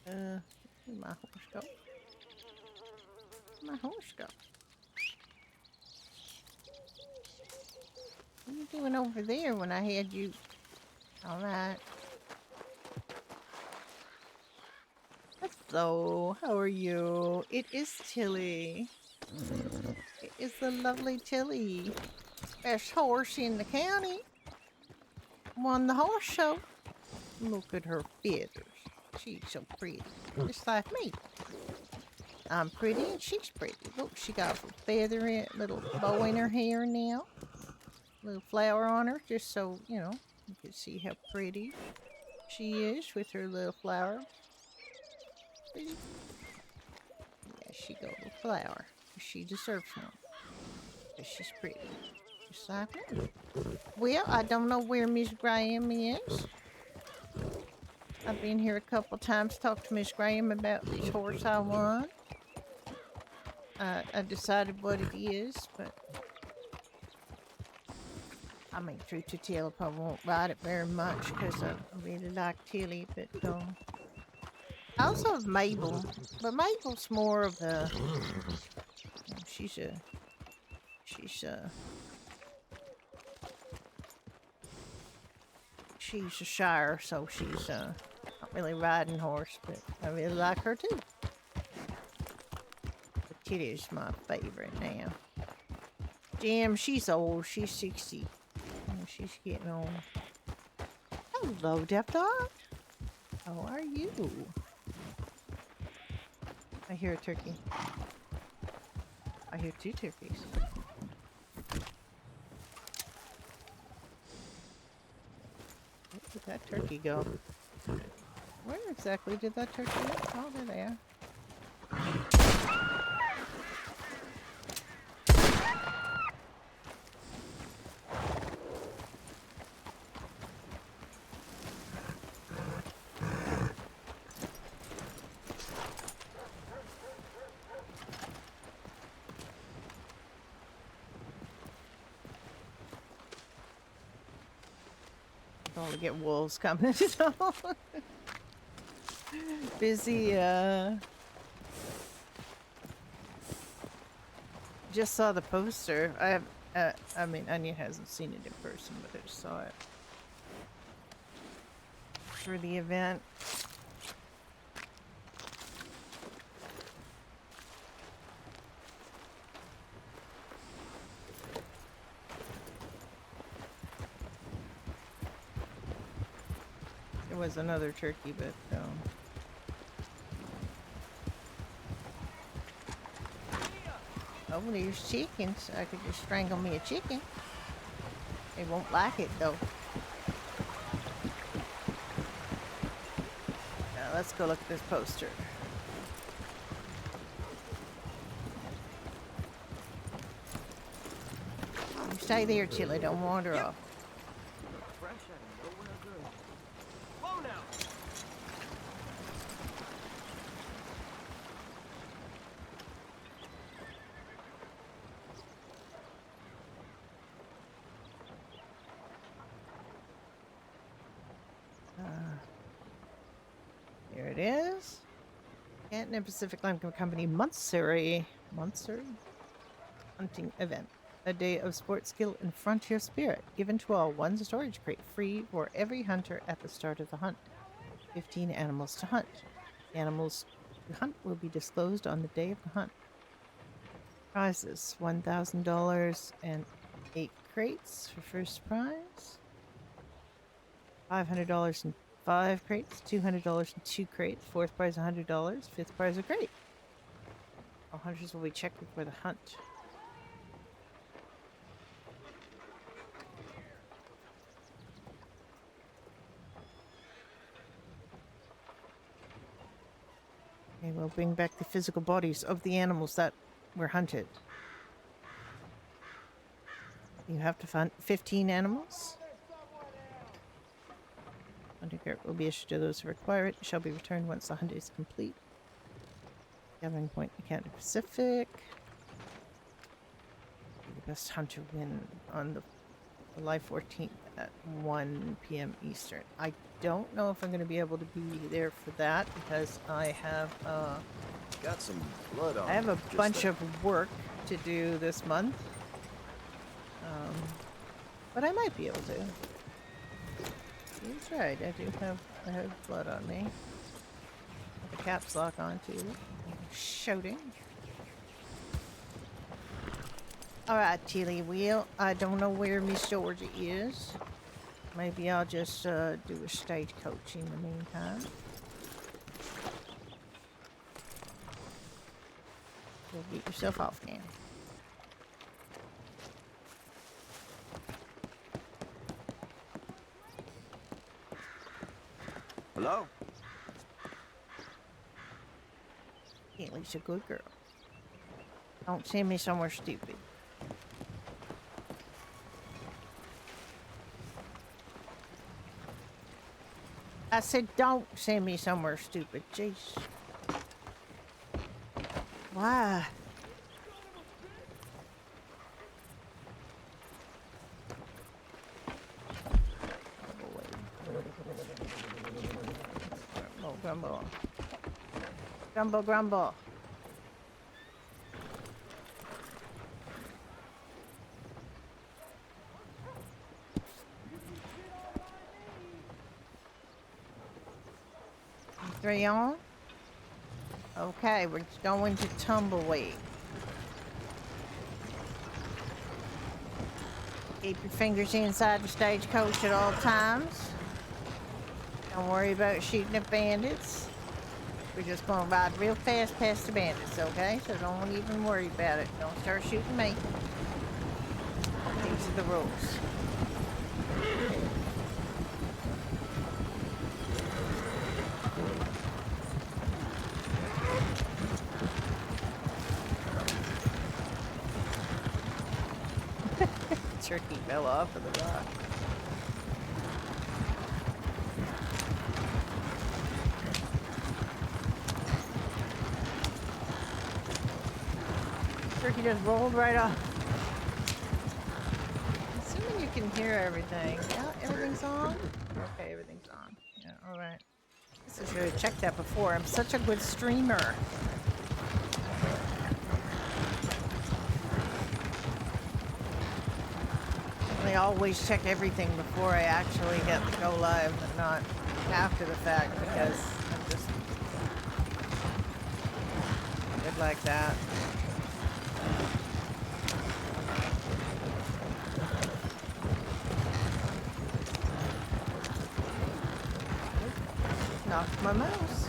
Where'd my horse go? Where'd my horse go? What are you doing over there when I had you? All right. Hello, how are you? It is Tilly. It is the lovely Tilly. Best horse in the county. Won the horse show. Look at her feathers. She's so pretty. Just like me. I'm pretty and she's pretty. Look, she got a feather in, little bow in her hair now. Little flower on her, just so, you know, you can see how pretty she is with her little flower. Pretty. Yeah, she got a flower. She deserves one. Because she's pretty. Just like me. Well, I don't know where Miss Graham is. I've been here a couple times to talk to Miss Graham about this horse I won. I decided what it is, but I mean, truth to tell, if I won't ride it very much because I really like Tilly, but I also have Mabel, but Mabel's more of a, you know, she's a shire, so she's not really riding horse, but I really like her too. But Tilly's my favorite now. Jim, she's old. She's 60. She's getting old. Hello, Deaf Dog. How are you? I hear a turkey. I hear two turkeys. Where did that turkey go? Where exactly did that turkey go? Oh, there they are. To get wolves coming. Busy, just saw the poster. I mean, Anya hasn't seen it in person, but I just saw it for the event. There was another turkey, but oh, there's chickens. I could just strangle me a chicken. They won't like it though. Now let's go look at this poster. You stay there, Chili. Don't wander off. Here it is. Canton and Pacific Line Company Munster hunting event. A day of sports skill and frontier spirit. Given to all, one storage crate free for every hunter at the start of the hunt. 15 animals to hunt. The animals to hunt will be disclosed on the day of the hunt. Prizes: $1,000 and 8 crates for first prize. $500 and 5 crates. $200 and 2 crates. Fourth prize $100. Fifth prize a crate. All hunters will be checked before the hunt. Okay, we'll bring back the physical bodies of the animals that were hunted. You have to find 15 animals. Hunting cart will be issued to those who require it. It shall be returned once the hunt is complete. Gathering point, Canada Pacific. The best hunter win on the July 14th at 1 p.m. Eastern. I don't know if I'm going to be able to be there for that because I have Got some blood on. I have a just bunch there. of work to do this month. But I might be able to. He's right. I have blood on me. Have a caps lock on too. Shouting. Alright, Chili Wheel. I don't know where Miss Georgia is. Maybe I'll just do a stagecoach in the meantime. Go get yourself off now. Hello? Haley's a good girl. Don't send me somewhere stupid. I said don't send me somewhere stupid. Jeez. Why? Grumble. Grumble, grumble. Three on? Okay, we're going to tumbleweed. Keep your fingers inside the stagecoach at all times. Don't worry about shooting at bandits. We're just going to ride real fast past the bandits, okay? So don't even worry about it. Don't start shooting me. These are the rules. Turkey fell off of the rock. Turkey just rolled right off. Assuming you can hear everything. Yeah, everything's on? Okay, everything's on. Yeah, alright. I should have checked that before. I'm such a good streamer. I always check everything before I actually get to go live and not after the fact because I'm just good like that. Knocked my mouse.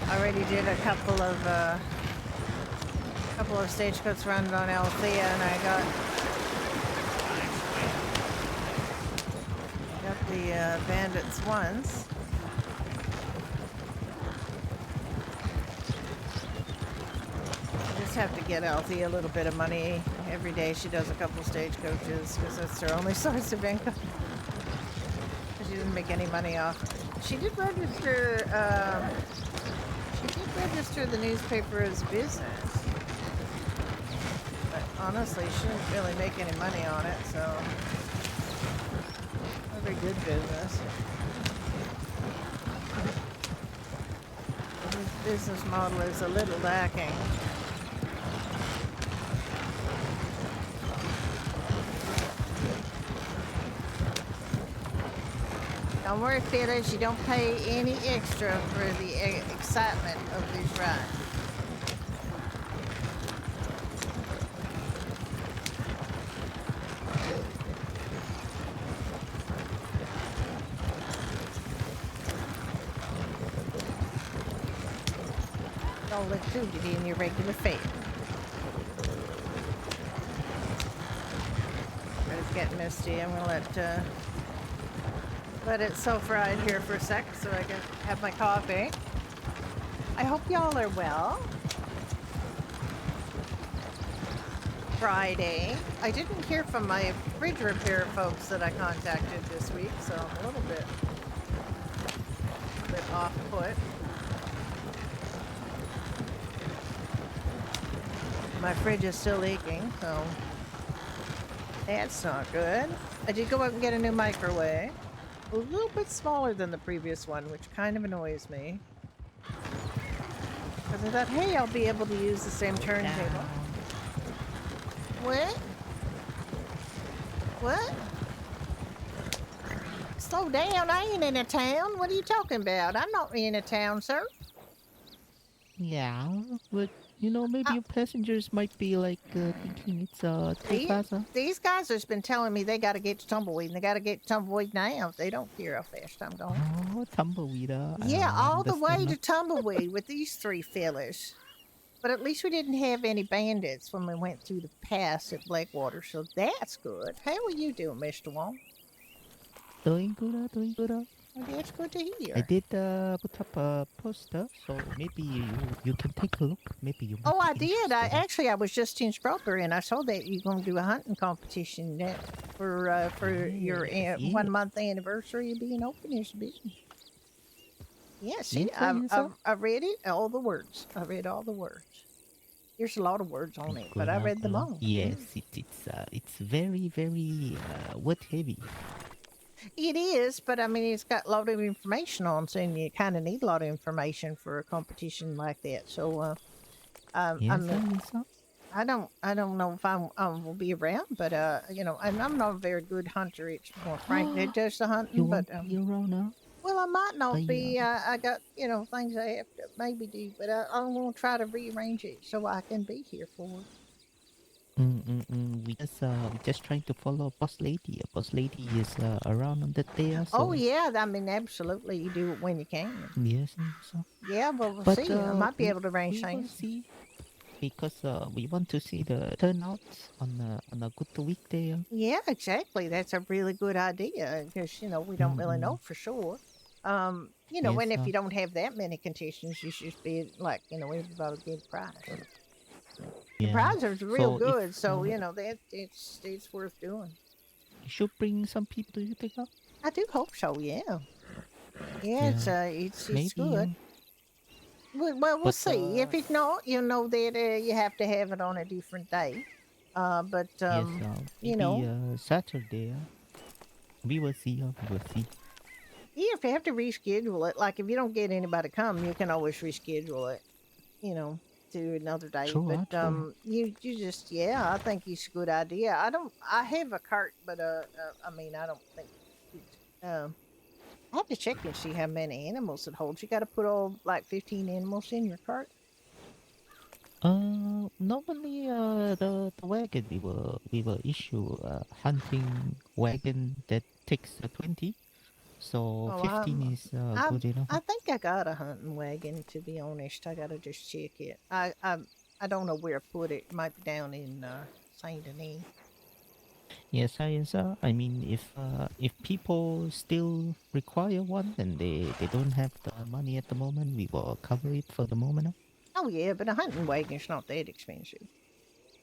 Already did a couple of stagecoach runs on Althea, and I got the bandits once. I just have to get Althea a little bit of money every day. She does a couple stagecoaches because that's her only source of income. She didn't make any money off. She did register. Register the newspaper as a business, but honestly she didn't really make any money on it, so not a very good business. His business model is a little lacking. Don't worry, Felix, you don't pay any extra for the excitement of these rides. Don't include it in your regular fare. It's getting misty. I'm gonna let it self-ride here for a sec so I can have my coffee. I hope y'all are well. Friday. I didn't hear from my fridge repair folks that I contacted this week, so I'm a little bit off put. My fridge is still leaking, so that's not good. I did go out and get a new microwave. A little bit smaller than the previous one, which kind of annoys me. Because I thought, hey, I'll be able to use the same turntable. What? What? Slow down, I ain't in a town. What are you talking about? I'm not in a town, sir. Yeah, but you know, maybe your passengers might be like thinking it's too fast. These guys have been telling me they got to get to Tumbleweed, and they got to get to Tumbleweed now. They don't care how fast I'm going. Oh, tumbleweed. Yeah, all the way understand to Tumbleweed with these three fellas. But at least we didn't have any bandits when we went through the pass at Blackwater, so that's good. How are you doing, Mr. Wong? Doing good, doing good. Well, that's good to hear. I did put up a poster, so maybe you can take a look. Maybe you. Oh, I did. I was just in Strawberry, and I saw that you're going to do a hunting competition for your 1 month anniversary of being open as a business. Yeah, see, I read it, all the words. I read all the words. There's a lot of words on it, but I read them all. Yes, it's very, very word heavy. It is, but I mean, it's got a lot of information on, so you kind of need a lot of information for a competition like that. So, I don't know if I will be around, but you know, and I'm not a very good hunter. It's more Frank that does the hunting. You but won't be around now? well, I might not be. I got things I have to maybe do, but I'm gonna try to rearrange it so I can be here for it. We just trying to follow Boss Lady. Boss Lady is around on that day. So. Oh yeah, I mean absolutely. You do it when you can. Yes. So. Yeah, but we'll see. I might be able to arrange things. See, because we want to see the turnouts on a good weekday. Yeah, exactly. That's a really good idea because we don't really know for sure. And if you don't have that many contestants, you should be like everybody get a prize. The prizes are real good, so that it's worth doing. You should bring some people. Do you think? I do hope so. Yeah. It's good. Well, we'll see. If it's not, that you have to have it on a different day. Saturday. We will see. Yeah, if you have to reschedule it, like if you don't get anybody to come, you can always reschedule it. To another day. True, but you just I think it's a good idea. I have a cart, but I don't think I have to check and see how many animals it holds. You got to put all like 15 animals in your cart. Normally the wagon we will issue a hunting wagon that takes 20. So 15 is good enough. I think I got a hunting wagon, to be honest. I gotta just check it. I don't know where I put it. It might be down in Saint Denis. Yes. I mean, if people still require one and they don't have the money at the moment, we will cover it for the moment. Oh yeah, but a hunting wagon's not that expensive.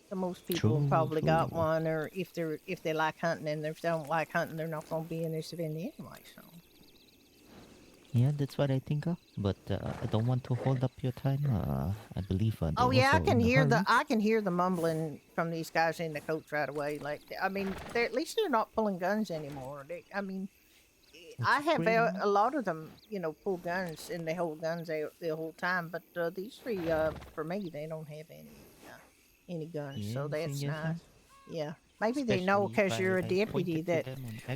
So most people probably got one, or if they like hunting, and if they don't like hunting, they're not going to be in this event anyway. So. Yeah, that's what I think of. But I don't want to hold up your time. I believe. Oh yeah, I can hear the mumbling from these guys in the coach right away. Like, I mean, at least they're not pulling guns anymore. I have a lot of them, pull guns and they hold guns the whole time. But these three, for me, they don't have any guns, so that's nice. Yeah, maybe they know because you're a deputy that.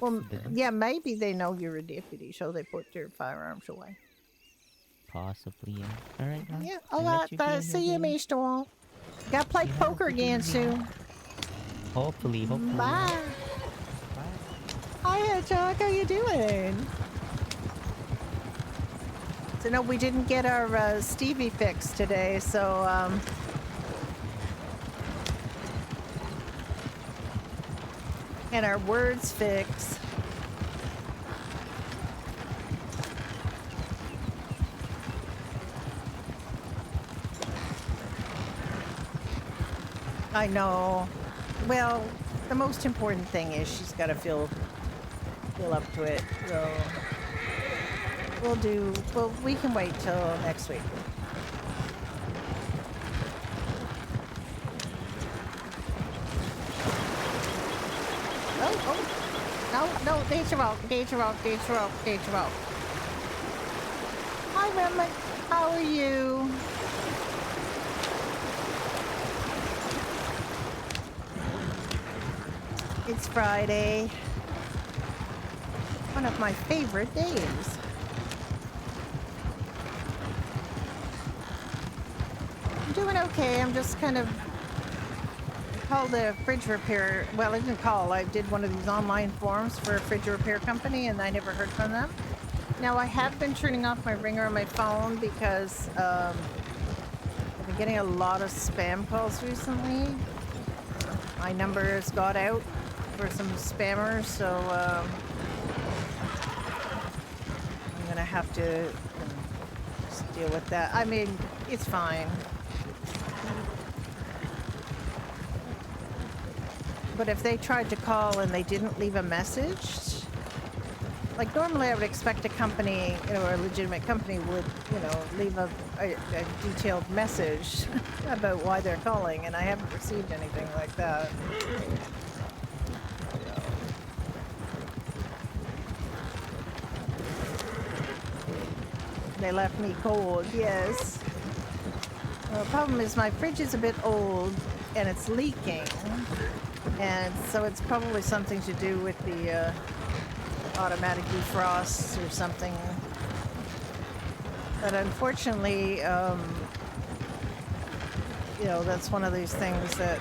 Well, yeah, maybe they know you're a deputy, so they put their firearms away. Possibly, yeah. All right. Yeah. All right. See you, Mr. Wong. Got to play poker again soon. Hopefully. Bye. Hi, Chuck. How you doing? So no, we didn't get our Stevie fix today, so and our words fix. I know. Well, the most important thing is she's got to feel up to it. So Well, we can wait till next week. Oh, no, danger rope. Hi, Remy. How are you? It's Friday. One of my favorite days. I'm doing okay. I'm just kind of called a fridge repair. Well, I didn't call. I did one of these online forums for a fridge repair company, and I never heard from them. Now, I have been turning off my ringer on my phone because I've been getting a lot of spam calls recently. My number has got out for some spammers, so I'm gonna have to just deal with that. I mean, it's fine. But if they tried to call and they didn't leave a message, like normally I would expect a company, a legitimate company would, leave a detailed message about why they're calling, and I haven't received anything like that. They left me cold, yes. Well, the problem is my fridge is a bit old and it's leaking. And so it's probably something to do with the automatic defrost or something. But unfortunately, that's one of these things that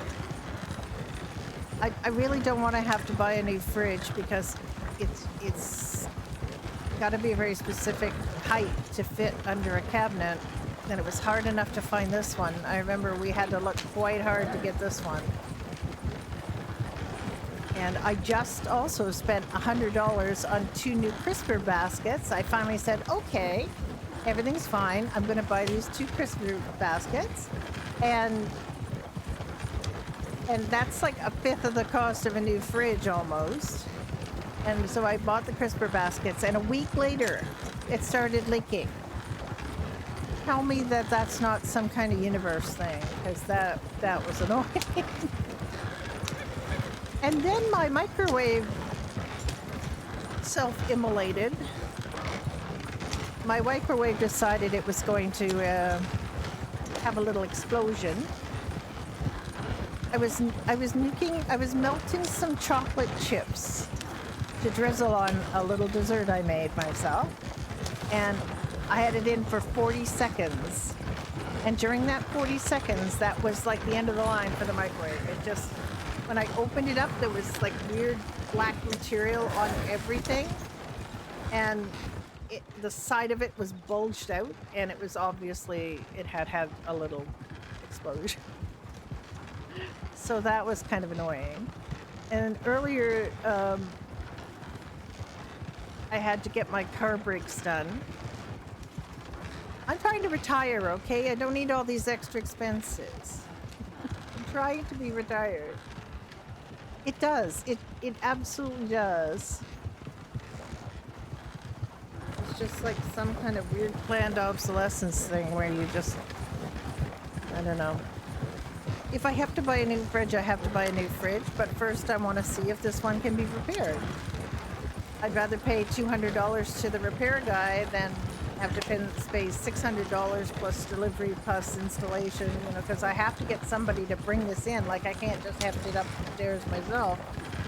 I really don't want to have to buy a new fridge because it's got to be a very specific height to fit under a cabinet. And it was hard enough to find this one. I remember we had to look quite hard to get this one. And I just also spent $100 on 2 new crisper baskets. I finally said, okay, everything's fine. I'm going to buy these 2 crisper baskets. And that's like a fifth of the cost of a new fridge almost. And so I bought the crisper baskets, and a week later, it started leaking. Tell me that that's not some kind of universe thing, because that was annoying. And then my microwave self-immolated. My microwave decided it was going to have a little explosion. I was melting some chocolate chips to drizzle on a little dessert I made myself. And I had it in for 40 seconds. And during that 40 seconds, that was like the end of the line for the microwave. It just, when I opened it up, there was like weird black material on everything. And the side of it was bulged out, and it was obviously, it had a little explosion. So that was kind of annoying. And earlier, I had to get my car brakes done. I'm trying to retire, okay? I don't need all these extra expenses. I'm trying to be retired. It does. It absolutely does. It's just like some kind of weird planned obsolescence thing where you just, I don't know. If I have to buy a new fridge, I have to buy a new fridge, but first I want to see if this one can be repaired. I'd rather pay $200 to the repair guy than have to pay $600 plus delivery plus installation, because I have to get somebody to bring this in. Like, I can't just heft it upstairs myself.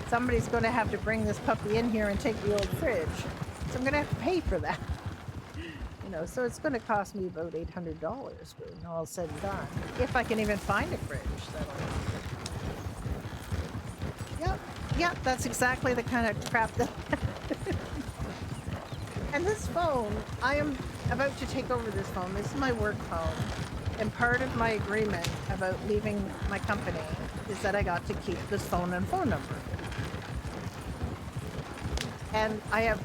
Somebody's going to have to bring this puppy in here and take the old fridge. So I'm going to have to pay for that. So it's going to cost me about $800 when all said and done. If I can even find a fridge. Yep, that's exactly the kind of crap that... And this phone, I am about to take over this phone. This is my work phone. And part of my agreement about leaving my company is that I got to keep this phone and phone number. And I have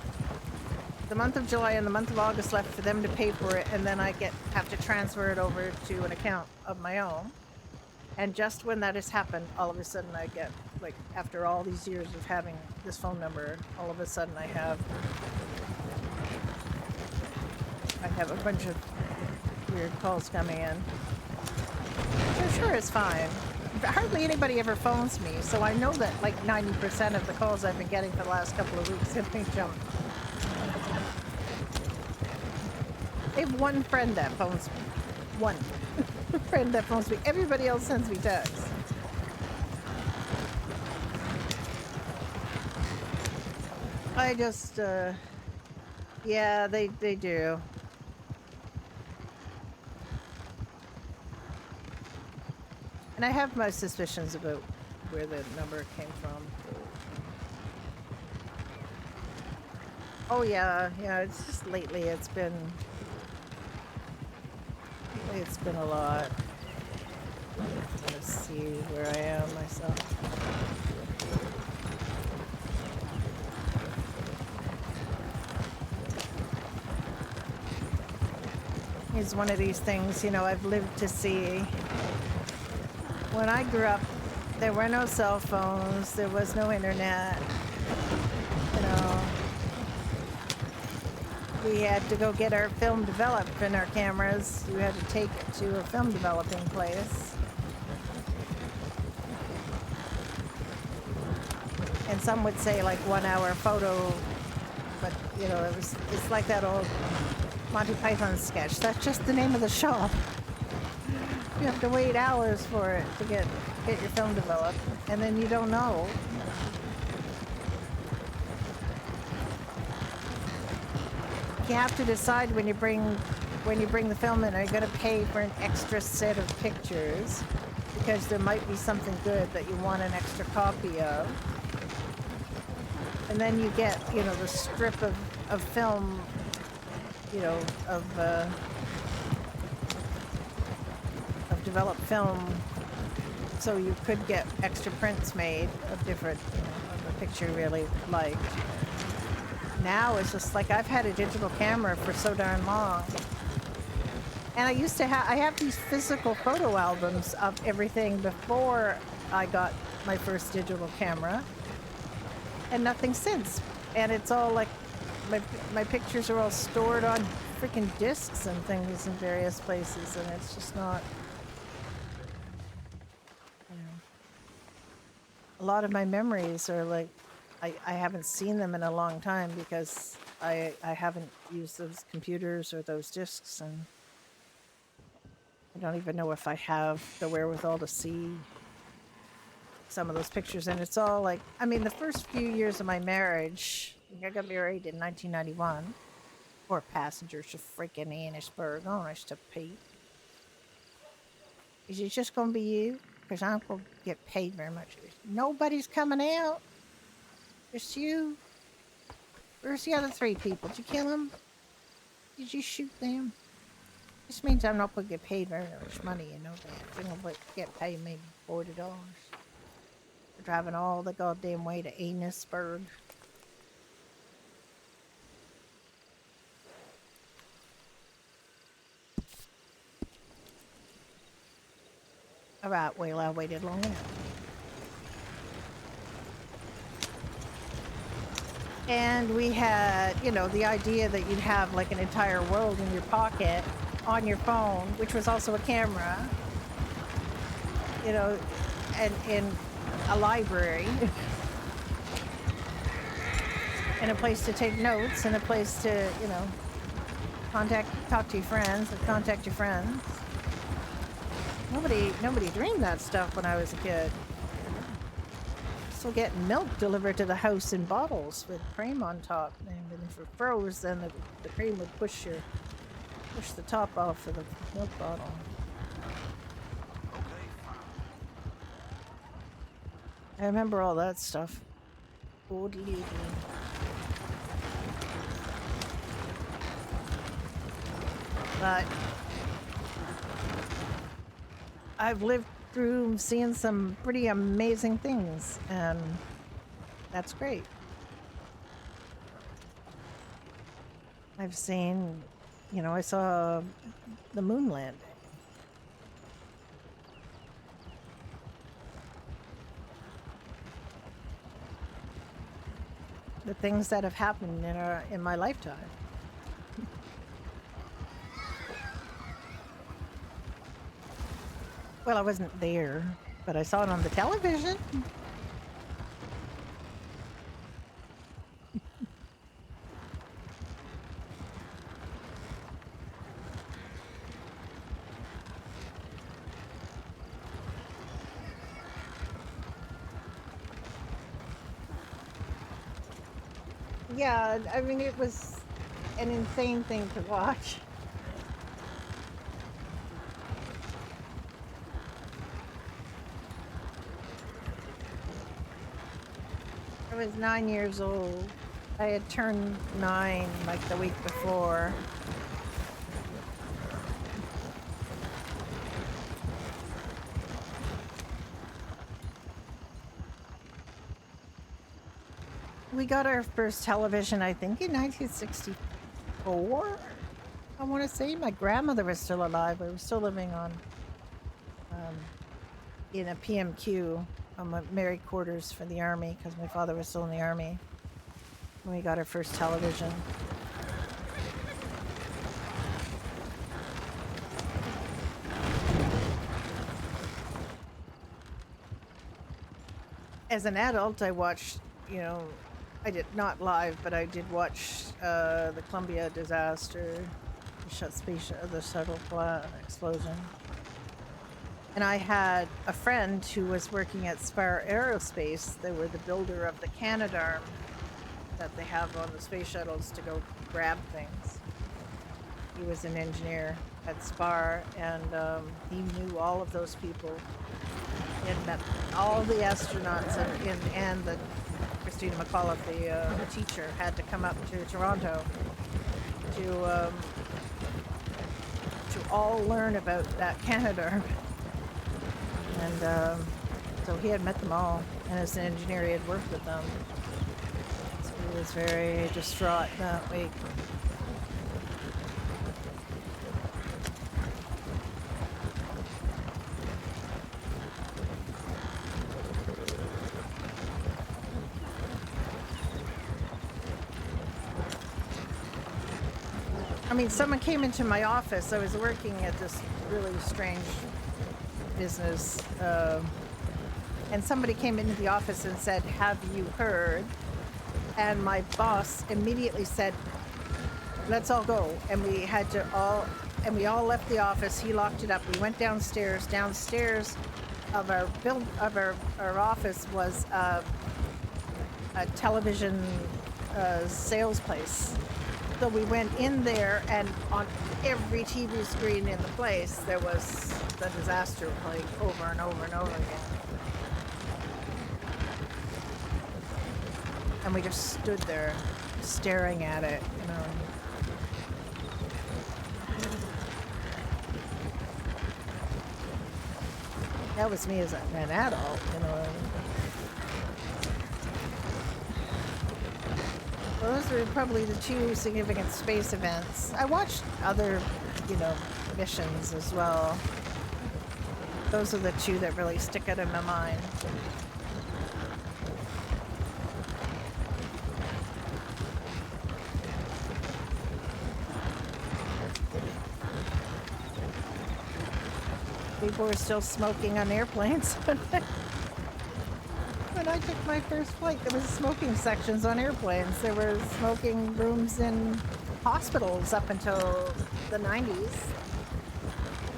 the month of July and the month of August left for them to pay for it, and then I have to transfer it over to an account of my own. And just when that has happened, all of a sudden I get, like, after all these years of having this phone number, all of a sudden I have have a bunch of weird calls coming in. So sure, it's fine. Hardly anybody ever phones me, so I know that like 90% of the calls I've been getting for the last couple of weeks have been junk. I have one friend that phones me. One friend that phones me. Everybody else sends me texts. I just, yeah, they do. And I have my suspicions about where the number came from. Oh yeah, it's just lately it's been a lot. Let's see where I am myself. It's one of these things, you know, I've lived to see. When I grew up, there were no cell phones, there was no internet, you know. We had to go get our film developed in our cameras. You had to take it to a film developing place. And some would say like 1 hour photo, but you know, it's like that old Monty Python sketch. That's just the name of the shop. You have to wait hours for it to get your film developed, and then you don't know. You have to decide when you bring the film in, are you going to pay for an extra set of pictures because there might be something good that you want an extra copy of, and then you get, you know, the strip of film, you know, of developed film, so you could get extra prints made of different, you know, of a picture you really liked. Now it's just like I've had a digital camera for so darn long, and I have these physical photo albums of everything before I got my first digital camera, and nothing since. And it's all like my pictures are all stored on freaking discs and things in various places, and it's just not, you know. A lot of my memories are like, I haven't seen them in a long time because I haven't used those computers or those discs, and I don't even know if I have the wherewithal to see some of those pictures. And it's all like, I mean, the first few years of my marriage, I got married in 1991. Poor passengers to freaking Annisburg. Honest to Pete. Is it just going to be you? Because I don't gonna get paid very much. Nobody's coming out. Just you. Where's the other 3 people? Did you kill them? Did you shoot them? This means I'm not going to get paid very much money, you know that. I'm going to get paid maybe $40 for driving all the goddamn way to Annisburg. Alright, well, I waited long enough. And we had, you know, the idea that you'd have like an entire world in your pocket on your phone, which was also a camera, you know, and in a library, and a place to take notes, and a place to, you know, talk to your friends, or contact your friends. Nobody dreamed that stuff when I was a kid. Still getting milk delivered to the house in bottles with cream on top, and if it froze, then the cream would push the top off of the milk bottle. I remember all that stuff. Old Livin. But I've lived through seeing some pretty amazing things, and that's great. I've seen, you know, I saw the moon landing. The things that have happened in my lifetime. Well, I wasn't there, but I saw it on the television. Yeah, I mean, it was an insane thing to watch. I was 9 years old. I had turned 9 like the week before. We got our first television, I think, in 1964. I want to say my grandmother was still alive. We were still living on in a PMQ, Mary quarters for the army, because my father was still in the army when we got our first television. As an adult, I watched, I did not live, but I did watch the Columbia disaster, the shuttle explosion. And I had a friend who was working at Spire Aerospace. They were the builder of the Canadarm that they have on the space shuttles to go grab things. He was an engineer at Spire, and he knew all of those people. And met all the astronauts, and the Christina McAuliffe, the teacher, had to come up to Toronto to all learn about that Canadarm. And so he had met them all, and as an engineer, he had worked with them. So he was very distraught that week. I mean, someone came into my office. I was working at this really strange business, and somebody came into the office and said, "Have you heard?" And my boss immediately said, "Let's all go." And we all left the office. He locked it up. We went downstairs. Downstairs of our office was a television sales place. So we went in there, and on every TV screen in the place, there was the disaster playing over and over and over again. And we just stood there staring at it, That was me as an adult, Well, those were probably the two significant space events. I watched other, missions as well. Those are the two that really stick out in my mind. People were still smoking on airplanes. When I took my first flight, there was smoking sections on airplanes. There were smoking rooms in hospitals up until the 90s.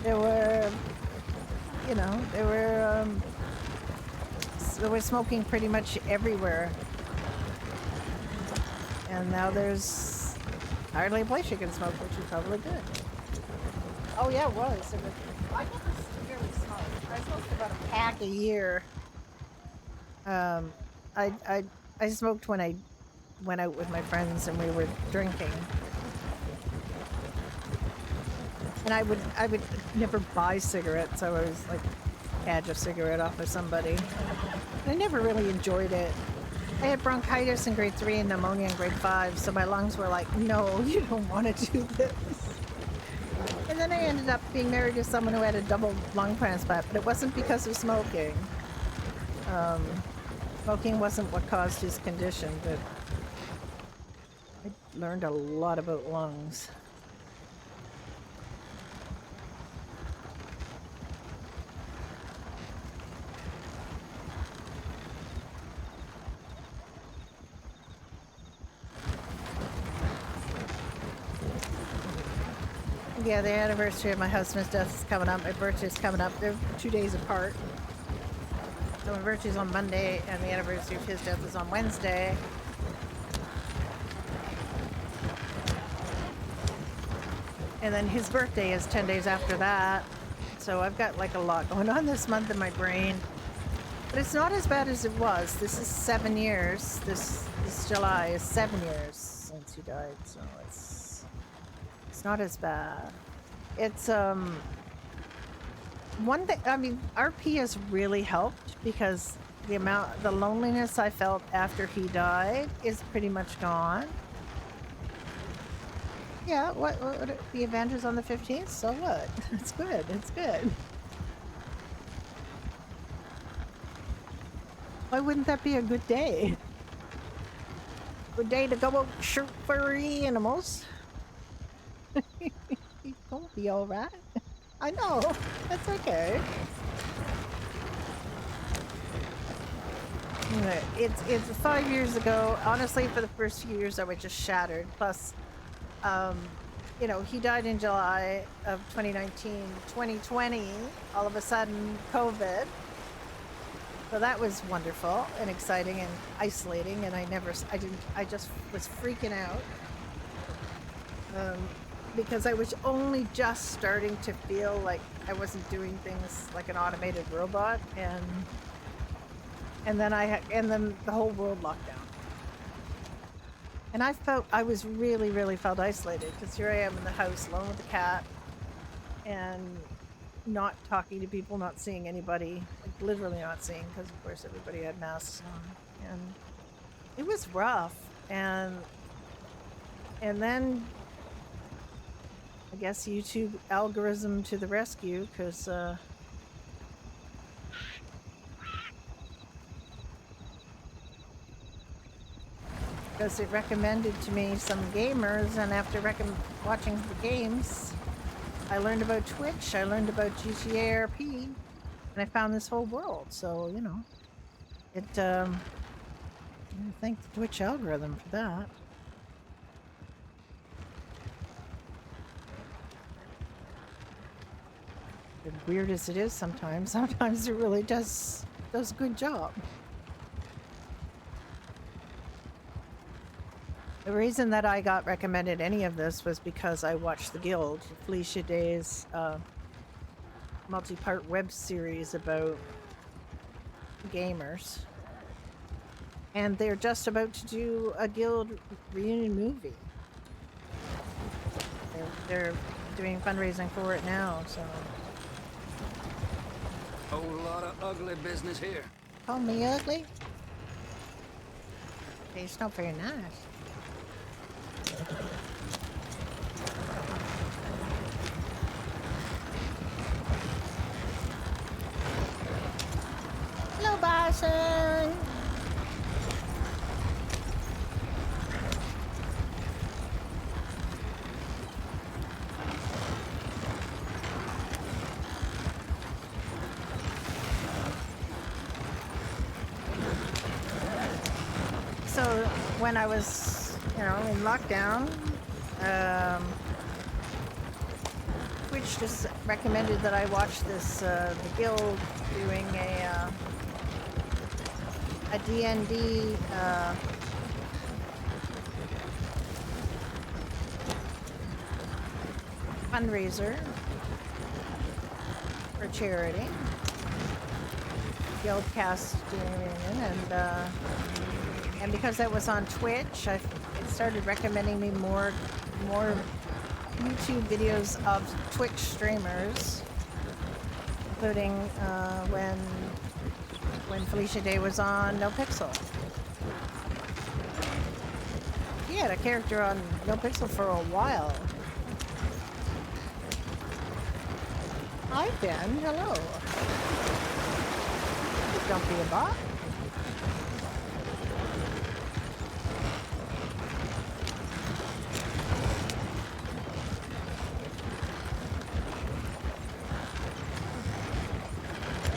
There were, there was smoking pretty much everywhere. And now there's hardly a place you can smoke, which is probably good. Oh yeah, it was. I never really smoked. I smoked about a pack a year. I smoked when I went out with my friends and we were drinking. And I would never buy cigarettes. I was like, cadge a cigarette off of somebody. And I never really enjoyed it. I had bronchitis in grade 3 and pneumonia in grade 5, so my lungs were like, no, you don't want to do this. And then I ended up being married to someone who had a double lung transplant, but it wasn't because of smoking. Smoking wasn't what caused his condition, but I learned a lot about lungs. Yeah, the anniversary of my husband's death is coming up. My birthday's coming up. They're 2 days apart. So my birthday's on Monday, and the anniversary of his death is on Wednesday. And then his birthday is 10 days after that. So I've got like a lot going on this month in my brain. But it's not as bad as it was. This is 7 years. This July is 7 years since he died. So it's not as bad. It's one thing, I mean, RP has really helped because the loneliness I felt after he died is pretty much gone. Yeah, what the event is on the 15th, so what? It's good, it's good. Why wouldn't that be a good day? Good day to go out shoot furry animals. Gonna be alright. I know, that's okay. It's 5 years ago. Honestly, for the first few years I was just shattered. Plus, you know, he died in July of 2019. 2020, all of a sudden, COVID. So that was wonderful and exciting and isolating, and I just was freaking out. Because I was only just starting to feel like I wasn't doing things like an automated robot, and then the whole world locked down. And I really felt isolated because here I am in the house alone with the cat and not talking to people, not seeing anybody, like literally not seeing, because of course everybody had masks on, and it was rough. And then I guess YouTube algorithm to the rescue, because it recommended to me some gamers, and after watching the games, I learned about Twitch, I learned about WhiskeyRidge RP, and I found this whole world. So, you know, I thank the Twitch algorithm for that. As weird as it is sometimes it really does a good job. The reason that I got recommended any of this was because I watched The Guild, Felicia Day's multi-part web series about gamers. And they're just about to do a Guild reunion movie. They're doing fundraising for it now, so... Whole lot of ugly business here. Call me ugly? It's not very nice. Hello, Bison! So, when I was, you know, in lockdown, Twitch just recommended that I watch this, the Guild doing a D&D, fundraiser for charity. Guildcast reunion, and because that was on Twitch, it started recommending me more YouTube videos of Twitch streamers, including when Felicia Day was on No Pixel. He had a character on No Pixel for a while. Hi Ben, hello. Don't be a bot.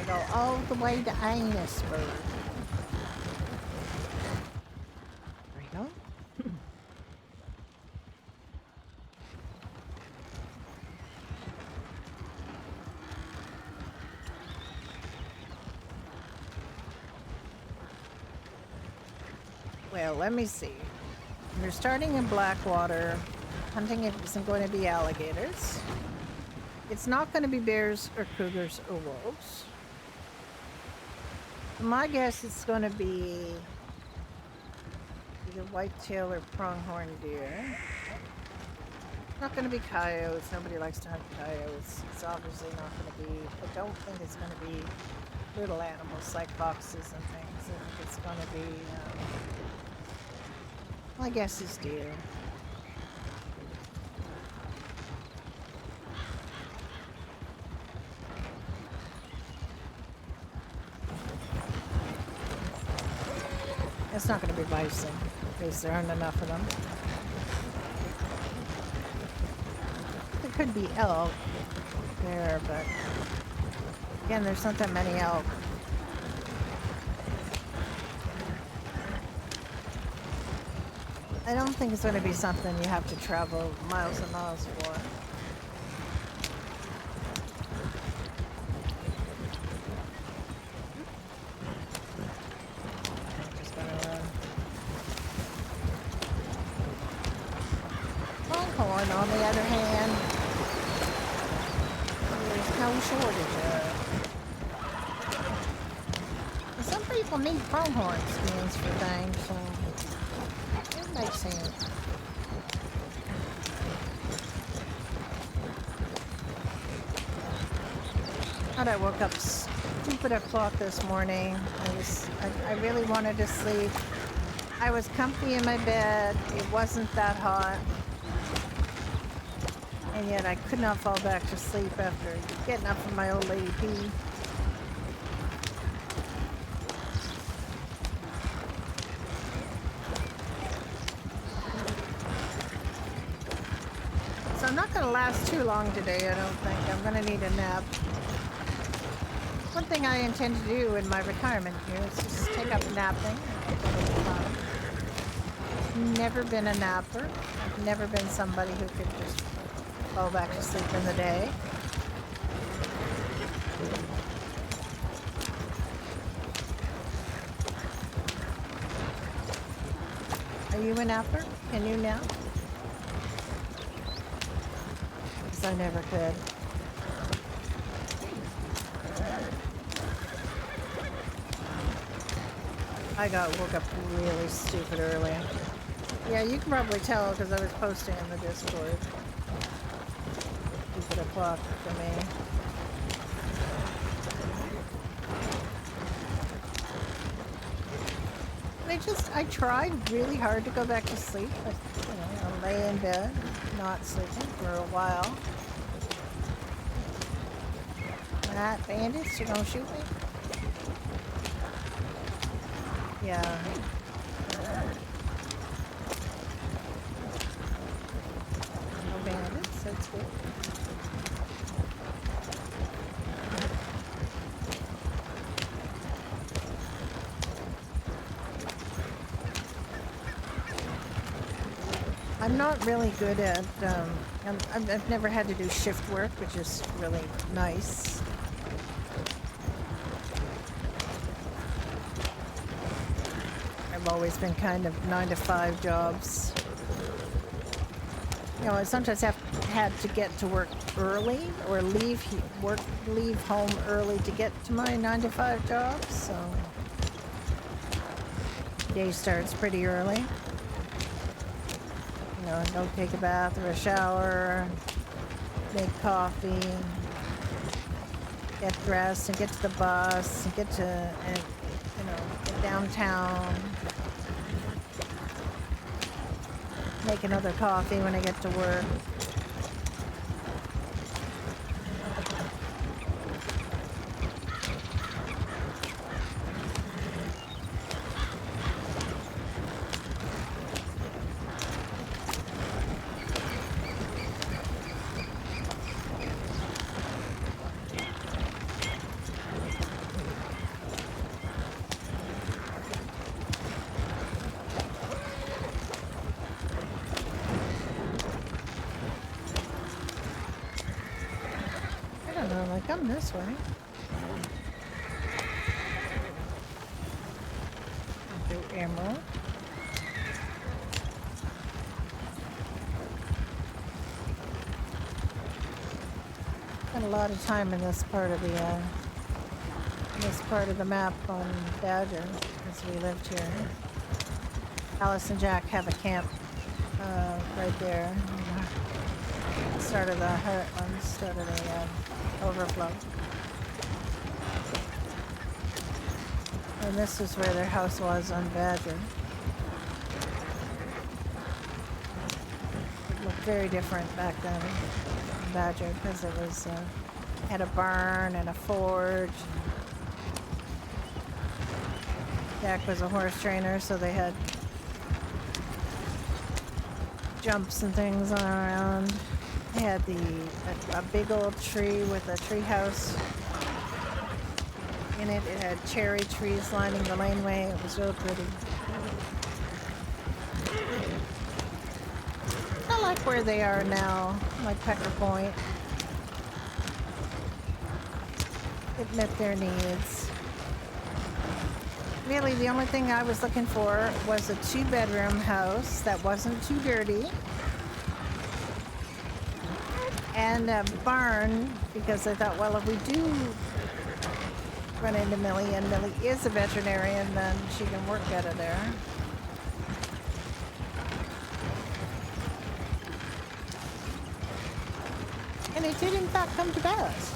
Go all the way to Annisburg. There you go. Well, let me see. You're starting in Blackwater. Hunting isn't going to be alligators. It's not going to be bears or cougars or wolves. My guess it's going to be either whitetail or pronghorn deer. It's not going to be coyotes. Nobody likes to hunt coyotes. It's obviously not going to be. I don't think it's going to be little animals like foxes and things. I think it's going to be. My guess is deer. It's not going to be bison because there aren't enough of them. There could be elk there, but again, there's not that many elk. I don't think it's going to be something you have to travel miles and miles for. Pronghorn, on the other hand, there's no shortage of. Some people need pronghorn skins for things, so it makes sense. I woke up stupid o'clock this morning. I really wanted to sleep. I was comfy in my bed. It wasn't that hot. And yet I could not fall back to sleep after getting up from my old lady pee. So I'm not going to last too long today, I don't think. I'm going to need a nap. One thing I intend to do in my retirement here is just take up napping. Never been a napper. I've never been somebody who could just fall back to sleep in the day. Are you a napper? Can you nap? Because I never could. I woke up really stupid early. Yeah, you can probably tell because I was posting in the Discord. Stupid o'clock for me. I tried really hard to go back to sleep, but I lay in bed, not sleeping for a while. Matt, bandits, you gonna shoot me? Yeah. No bandits, that's good. I'm not really good at, I've never had to do shift work, which is really nice. I've always been kind of 9-to-5 jobs. I sometimes had to get to work early or leave home early to get to my 9-to-5 job, so day starts pretty early. Go take a bath or a shower, make coffee, get dressed and get to the bus and get downtown. Make another coffee when I get to work. Come this way. Do emerald. a lot of time in this part of the map on Badger because we lived here. Alice and Jack have a camp right there. Start of the heartland, start of the overflow. And this is where their house was on Badger. It looked very different back then in Badger because it was had a barn and a forge. Jack was a horse trainer, so they had jumps and things on around. They had a big old tree with a tree house in it. It had cherry trees lining the laneway. It was real pretty. I like where they are now, like Pecker Point. It met their needs. Really, the only thing I was looking for was a 2-bedroom house that wasn't too dirty. And a barn, because I thought, well, if we do run into Millie, and Millie is a veterinarian, then she can work out of there. And it did, in fact, come to pass.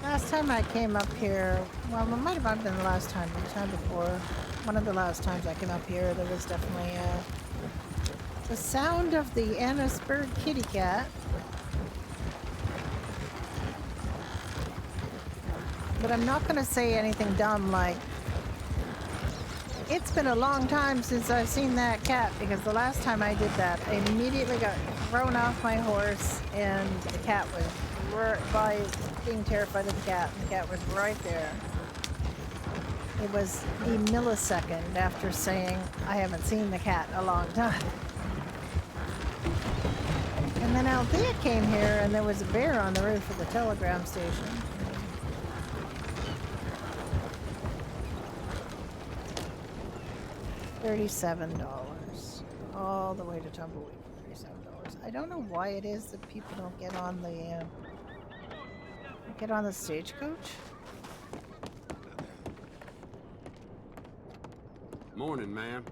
Last time I came up here, well, it might have not been the last time, but the time before, one of the last times I came up here, there was definitely the sound of the Annisburg kitty cat. But I'm not going to say anything dumb like, it's been a long time since I've seen that cat, because the last time I did that, I immediately got thrown off my horse, and the cat was by being terrified of the cat, and the cat was right there. It was a millisecond after saying, I haven't seen the cat in a long time. And then Althea came here, and there was a bear on the roof of the telegram station. $37. All the way to Tumbleweed for $37. I don't know why it is that people don't get on the stagecoach. Morning, ma'am.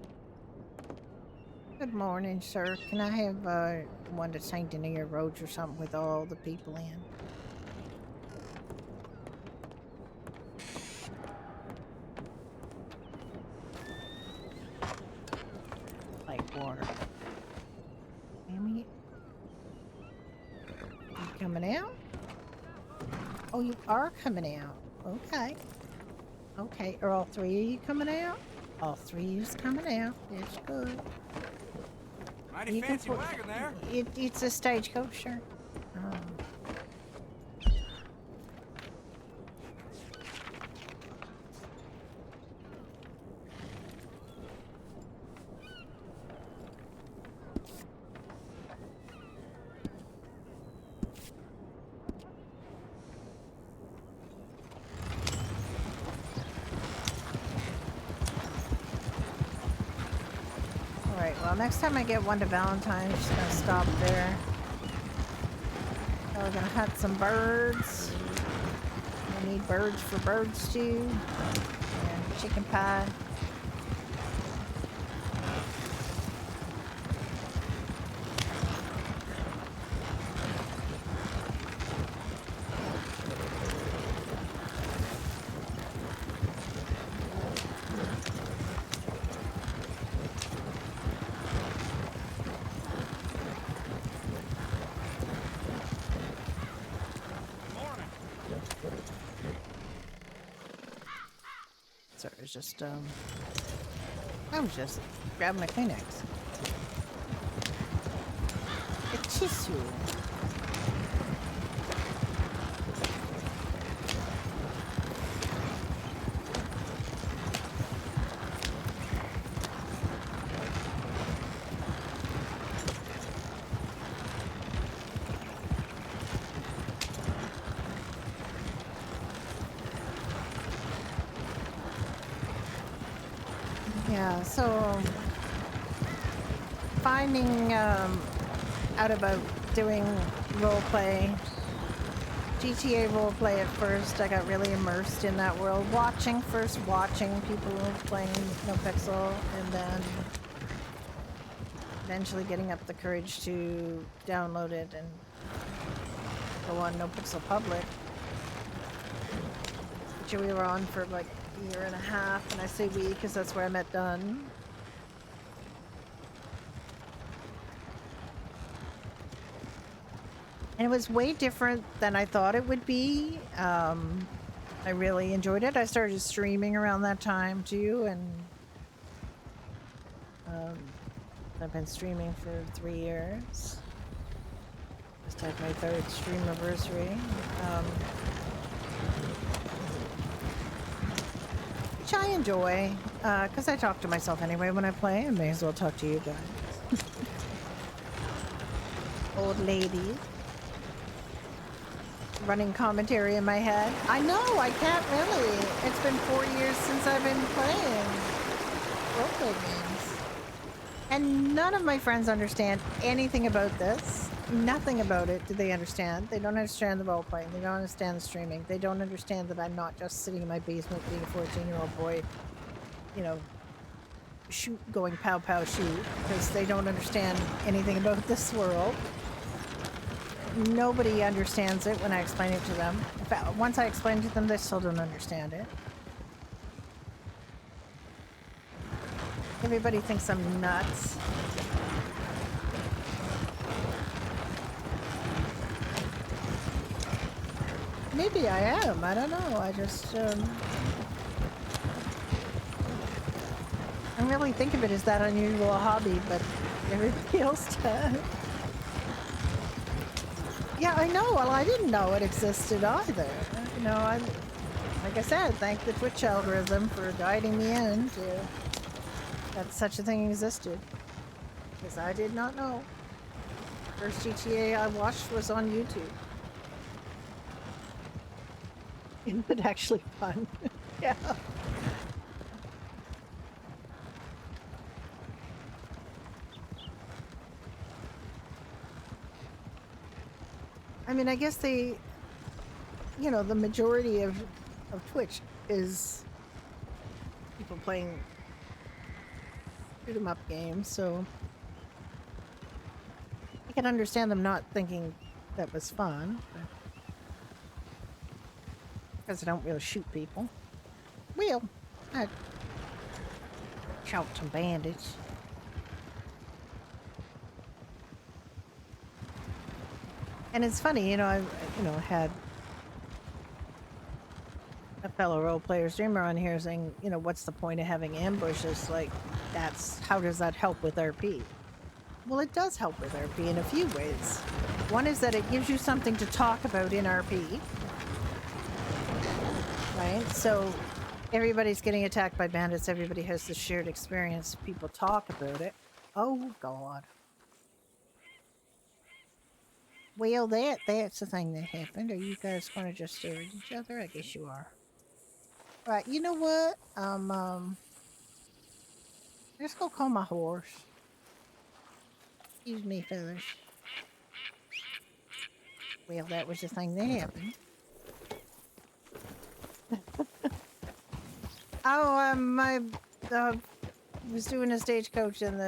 Good morning, sir. Can I have one to St. Denis Roads or something with all the people in? Like water. Amy? You coming out? Oh, you are coming out. Okay. Okay. Are all three of you coming out? All three of you's coming out. That's good. Mighty You can fancy put- wagon there. It's a stagecoach, sure. Well, next time I get one to Valentine's, just gonna stop there. So we're gonna hunt some birds. I need birds for bird stew and chicken pie. Sorry, it was just I was just grabbing my Kleenex. A tissue. Yeah, so finding out about doing role play, GTA role play at first, I got really immersed in that world. First watching people playing No Pixel, and then eventually getting up the courage to download it and go on No Pixel Public, which we were on for like a year and a half, and I say we because that's where I met Dunn. And it was way different than I thought it would be. I really enjoyed it. I started streaming around that time too, and I've been streaming for 3 years. Just had my 3rd stream anniversary. Which I enjoy, because I talk to myself anyway when I play. I may as well talk to you guys. Old lady. Running commentary in my head. I know, I can't really. It's been 4 years since I've been playing roleplay games. And none of my friends understand anything about this. Nothing about it do they understand. They don't understand the role-playing. They don't understand the streaming. They don't understand that I'm not just sitting in my basement being a 14-year-old boy, you know, going pow pow shoot, because they don't understand anything about this world. Nobody understands it when I explain it to them. In fact, once I explain it to them, they still don't understand it. Everybody thinks I'm nuts. Maybe I am. I don't know. I just, I don't really think of it as that unusual a hobby, but everybody else does. Yeah, I know. Well, I didn't know it existed either. You know, like I said, thank the Twitch algorithm for guiding me in to that such a thing existed. Because I did not know. First GTA I watched was on YouTube. But actually fun. Yeah. I mean, I guess they, you know, the majority of Twitch is people playing shoot 'em up games, so I can understand them not thinking that was fun. Because I don't really shoot people. Well, I shot some bandits. And it's funny, you know, I had a fellow role player streamer on here saying, you know, what's the point of having ambushes? Like, how does that help with RP? Well, it does help with RP in a few ways. One is that it gives you something to talk about in RP. Right? So everybody's getting attacked by bandits. Everybody has the shared experience. People talk about it. Oh, God. Well, that's the thing that happened. Are you guys going to just stare at each other? I guess you are. Right, you know what? Let's go call my horse. Excuse me, fellas. Well, that was the thing that happened. Oh, my was doing a stagecoach and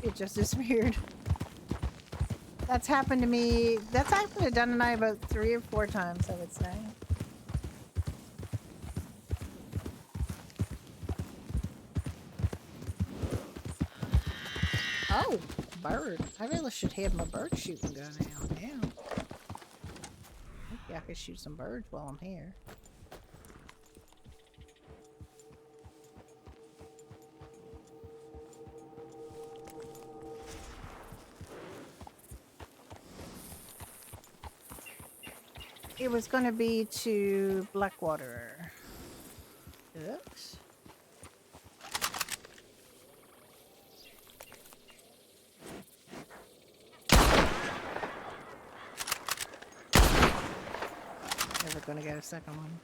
it just disappeared. That's happened to me. That's happened to Dunn and I about 3 or 4 times, I would say. Oh, bird. I really should have my bird shooting gun out now. Maybe I could shoot some birds while I'm here. It was going to be to Blackwater. Oops. Never going to get a second one.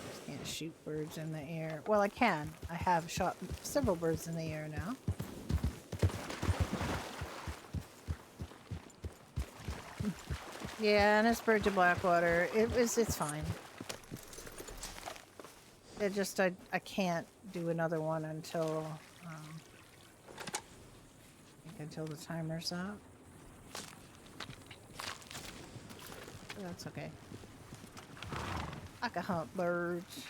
Just can't shoot birds in the air. Well, I can. I have shot several birds in the air now. Yeah, and it's bird to Blackwater. It's fine. It just I can't do another one until I think until the timer's up. But that's okay. I can hunt birds.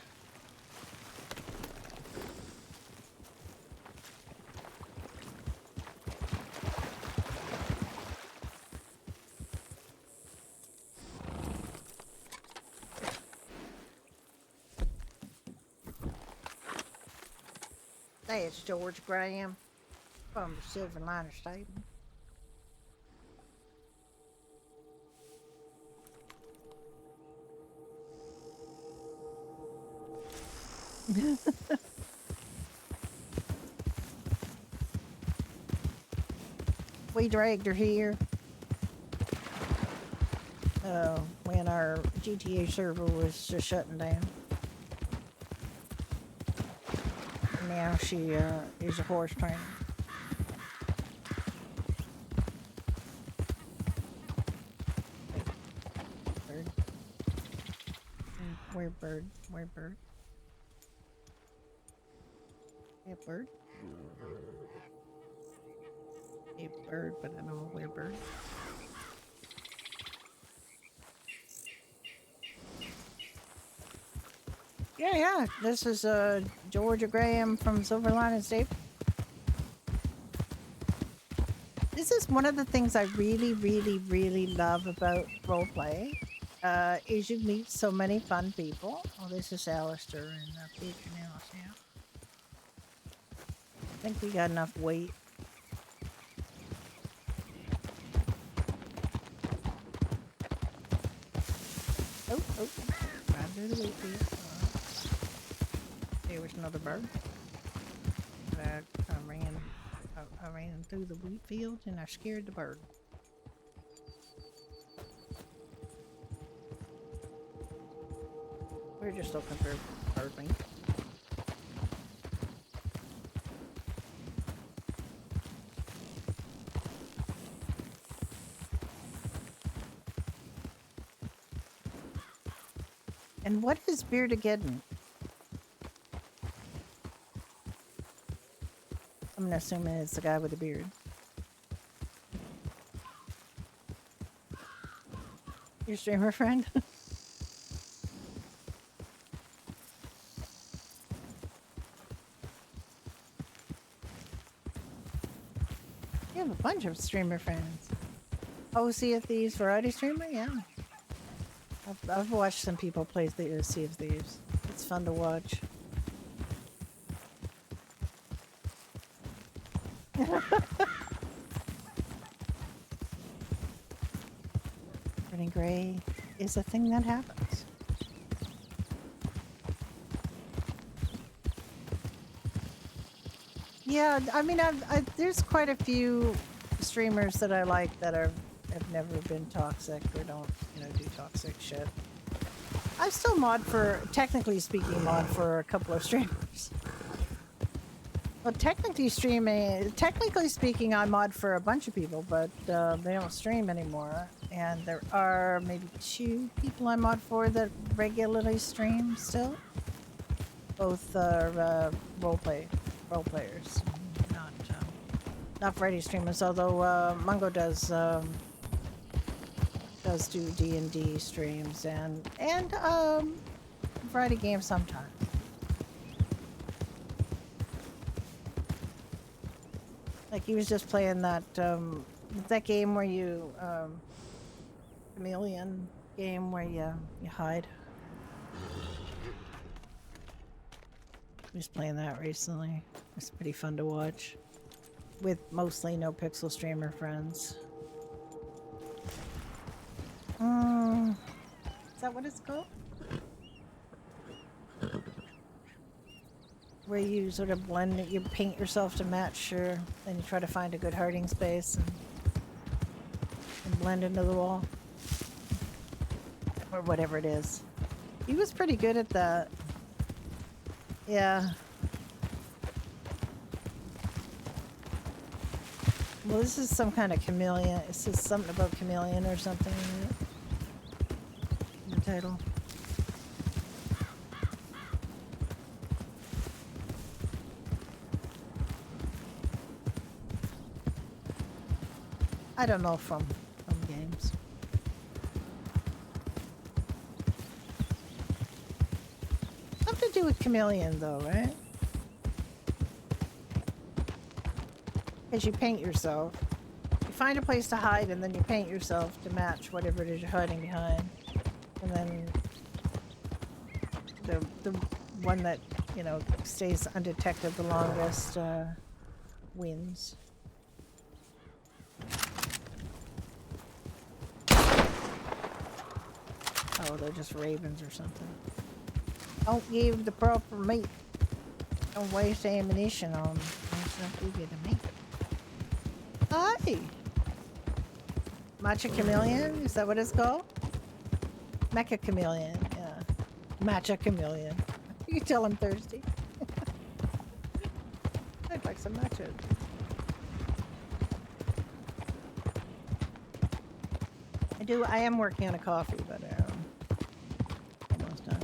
That's George Graham from the Silver Liner Stable. We dragged her here when our GTA server was just shutting down. Now she is a horse trainer. Bird. Where bird? Where bird? Yeah, bird. A bird, but I don't know where bird. Yeah. This is Georgia Graham from Silver Lining Stable. This is one of the things I really, really, really love about roleplay. Is you meet so many fun people. Oh, this is Alistair and Petronellus now. I think we got enough weight. Oh, right through the wheat field. There was another bird. I ran through the wheat field and I scared the bird. We're just looking for bird meat. And what is Beardageddon? I'm assuming it's the guy with the beard. Your streamer friend? You have a bunch of streamer friends. Oh, Sea of Thieves variety streamer? Yeah. I've watched some people play the Sea of Thieves. It's fun to watch. Turning gray is a thing that happens. Yeah, I mean, there's quite a few streamers that I like that have never been toxic or don't, do toxic shit. I still mod for, technically speaking, mod for a couple of streamers. Well, technically speaking, I mod for a bunch of people, but they don't stream anymore. And there are maybe 2 people I mod for that regularly stream still. Both are role players, not variety streamers. Although Mungo does do D&D streams and variety games sometimes. Like he was just playing that game where you chameleon game where you hide. He was playing that recently. It's pretty fun to watch with mostly no pixel streamer friends. Is that what it's called? Where you sort of blend it, you paint yourself to match your, then you try to find a good hiding space and blend into the wall. Or whatever it is. He was pretty good at that. Yeah. Well, this is some kind of chameleon. It says something about chameleon or something in the title. I don't know from games. Something to do with chameleon though, right? Because you paint yourself. You find a place to hide and then you paint yourself to match whatever it is you're hiding behind. And then the one that, you know, stays undetected the longest wins. Oh, they're just ravens or something. Don't give the proper meat. Don't waste ammunition on them. Don't give you the meat. Hi! Matcha chameleon? Is that what it's called? Mecha chameleon, yeah. Matcha chameleon. You can tell I'm thirsty. I'd like some matcha. I am working on a coffee, but almost done.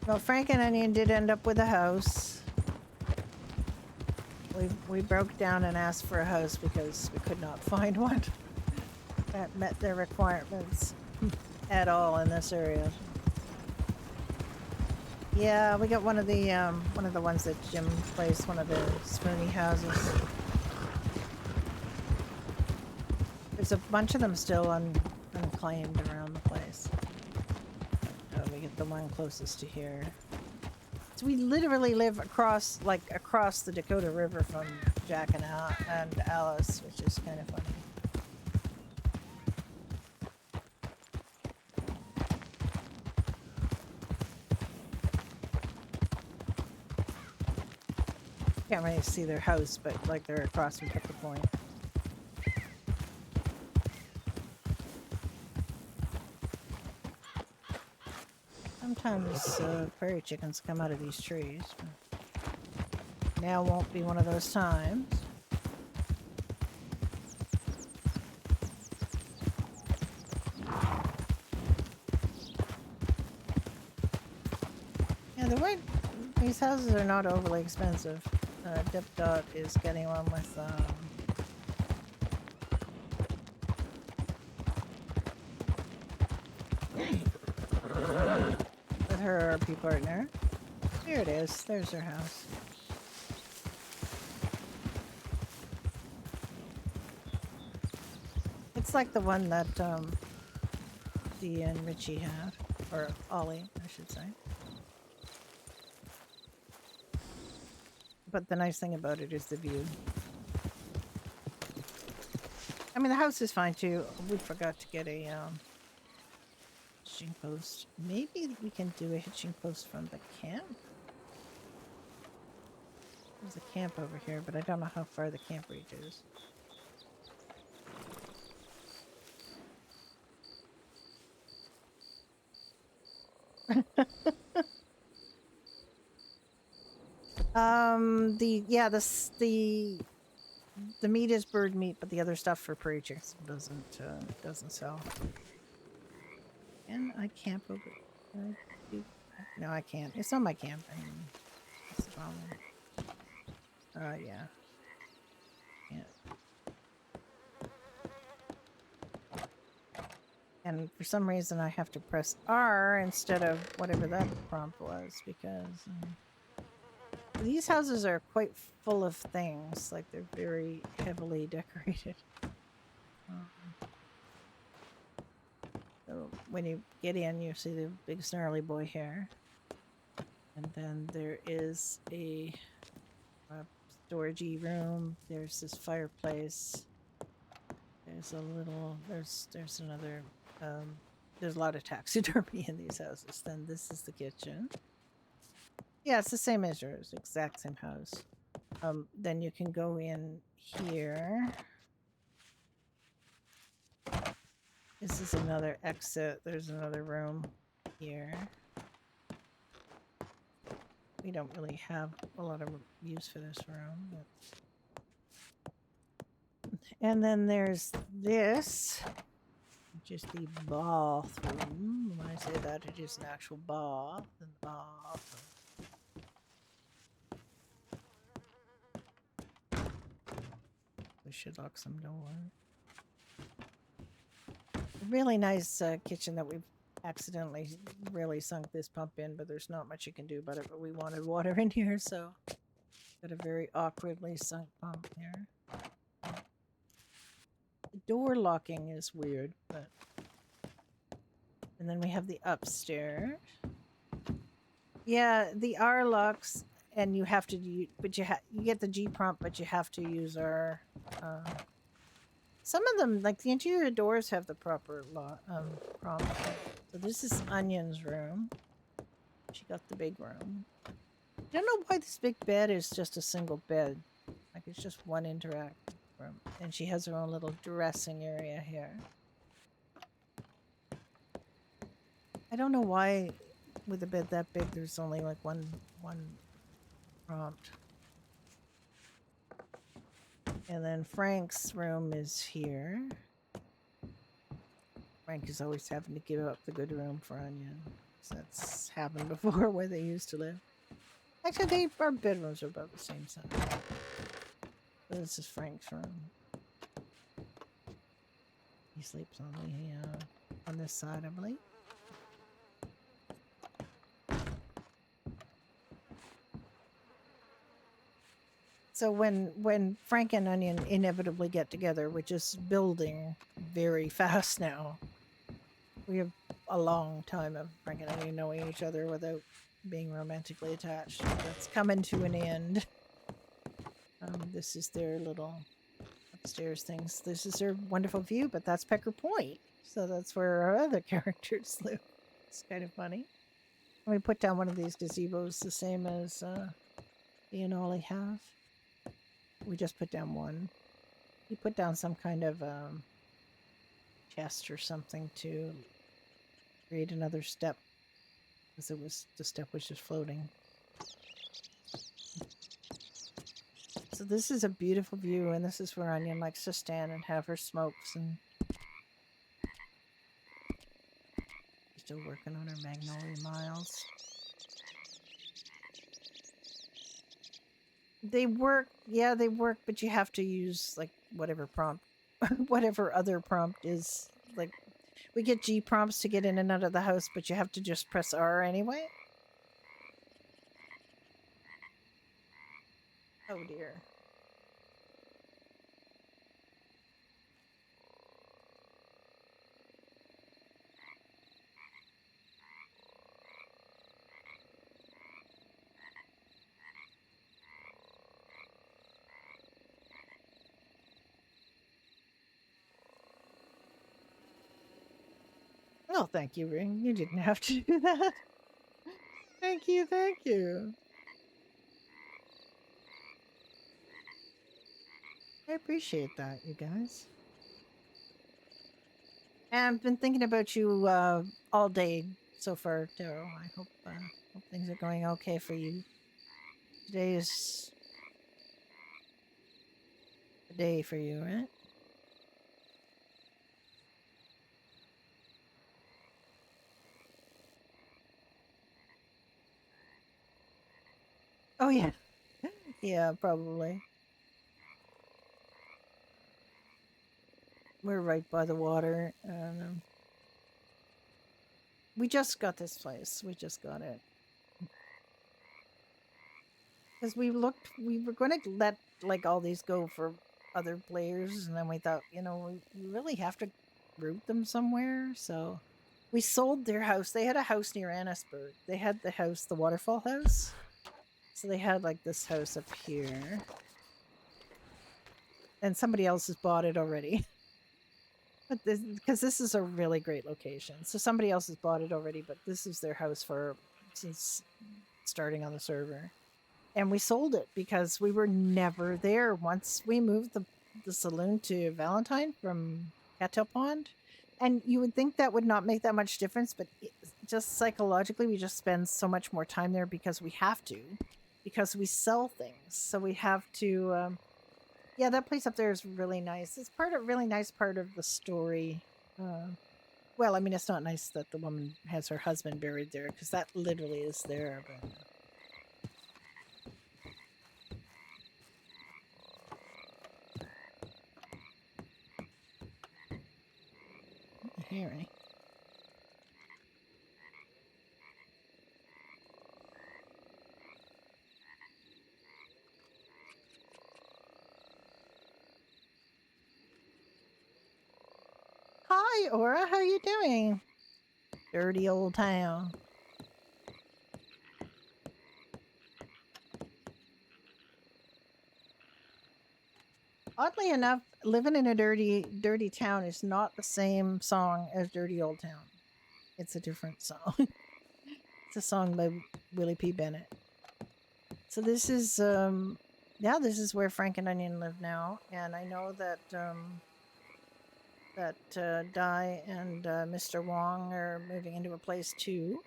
Well, Frank and Onion did end up with a house. We broke down and asked for a house because we could not find one that met their requirements at all in this area. Yeah, we got one of the ones that Jim placed, one of the spoony houses. There's a bunch of them still unclaimed around the place. We get the one closest to here. So we literally live across the Dakota River from Jack and Alice, which is kind of funny. Can't really see their house, but like they're across from Picker Point. Sometimes prairie chickens come out of these trees. Now won't be one of those times. Yeah, these houses are not overly expensive. Dip Dot is getting one with her RP partner. Here it is. There's her house. It's like the one that Dee and Richie have, or Ollie, I should say. But the nice thing about it is the view. I mean, the house is fine too. We forgot to get a hitching post. Maybe we can do a hitching post from the camp? There's a camp over here, but I don't know how far the camp reaches. The meat is bird meat, but the other stuff for preachers doesn't sell. And I camp over. No, I can't. It's not my camp. I mean, that's the problem. Yeah. And for some reason, I have to press R instead of whatever that prompt was because these houses are quite full of things. Like they're very heavily decorated. So when you get in, you see the big snarly boy hair. And then there is a storagey room. There's this fireplace. There's another, there's a lot of taxidermy in these houses. Then this is the kitchen. Yeah, it's the same as yours, exact same house. Then you can go in here. This is another exit. There's another room here. We don't really have a lot of use for this room. And then there's this, which is the bathroom. When I say that, it is an actual bath and bath. We should lock some doors. Really nice kitchen that we've accidentally really sunk this pump in, but there's not much you can do about it. But we wanted water in here, so got a very awkwardly sunk pump here. The door locking is weird, but and then we have the upstairs. Yeah, the R locks, and you have to use, but you get the G prompt, but you have to use R. Some of them, like the interior doors, have the proper prompt. So this is Onion's room. She got the big room. I don't know why this big bed is just a single bed. Like it's just one interactive room. And she has her own little dressing area here. I don't know why with a bed that big there's only like one prompt. And then Frank's room is here. Frank is always having to give up the good room for Onion. So that's happened before where they used to live. Actually, our bedrooms are about the same size. But this is Frank's room. He sleeps on this side, I believe. So when Frank and Onion inevitably get together, which is building very fast now, we have a long time of Frank and Onion knowing each other without being romantically attached. That's coming to an end. This is their little upstairs things. This is their wonderful view, but that's Pecker Point. So that's where our other characters live. It's kind of funny. And we put down one of these gazebos the same as Ian and Ollie have. We just put down one. He put down some kind of chest or something to create another step because the step was just floating. So this is a beautiful view, and this is where Onion likes to stand and have her smokes. And she's still working on her Magnolia Miles. They work, yeah, they work, but you have to use like whatever prompt, whatever other prompt is. Like we get G prompts to get in and out of the house, but you have to just press R anyway. Oh dear. Oh, thank you, Ring. You didn't have to do that. Thank you, thank you. I appreciate that, you guys. And I've been thinking about you all day, so far, Daryl? I hope things are going okay for you. Today is a day for you, right? Oh yeah, yeah, probably. We're right by the water, and we just got this place. We just got it. Because we were going to let like all these go for other players, and then we thought, you know, we really have to route them somewhere. So we sold their house. They had a house near Annisburg. They had the house, the waterfall house. So they had like this house up here, and somebody else has bought it already. But because this is a really great location, so somebody else has bought it already. But this is their house since starting on the server. And we sold it because we were never there. Once we moved the saloon to Valentine from Cattail Pond, and you would think that would not make that much difference, but just psychologically, we just spend so much more time there because we have to, because we sell things. So we have to, yeah, that place up there is really nice. It's really nice part of the story. Well, I mean, it's not nice that the woman has her husband buried there, because that literally is there, but... Hearing. Hi, Aura. How you doing? Dirty old town. Oddly enough, living in a dirty town is not the same song as Dirty Old Town. It's a different song. It's a song by Willie P. Bennett. So this is, yeah, this is where Frank and Onion live now. And I know that, Di and Mr. Wong are moving into a place too.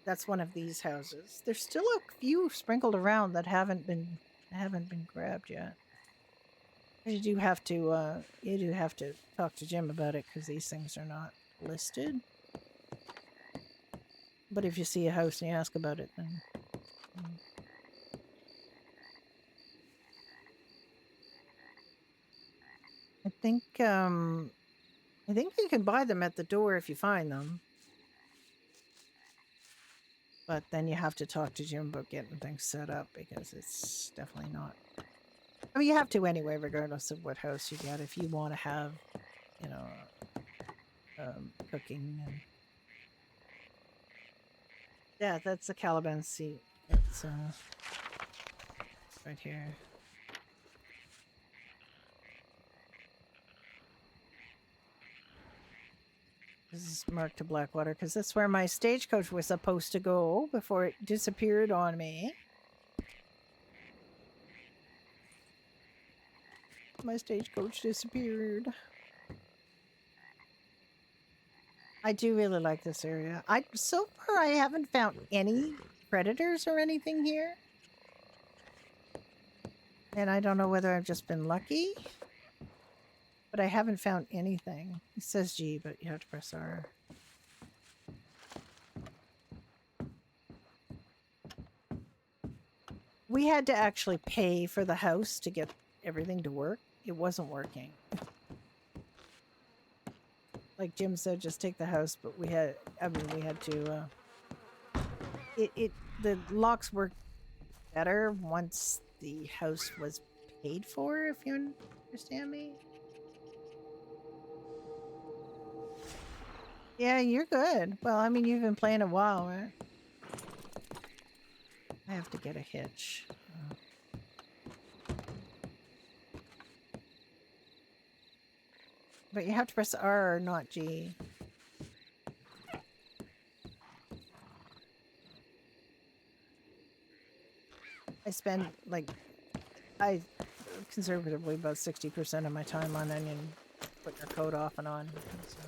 That's one of these houses. There's still a few sprinkled around that haven't been grabbed yet. You do have to talk to Jim about it, because these things are not listed. But if you see a house and you ask about it, then I think you can buy them at the door if you find them. But then you have to talk to Jim about getting things set up, because it's definitely not. I mean, you have to anyway, regardless of what house you get, if you want to have, you know, cooking. And... yeah, that's a Caliban seat. It's right here. This is marked to Blackwater because that's where my stagecoach was supposed to go before it disappeared on me. My stagecoach disappeared. I do really like this area. So far I haven't found any predators or anything here. And I don't know whether I've just been lucky. But I haven't found anything. It says G, but you have to press R. We had to actually pay for the house to get everything to work. It wasn't working. Like Jim said, just take the house, but we had to, the locks worked better once the house was paid for, if you understand me. Yeah, you're good. Well, I mean, you've been playing a while, right? I have to get a hitch. But you have to press R, not G. I spend, like, conservatively about 60% of my time on Onion, putting her code off and on. So.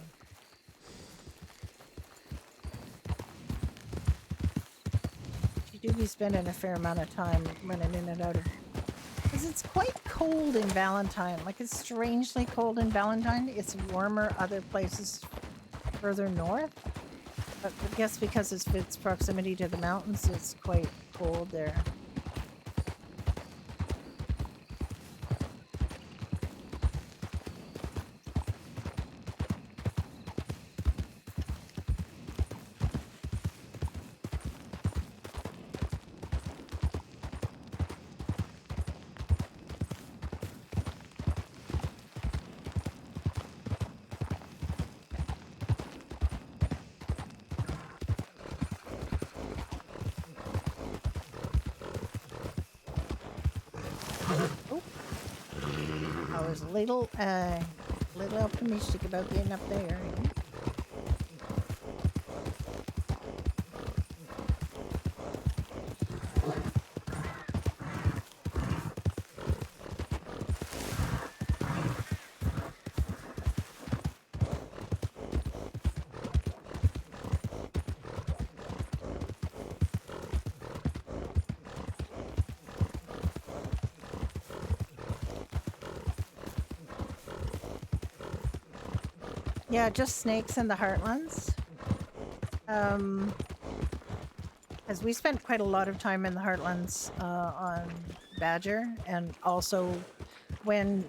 do be spending a fair amount of time running in and out of. Because it's quite cold in Valentine. Like, it's strangely cold in Valentine. It's warmer other places further north. But I guess because of its proximity to the mountains, it's quite cold there. I was a little optimistic about getting up there. Yeah, just snakes in the heartlands. As we spent quite a lot of time in the heartlands on Badger, and also when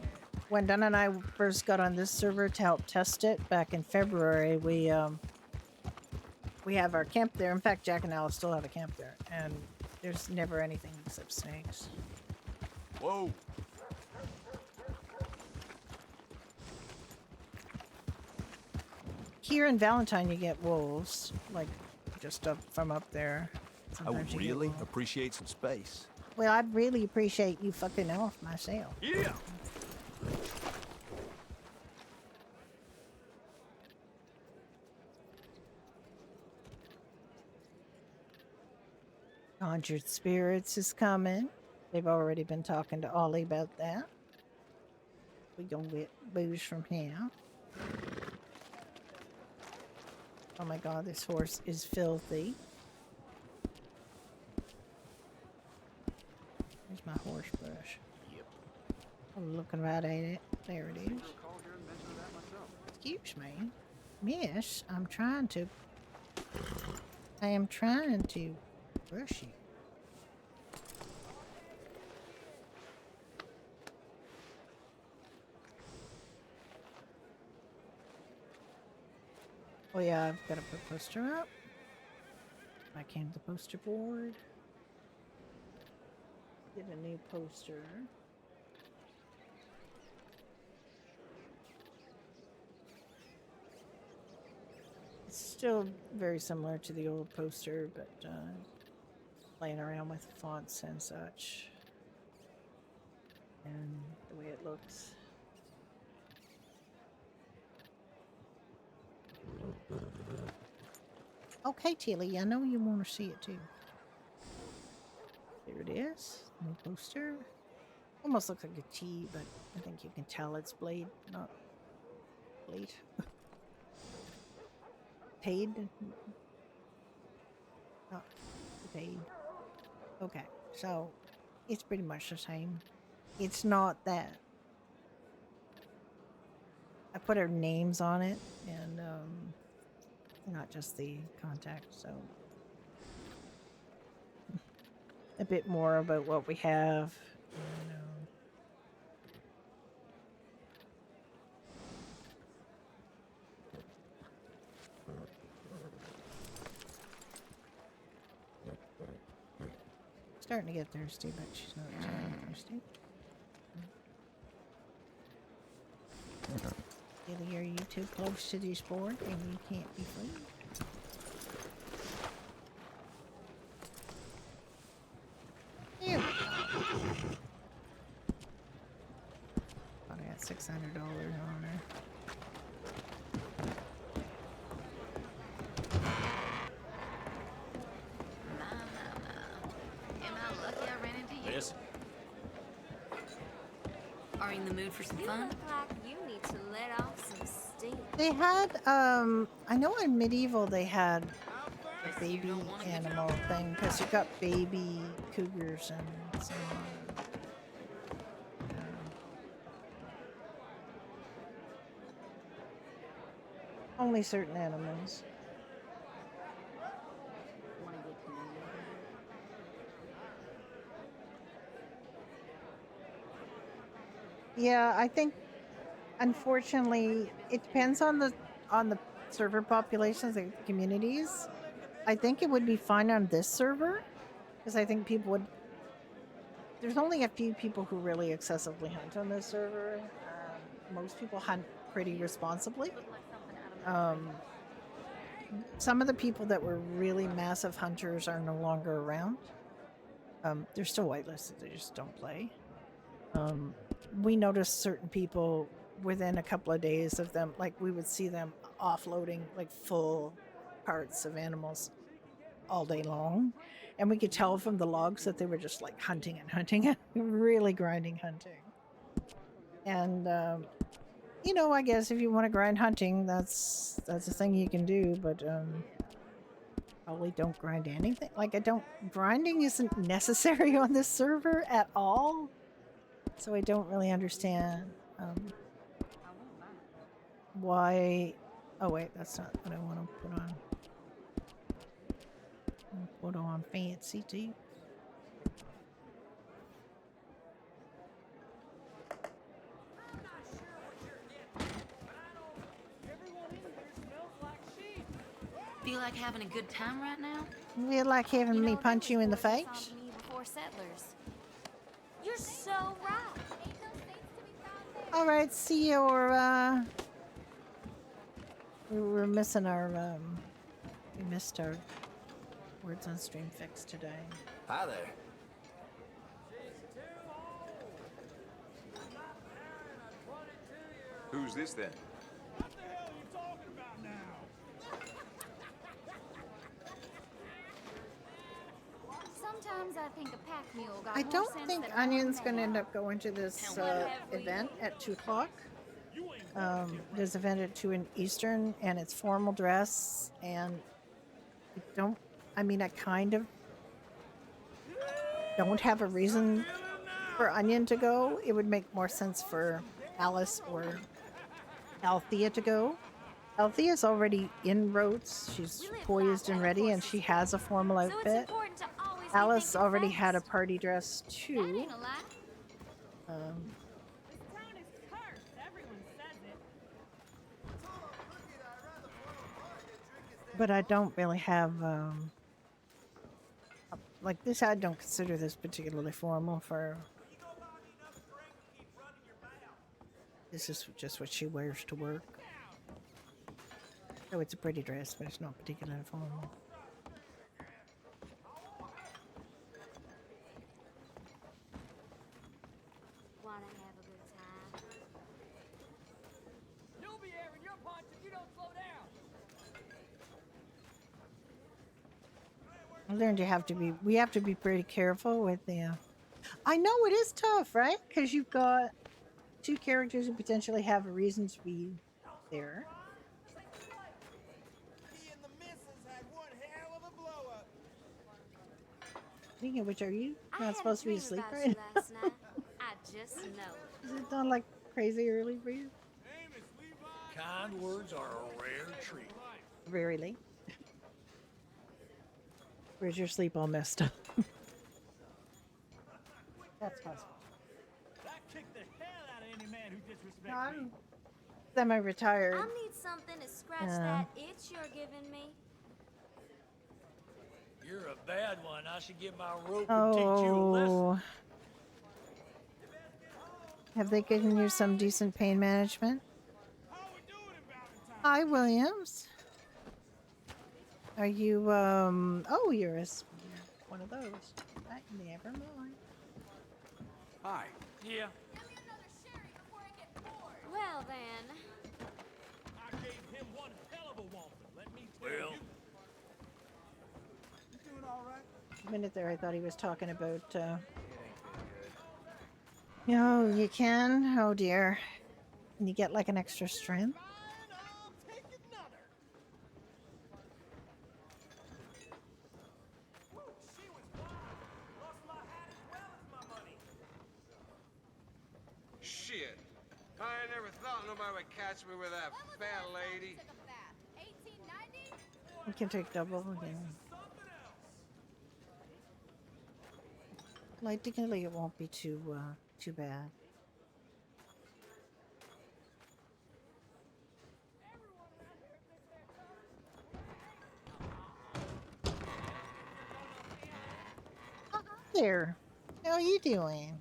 Dun and I first got on this server to help test it back in February, we have our camp there. In fact, Jack and Alice still have a camp there, and there's never anything except snakes. Whoa. Here in Valentine, you get wolves, like just up from up there. I would Sometimes you get really wolves. appreciate some space. Well, I'd really appreciate you fucking off myself. Yeah. Conjured Spirits is coming. They've already been talking to Ollie about that. We gonna get booze from him. Oh my god, this horse is filthy. There's my horse brush. Yep. I'm looking right at it. There it is. Excuse me. Miss, I am trying to brush you. Oh yeah, I've got to put a poster up. I came to the poster board. Did a new poster. It's still very similar to the old poster, but playing around with fonts and such. And the way it looks. Okay, Tilly, I know you want to see it too. There it is. New poster. Almost looks like a T, but I think you can tell it's blade, not blade. Paid? Not paid. Okay, so it's pretty much the same. It's not that. I put our names on it, and not just the contact, so a bit more about what we have. And, starting to get thirsty, but she's not really thirsty. Either are you too close to this board and you can't be free? Here we go. Thought I got $600 on her. Am I lucky I ran into you? Yes. Are you in the mood for some You fun? look like you need to let off some steam. They had, I know in Medieval they had Guess you baby don't want a good animal thing because you got baby cougars and so on. Only certain animals. Want to get to know you better? Yeah, I think unfortunately it depends on the server populations, the communities. I think it would be fine on this server because I think people would. There's only a few people who really excessively hunt on this server. Most people hunt pretty responsibly. Look like something out of my Some of the people that were really massive hunters are no longer around. They're still whitelisted, they just don't play. We noticed certain people within a couple of days of them, like we would see them offloading like full parts of animals all day long. And we could tell from the logs that they were just like hunting and hunting, really grinding hunting. And you know, I guess if you want to grind hunting, that's a thing you can do, but probably don't grind anything. Like grinding isn't necessary on this server at all. So I don't really understand why. Oh wait, that's not what I want to put on. Put on fancy too. Feel like having a good time right now? Feel like having me punch you in the face? Before settlers. You're so right. Ain't no states to be found there. All right, see your. We're missing our. We missed our words on stream fix today. Hi there. Who's this then? What the hell are you talking about now? Sometimes I think a pack mule got I more don't sense think than Onion's one going to man. end up going to this event at 2 o'clock. There's an event at 2 in Eastern, and it's formal dress, and I kind of don't have a reason for Onion to go. It would make more sense for Alice or Althea to go. Althea's already in Rhodes. She's poised and ready, and she has a formal So it's outfit. important to always be Alice thinking already had a fast. party dress That too. ain't a lie. This town is cursed. Everyone says it. But I don't really have like this. I don't consider this particularly formal for. This is just what she wears to work. So it's a pretty dress, but it's not particularly formal. Wanna have a good time? You'll be airing your punch if you don't slow down. I learned we have to be pretty careful with the. I know it is tough, right? Because you've got two characters who potentially have a reason to be there. He and the missus had one hell of a blow up. Speaking of which, are you I not had supposed a to be dream asleep about right you now? last night. I just know it. Is it not like crazy early for you? Amos Levi. Kind words are a rare treat. Very late. Where's your sleep all messed up? That's possible. That kicked the hell out of any man who disrespects No, me. I'm semi-retired. I need something to scratch Yeah. that itch you're giving me. You're a bad one. I should get my rope and teach you a lesson. Oh. Have they given you some decent pain management? How we doing in Valentine? Hi, Williams. Are you, oh, you're one of those. Never mind. Hi. Yeah. Well then, I gave him one hell of a wampum. Let me tell Well. you. You doing all right? A minute there, I thought he was talking about, Oh, you can? Oh, dear. And you get, like, an extra strength? Fine, I'll take another. I never thought nobody would catch me with that When was the fat last time you lady. took a bath? 1890? We can take double again. Logically, it won't be too bad. Oh, hi there. How are you doing?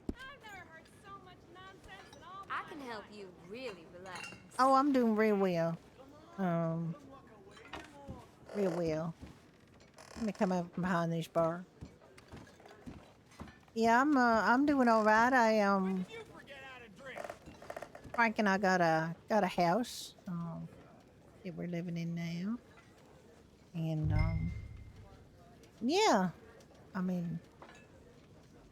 I've never heard so much nonsense in all I my can help life. you really relax. Oh, I'm doing real well. Real well. Let me come up from behind this bar. Yeah, I'm doing all right. When did you forget how to drink? Frank and I got a house that we're living in now, and yeah, I mean,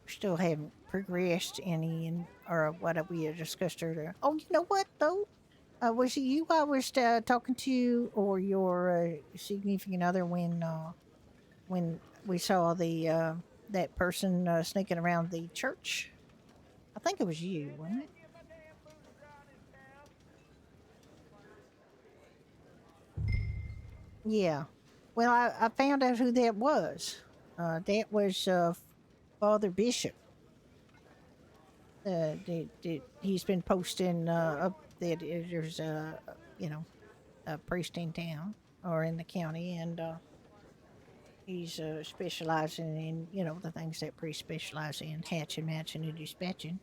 we still haven't progressed any, or what we had discussed earlier. Oh, you know what though? Was it you I was talking to, or your significant other when we saw the that person sneaking around the church? I think it was you, wasn't it? Yeah. Well, I found out who that was. That was Father Bishop. He's been posting up that there's a priest in town or in the county, and he's specializing in the things that priests specialize in: hatching, matching, and dispatching.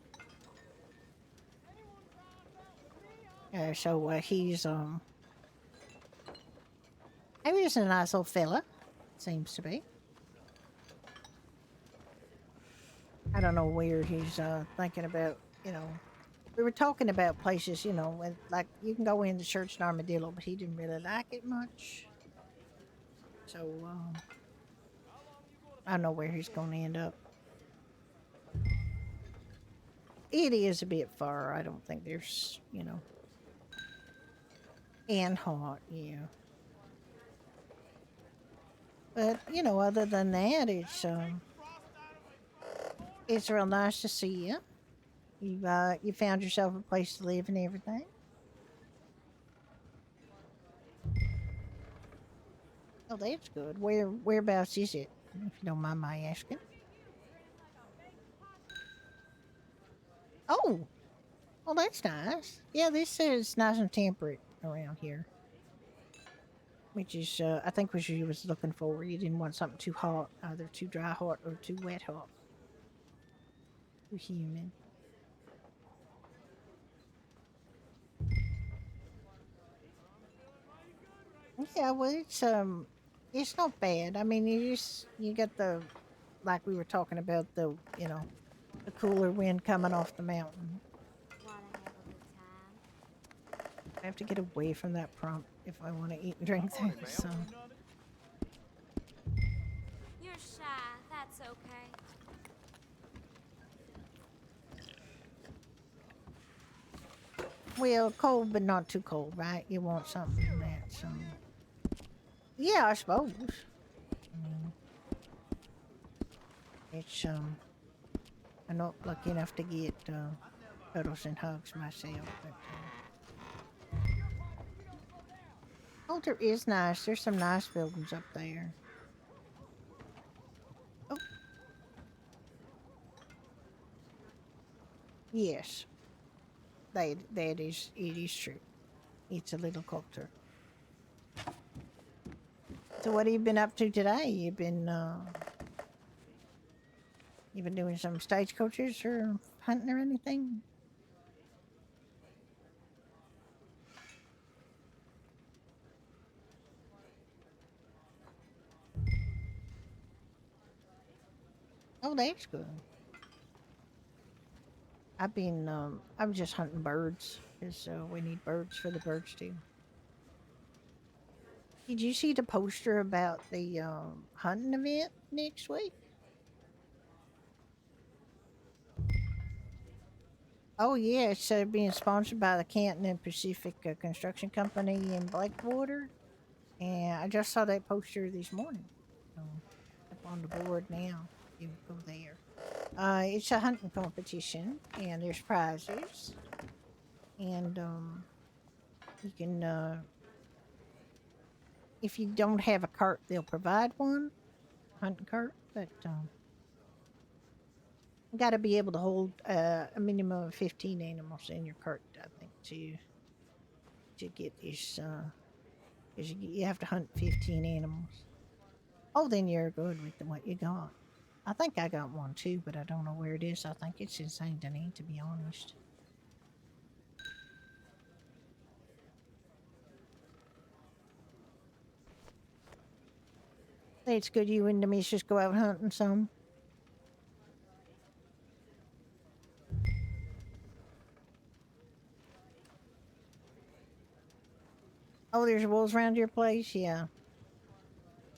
So he's a nice old fella, seems to be. I don't know where he's thinking about. We were talking about places, like you can go into church in Armadillo, but he didn't really like it much. So I don't know where he's going to end up. It is a bit far. I don't think there's, and hot, yeah. But other than that, it's real nice to see you. You found yourself a place to live and everything. Oh, that's good. Whereabouts is it, if you don't mind my asking? Oh, well, that's nice. Yeah, this is nice and temperate around here, which is I think what you was looking for. You didn't want something too hot, either too dry hot or too wet hot, too humid. Yeah, well, it's not bad. I mean, you get the, like we were talking about, the cooler wind coming off the mountain. Wanna have a good time? I have to get away from that prompt if I want to eat and drink things. So. You're shy, that's okay. Well, cold, but not too cold, right? You want something that's, yeah, I suppose. I mean, it's, I'm not lucky enough to get, cuddles and hugs myself, but, Alter is nice. There's some nice buildings up there. Oh. Yes. It is true. It's a little culture. So what have you been up to today? You've been doing some stagecoaches or hunting or anything? Oh, that's good. I was just hunting birds because we need birds for the birds too. Did you see the poster about the hunting event next week? Oh yeah, it's being sponsored by the Canton and Pacific Construction Company in Blackwater, and I just saw that poster this morning. So up on the board now. You go there. It's a hunting competition, and there's prizes, and you can. If you don't have a cart, they'll provide one, hunting cart, but you got to be able to hold a minimum of 15 animals in your cart, I think, to get this. 'Cause you have to hunt 15 animals. Oh, then you're good with what you got. I think I got one too, but I don't know where it is. I think it's in Saint Denis, to be honest. It's good you and the missus go out hunting some. Oh, there's wolves around your place? Yeah.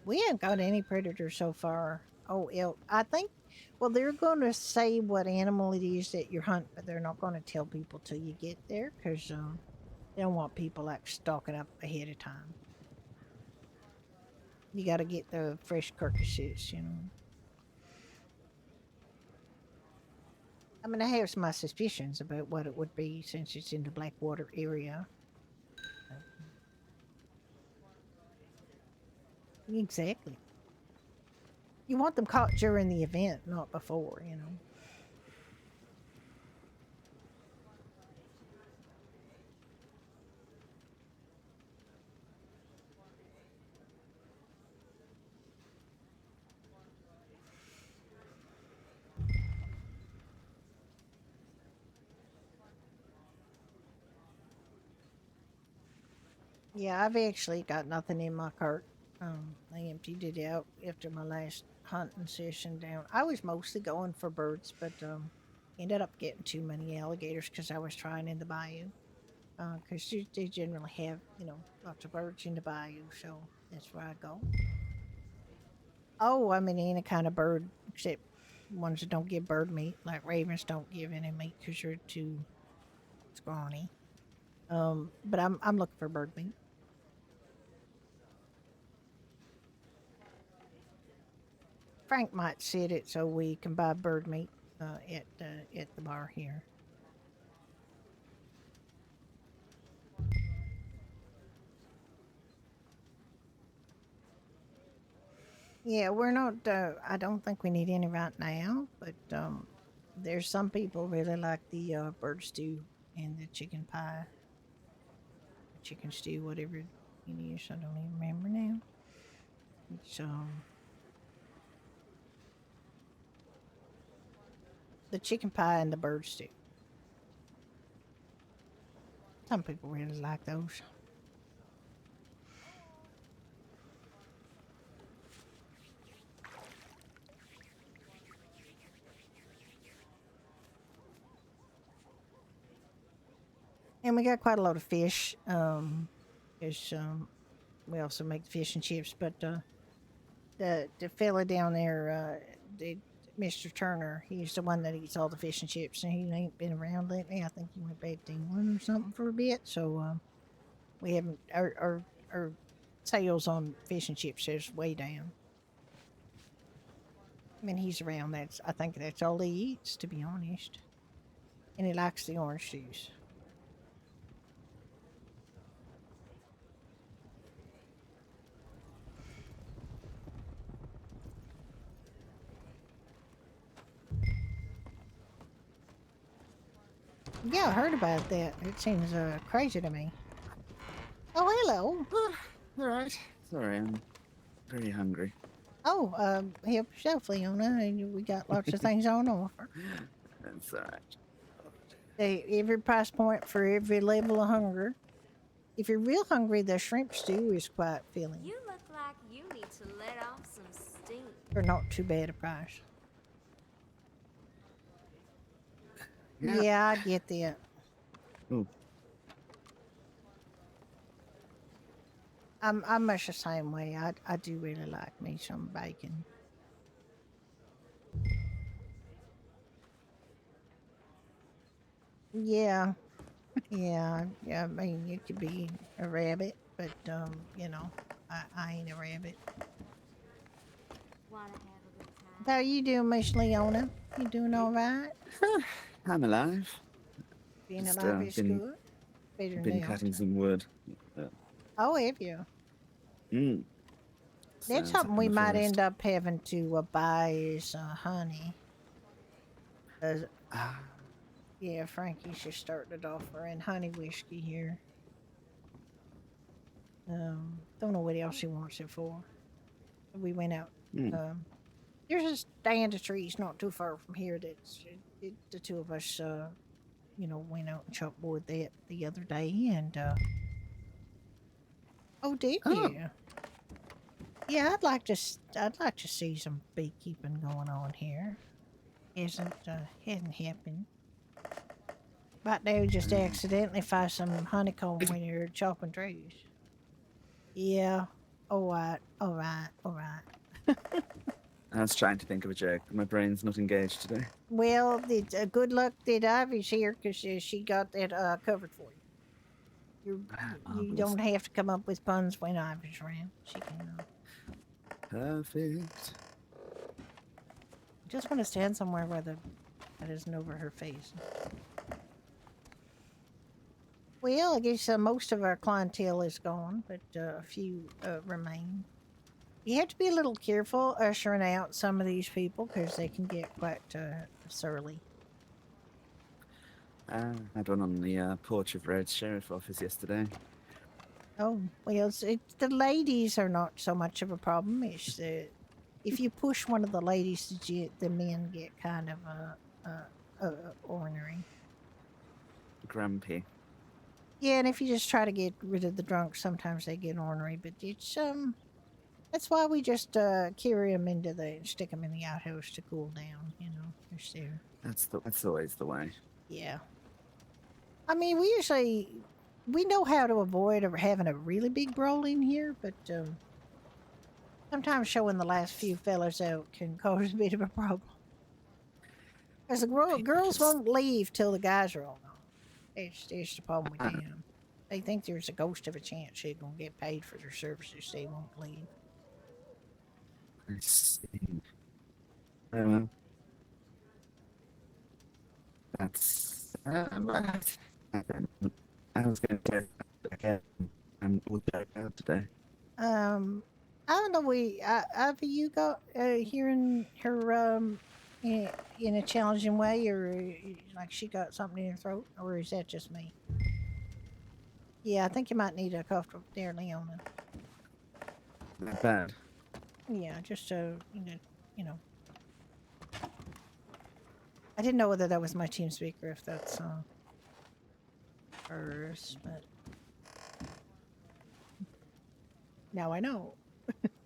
We haven't got any predators so far. Oh, elk. I think, well, they're going to say what animal it is that you're hunting, but they're not going to tell people till you get there because they don't want people like stalking up ahead of time. You got to get the fresh carcasses, you know. I mean, I have my suspicions about what it would be since it's in the Blackwater area. Exactly. You want them caught during the event, not before, you know. Yeah, I've actually got nothing in my cart. I emptied it out after my last hunting session down. I was mostly going for birds, but ended up getting too many alligators because I was trying in the bayou. Because they generally have, you know, lots of birds in the bayou, so that's where I go. Oh, I mean, any kind of bird, except ones that don't give bird meat, like ravens don't give any meat because they're too scrawny. But I'm looking for bird meat. Frank might set it so we can buy bird meat at the bar here. Yeah, we're not. I don't think we need any right now, but there's some people really like the bird stew and the chicken pie, chicken stew, whatever it is. I don't even remember now. It's the chicken pie and the bird stew. Some people really like those. And we got quite a lot of fish. We also make fish and chips, but the fella down there, Mr. Turner, he's the one that eats all the fish and chips, and he ain't been around lately. I think he went back to England or something for a bit, so we haven't our sales on fish and chips is way down. I mean, he's around. I think that's all he eats, to be honest, and he likes the orange juice. Yeah, I heard about that. It seems crazy to me. Oh, hello. All right. Sorry, I'm very hungry. Oh, help yourself, Leona. We got lots of things on offer. That's all right. Every price point for every level of hunger. If you're real hungry, the shrimp stew is quite filling. You look like you need to let off some steam. For not too bad a price. Yeah. Yeah, I get that. Ooh. I'm much the same way. I do really like me some bacon. Yeah. Yeah. I mean, you could be a rabbit, but, you know, I ain't a rabbit. Wanna have a good time? How you doing, Miss Leona? You doing all right? I'm alive. Being Just, alive is been- good. Better Been than cutting not. some wood. Oh, have you? Mm. That's something we might end up having to buy is honey. Ah, Yeah, Frankie's just starting it off. We're in honey whiskey here. Don't know what else she wants it for. We went out. mm. There's a stand of trees not too far from here. The two of us, went out and chopped wood the other day, and oh, did Oh. you? Yeah, I'd like to see some beekeeping going on here. Hadn't happened. But they just accidentally find some honeycomb when you're chopping trees. Yeah. All right. I was trying to think of a joke, but my brain's not engaged today. Well, good luck that Ivy's here because she got that covered for you. You don't have to come up with puns when Ivy's around. She can. Perfect. Just want to stand somewhere where that isn't over her face. Well, I guess most of our clientele is gone, but a few remain. You have to be a little careful ushering out some of these people because they can get quite surly. I had one on the porch of Red's sheriff office yesterday. Oh, well, the ladies are not so much of a problem. It's if you push one of the ladies, the men get kind of ornery. Grumpy. Yeah, and if you just try to get rid of the drunks, sometimes they get ornery. But it's that's why we just carry them stick them in the outhouse to cool down. They're there. That's always the way. Yeah. I mean, we know how to avoid having a really big brawl in here, but sometimes showing the last few fellas out can cause a bit of a problem. Because the girls won't leave till the guys are all gone. It's the problem with them. They think there's a ghost of a chance they're going to get paid for their services. They won't leave. I see. Oh, well. That's... right. I was going to go ahead and we'll go out today. I don't know. Ivy, you got hearing her in a challenging way, or like she got something in her throat, or is that just me? Yeah, I think you might need a cough drop there, Leona. Not bad. Yeah, just so I didn't know whether that was my team speaker, if that's hers, but now I know.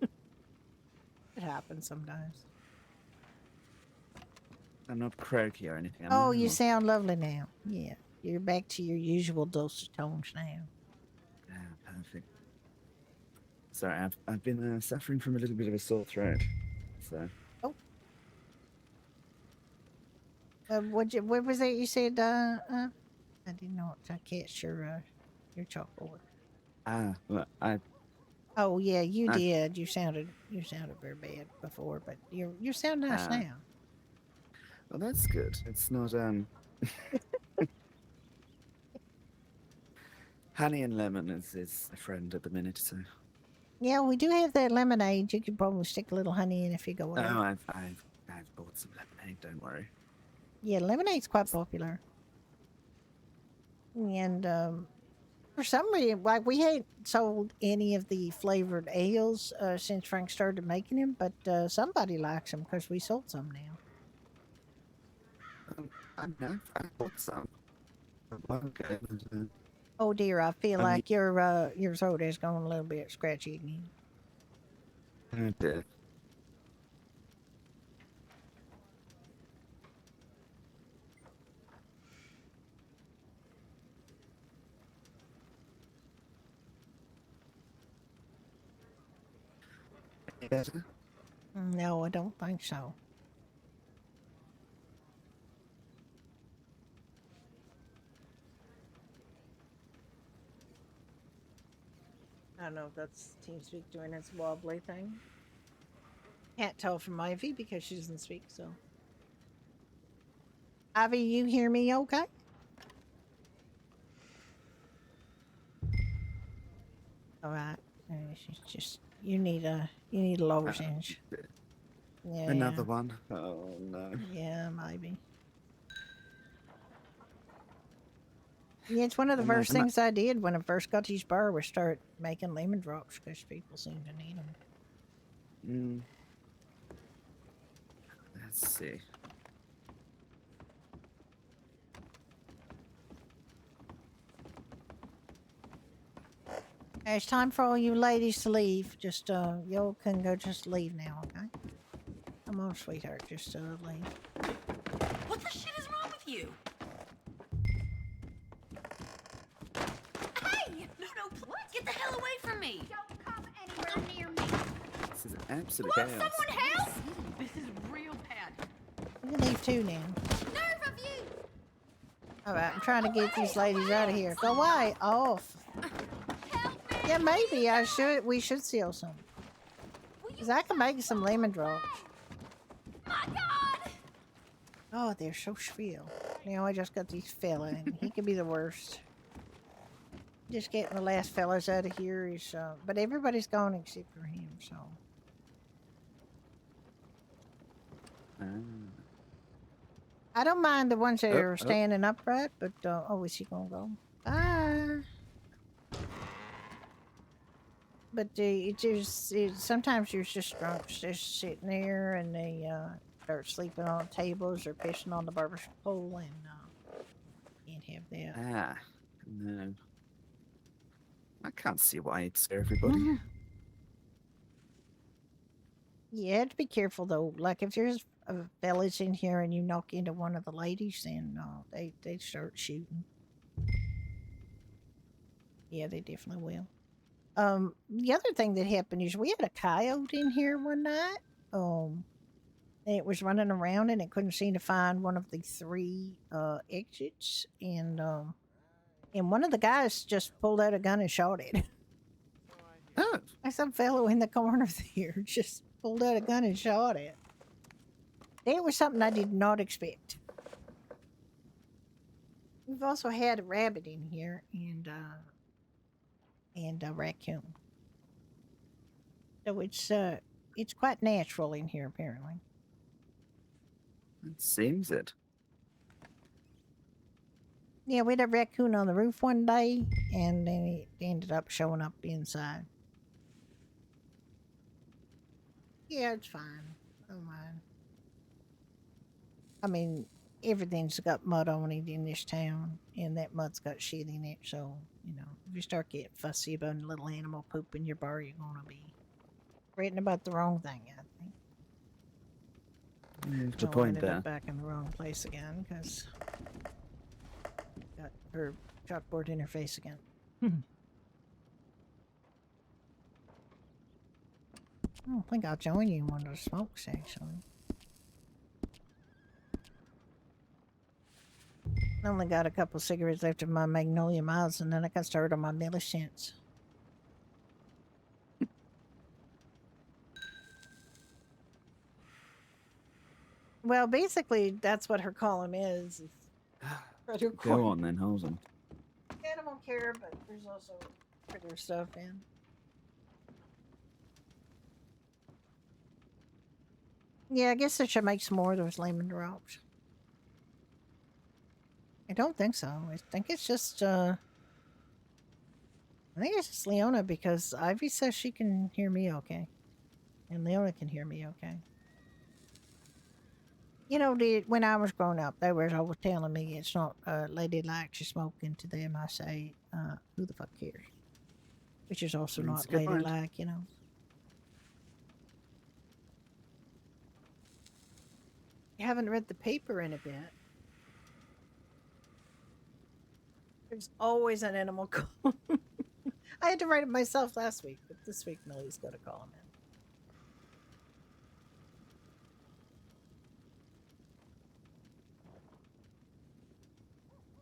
It happens sometimes. I'm not croaky or anything. Oh, you sound lovely now. Yeah, you're back to your usual dulcet tones now. Yeah, perfect. Sorry, I've been suffering from a little bit of a sore throat, so. Oh. What was that you said? I didn't know to catch your chalkboard. Well, Oh yeah, you did. You sounded very bad before, but you sound nice now. Well, that's good. It's not honey and lemon is a friend at the minute, so. Yeah, we do have that lemonade. You could probably stick a little honey in if you go out. Oh, I've bought some lemonade. Don't worry. Yeah, lemonade's quite popular. And for some reason, like we hadn't sold any of the flavored ales since Frank started making them, but somebody likes them because we sold some now. I bought some. Okay. Oh dear, I feel like your throat has gone a little bit scratchy again. I did. Any better? No, I don't think so. I don't know if that's TeamSpeak doing its wobbly thing. Can't tell from Ivy because she doesn't speak, so. Ivy, you hear me okay? All right. It's just you need a lozenge. Yeah. Another one. Oh no. Yeah, maybe. Yeah, it's one of the Oh, no, first I'm not- things I did when I first got these bar was start making lemon drops because people seem to need them. Mm. Let's see. It's time for all you ladies to leave. Just y'all can go. Just leave now, okay? Come on, sweetheart. Just leave. What the shit is wrong with you? Hey! No, what? Get the hell away from me! Don't come anywhere near me. This is absolute Will chaos. someone help? This is real bad. You can leave too now. Nerve of you. All right, I'm trying to get these ladies out of here. Go away, off. Help me. Yeah, maybe I should. We should seal some. Cause I can make some lemon drops. My God. Oh, they're so shrill. You know, I just got these fella, and he could be the worst. Just getting the last fellas out of here is, but everybody's gone except for him. So Ah. I don't mind the ones that Oh, are oh. standing upright, but oh, is he gonna go? Bye. But sometimes you're just drunks just sitting there and they start sleeping on tables or pissing on the barber pole, and can't have that. Ah. No. I can't see why it'd scare everybody. You have to be careful though. Like if there's fellas in here and you knock into one of the ladies, then they start shooting. Yeah, they definitely will. The other thing that happened is we had a coyote in here one night. And it was running around and it couldn't seem to find one of the three exits, and one of the guys just pulled out a gun and shot it. Oh. Some fellow in the corner there just pulled out a gun and shot it. It was something I did not expect. We've also had a rabbit in here and a raccoon. So it's quite natural in here apparently. It seems it. Yeah, we had a raccoon on the roof one day, and then it ended up showing up inside. Yeah, it's fine. Don't mind. I mean, everything's got mud on it in this town, and that mud's got shit in it, so, you know, if you start getting fussy about a little animal poop in your bar, you're going to be writing about the wrong thing, I think. There's the I'll point ended there. up back in the wrong place again, because got her chalkboard in her face again. I don't think I'll join you in one of the smokes, actually. I only got a couple cigarettes left of my Magnolia Miles, and then I got started on my Millicents. Well, basically, that's what her column is. Go on then, hold on. Animal care, but there's also critter stuff in. Yeah, I guess I should make some more of those lemon drops. I don't think so. I think it's just Leona, because Ivy says she can hear me okay. And Leona can hear me okay. You know, when I was growing up, they were always telling me it's not ladylike to smoke into them. I say, who the fuck cares? Which is also That's not a good point. ladylike, you know. You haven't read the paper in a bit. There's always an animal column. I had to write it myself last week, but this week Millie's got to call him in.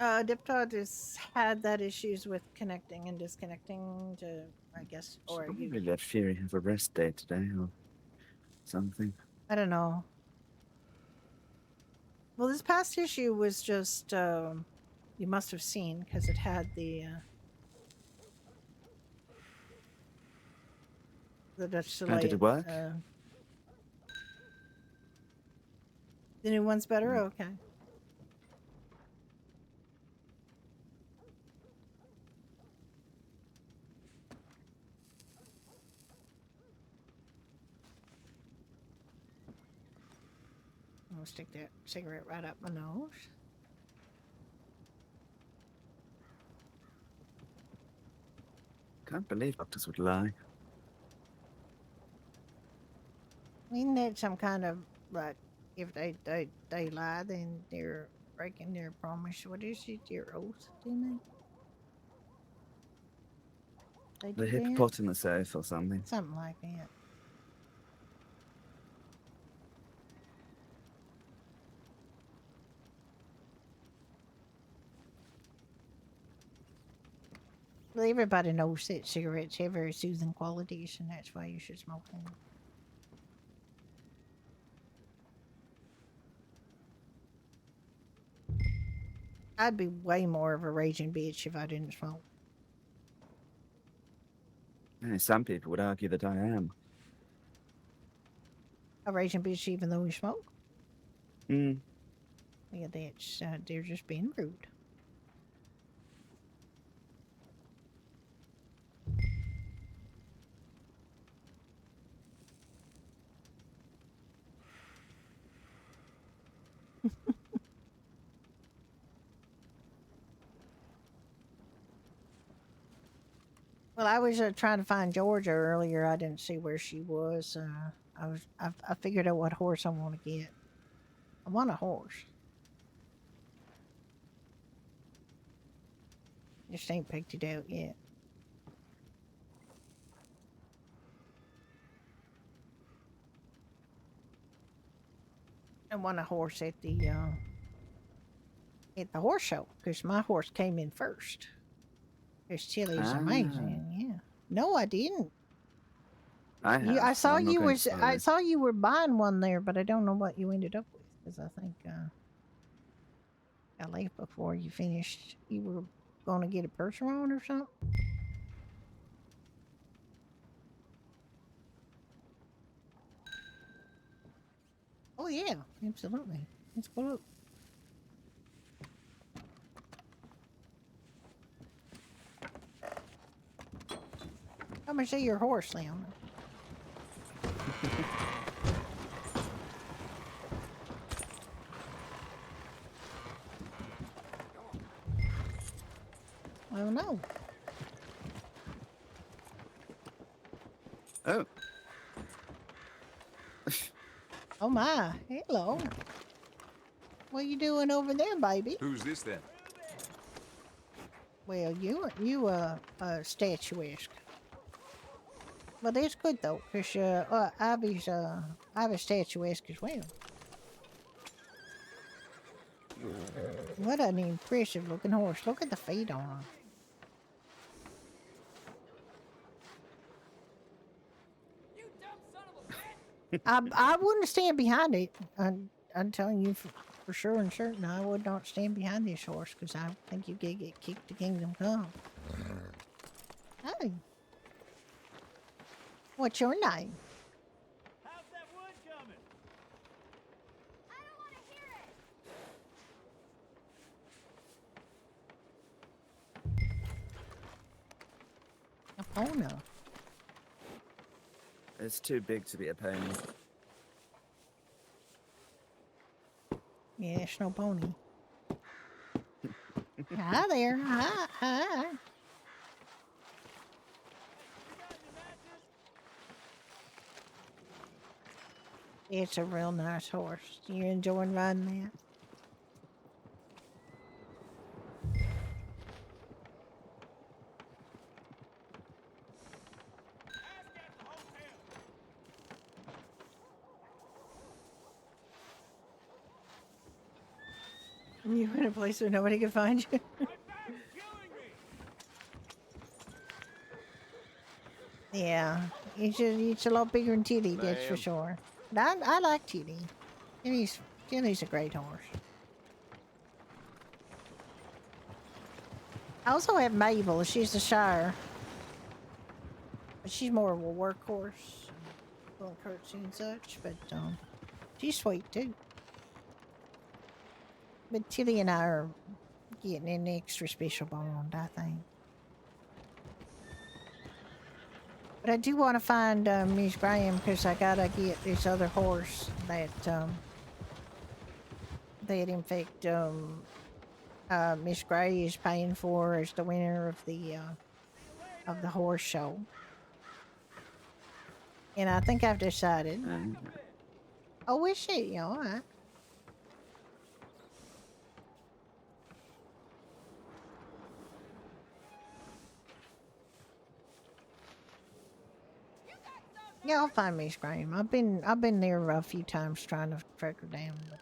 Diptod has had that issues with connecting and disconnecting to, I guess, or you. Maybe let Fury have a rest day today or something. I don't know. Well, this past issue was just, you must have seen, because it had the Dutch How did delay. it work? The new one's better? Mm. Okay. I'm gonna stick that cigarette right up my nose. Can't believe doctors would lie. Isn't that some kind of, like, if they lie, then they're breaking their promise? What is it? Their oath, do they? They The do that? hippopotamus oath or something. Something like that. Well, everybody knows that cigarettes have very soothing qualities, and that's why you should smoke them. I'd be way more of a raging bitch if I didn't smoke. Yeah, some people would argue that I am. A raging bitch even though you smoke? Mm. Yeah, that's, they're just being rude. Well, I was trying to find Georgia earlier. I didn't see where she was. I figured out what horse I want to get. I want a horse. Just ain't picked it out yet. I want a horse at the horse show because my horse came in first. This chili is amazing. Yeah. No, I didn't. I have. I saw I'm not you going to was spoil I it. saw you were buying one there, but I don't know what you ended up with because I think I left before you finished. You were going to get a Percheron or something. Oh yeah, absolutely. Let's pull up. Come and see your horse, Leon. Oh no. Oh. Oh my. Hello. What you doing over there, baby? Who's this then? Well, you statuesque. Well, that's good though, cause Ivy's statuesque as well. What an impressive looking horse! Look at the feet on him. You dumb son of a bitch! I wouldn't stand behind it. I'm telling you for sure and certain, I would not stand behind this horse because I think you get kicked to kingdom come. Hey. What's your name? How's that wood coming? I don't want to hear it. Epona. It's too big to be a pony. Yeah, it's no pony. Hi there. Hi. It's a real nice horse. You enjoying riding that? You in a place where nobody can find you? Yeah, it's a lot bigger than Tilly, that's for sure. But I like Tilly. Tilly's a great horse. I also have Mabel. She's a Shire. But she's more of a workhorse. Pulling curtsy and such. But she's sweet too. But Tilly and I are getting an extra special bond, I think. But I do want to find Miss Graham because I gotta get this other horse that in fact Miss Gray is paying for as the winner of the horse show. And I think I've decided. Oh, is she? All right. Yeah, I'll find Miss Graham. I've been there a few times trying to track her down, but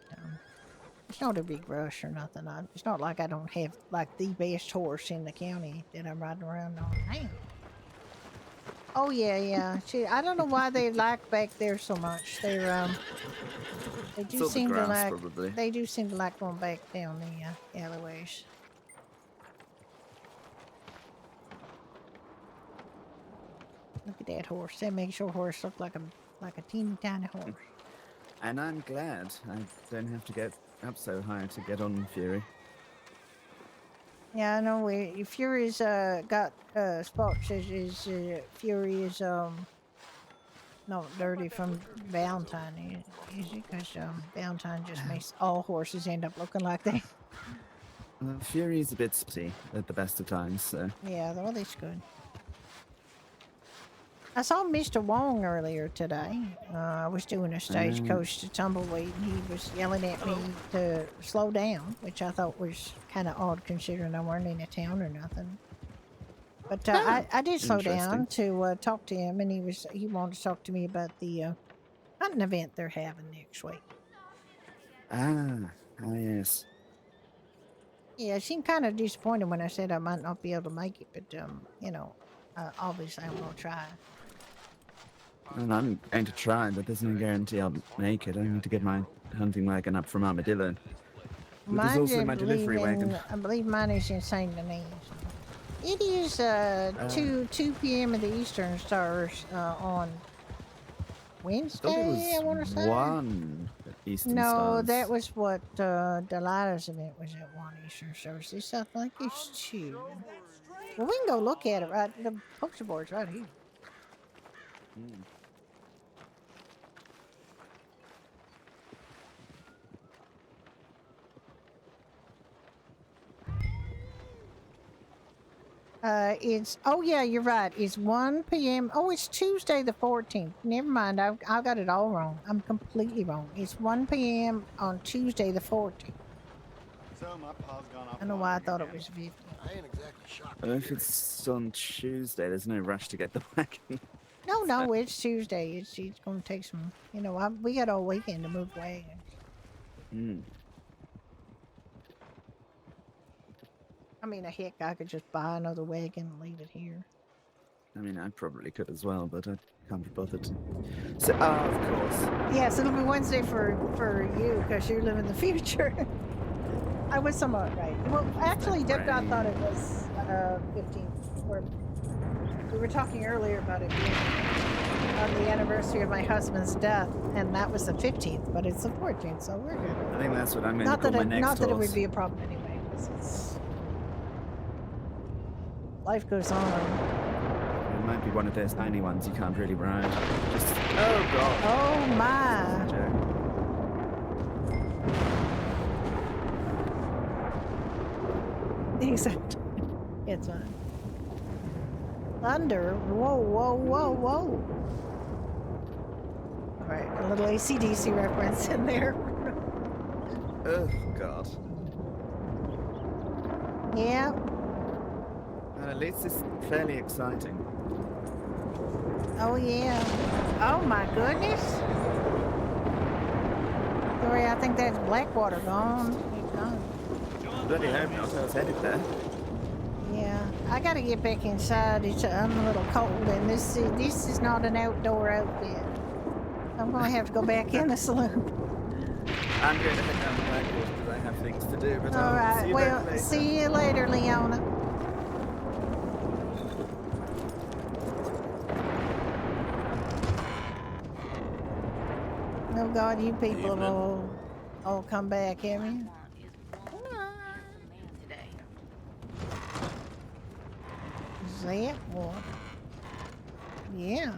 it's not a big rush or nothing. It's not like I don't have like the best horse in the county that I'm riding around on. Damn. Oh yeah. I don't know why they like back there so much. They do seem to like probably. they do seem to like going back down the alleyways. Look at that horse. That makes your horse look like a teeny tiny horse. And I'm glad I don't have to get up so high to get on Fury. Yeah, I know. Fury's got spots. Fury is not dirty from Valentine, is it? Because Valentine just makes all horses end up looking like that. Fury's a bit spotty at the best of times, so. Yeah, well, that's good. I saw Mr. Wong earlier today. I was doing a stagecoach to Tumbleweed, and he was yelling at me to slow down, which I thought was kind of odd considering I weren't in a town or nothing. But I did slow down to talk to him, and he wanted to talk to me about the hunting event they're having next week. Yes. Yeah, I seemed kind of disappointed when I said I might not be able to make it, but obviously I'm gonna try. And I'm going to try, but there's no guarantee I'll make it. I need to get my hunting wagon up from Armadillo. But there's also my delivery wagon. I believe mine is in St. Denis. It is 2 p.m. at the Eastern Stars on Wednesday, I want to say. 1 Eastern No, Stars. that was what Delilah's event was at 1 Eastern Stars. This, I think, is 2. Well, we can go look at it, right? The poster board's right here. Oh yeah, you're right. It's 1 p.m. Oh, it's Tuesday the 14th. Never mind, I got it all wrong. I'm completely wrong. It's 1 p.m. on Tuesday the 14th. So my pa's gone off. I don't know why I thought it was 50. I ain't exactly shocked. If it's on Tuesday, there's no rush to get the wagon. No, it's Tuesday. It's going to take some. We got all weekend to move wagons. I mean, heck, I could just buy another wagon and leave it here. I mean, I probably could as well, but I can't be bothered. So, of course. Yes, it'll be Wednesday for you because you live in the future. I was somewhat right. Well, actually, Dipdot thought it was 15th. We were talking earlier about it being on the anniversary of my husband's death, and that was the 15th, but it's the 14th, so we're good. I think that's what I'm going to call my next Not that it horse. would be a problem anyway, because life goes on. It might be one of those tiny ones you can't really ride. Just, oh god. Oh my. Except it's fine. Thunder. Whoa, whoa, whoa, whoa. Alright, a little AC/DC reference in there. Oh god. Yeah. At least it's fairly exciting. Oh yeah. Oh my goodness. Sorry, I think that's Blackwater gone. He's gone. Bloody hope not, I was headed there. Yeah, I gotta get back inside. I'm a little cold, and this is not an outdoor outfit. I'm gonna have to go back in the saloon. I'm going to head down the Blackwater because I have things to do, but All right, well, see you later, Leona. God, you people have Evening. all come back, have All I you? want is one beautiful man today. Is that what? Yeah.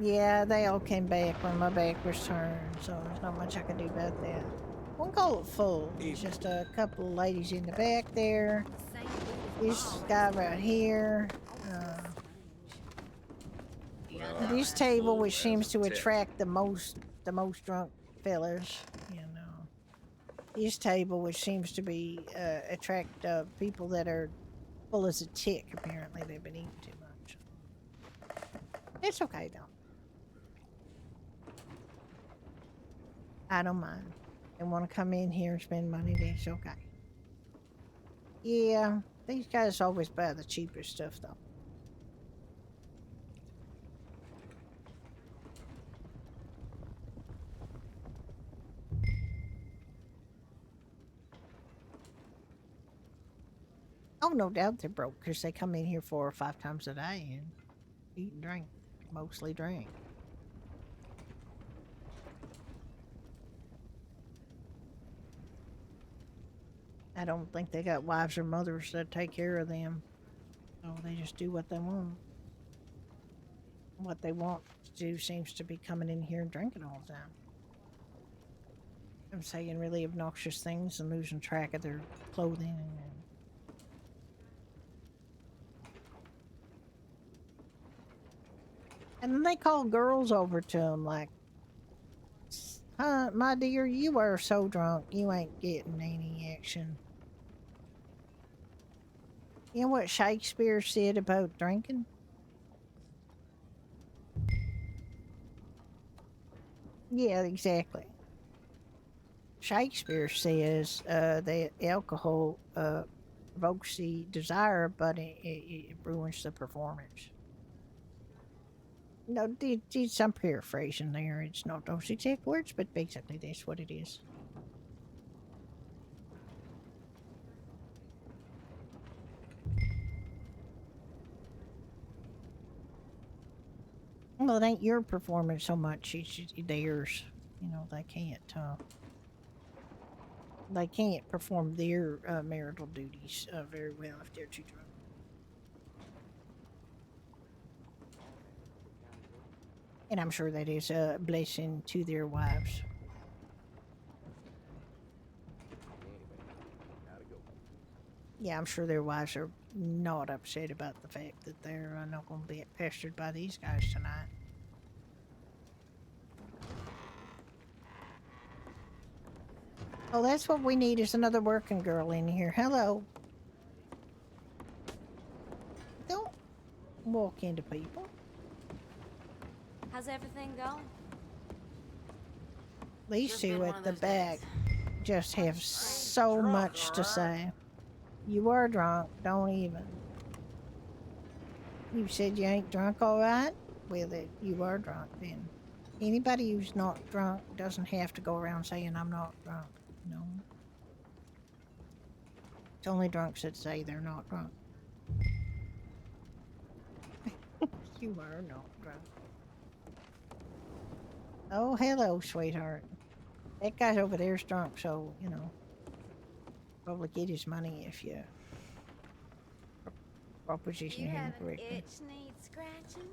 Yeah, they all came back when my back was turned, so there's not much I can do about that. Won't call it full. There's just a couple of ladies in the back there. Same food This guy right here. This table, which seems to attract the most drunk fellas, you know. This table, which seems to be attract people that are full as a tick. Apparently, they've been eating too much. It's okay though. I don't mind. They want to come in here and spend money, that's okay. Yeah, these guys always buy the cheaper stuff though. Oh, no doubt they're broke because they come in here 4 or 5 times a day and eat and drink. Mostly drink. I don't think they got wives or mothers that take care of them. So they just do what they want. What they want to do seems to be coming in here and drinking all the time. I'm saying really obnoxious things and losing track of their clothing. And then they call girls over to them like, my dear, you are so drunk, you ain't getting any action. You know what Shakespeare said about drinking? Yeah, exactly. Shakespeare says that alcohol provokes the desire, but it ruins the performance. No, I'm paraphrasing there. It's not those exact words, but basically that's what it is. Well, it ain't your performance so much, it's theirs. You know, they can't perform their marital duties very well if they're too drunk. And I'm sure that is a blessing to their wives. Yeah, I'm sure their wives are not upset about the fact that they're not going to be pestered by these guys tonight. Oh, that's what we need is another working girl in here. Hello. Don't walk into people. How's everything going? These two at the back just have so much to say. You are drunk, don't even. You said you ain't drunk, all right? Well, you are drunk then. Anybody who's not drunk doesn't have to go around saying I'm not drunk. No. It's only drunks that say they're not drunk. You are not drunk. Oh, hello, sweetheart. That guy's over there's drunk, so, you know, probably get his money if you proposition You him have an correctly. itch needs scratching?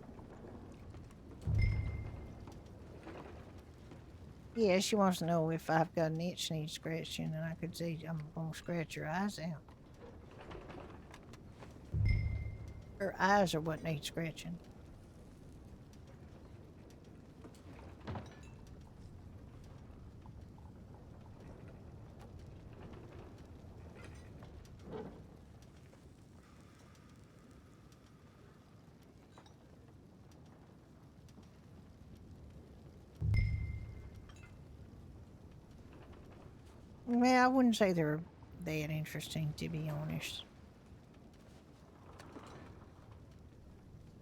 Yeah, she wants to know if I've got an itch needs scratching, and I could say I'm gonna scratch your eyes out. Her eyes are what need scratching. Well, I wouldn't say they're that interesting, to be honest.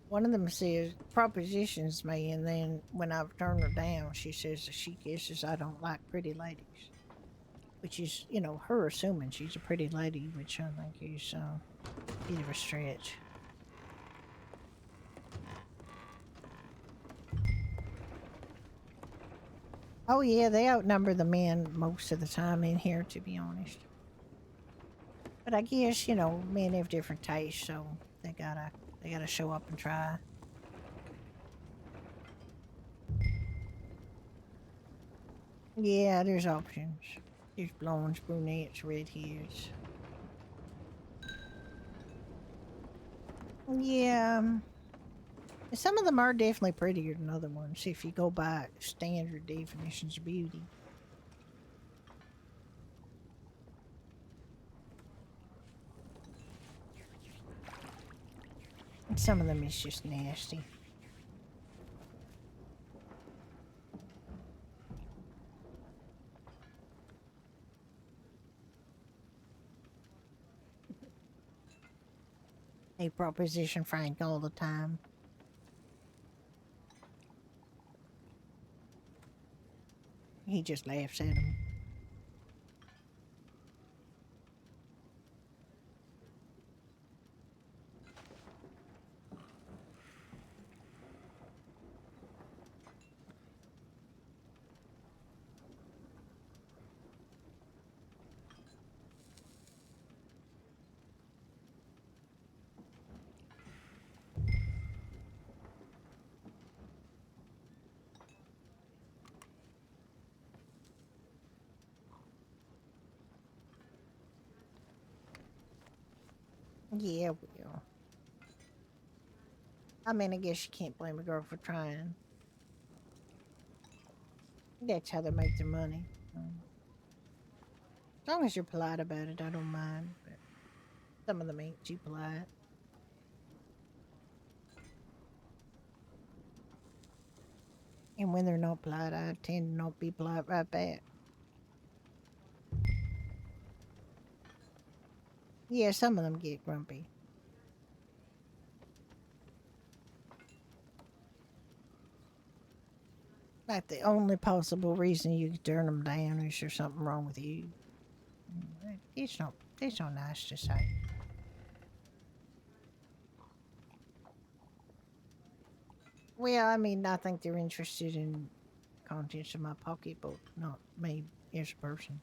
One of them says, propositions me, and then when I've turned her down, she says she guesses I don't like pretty ladies. Which is, you know, her assuming she's a pretty lady, which I think is a bit of a stretch. Oh yeah, they outnumber the men most of the time in here, to be honest. But I guess, you know, men have different tastes, so they gotta show up and try. Yeah, there's options. There's blondes, brunettes, redheads. Yeah. Some of them are definitely prettier than other ones if you go by standard definitions of beauty. And some of them is just nasty. They proposition Frank all the time. He just laughs at him. Yeah, well. I mean, I guess you can't blame a girl for trying. That's how they make their money. As long as you're polite about it, I don't mind. But some of them ain't too polite. And when they're not polite, I tend to not be polite right back. Yeah, some of them get grumpy. Like the only possible reason you could turn them down is there's something wrong with you. It's not nice to say. Well, I mean, I think they're interested in contents of my pocketbook, not me as a person.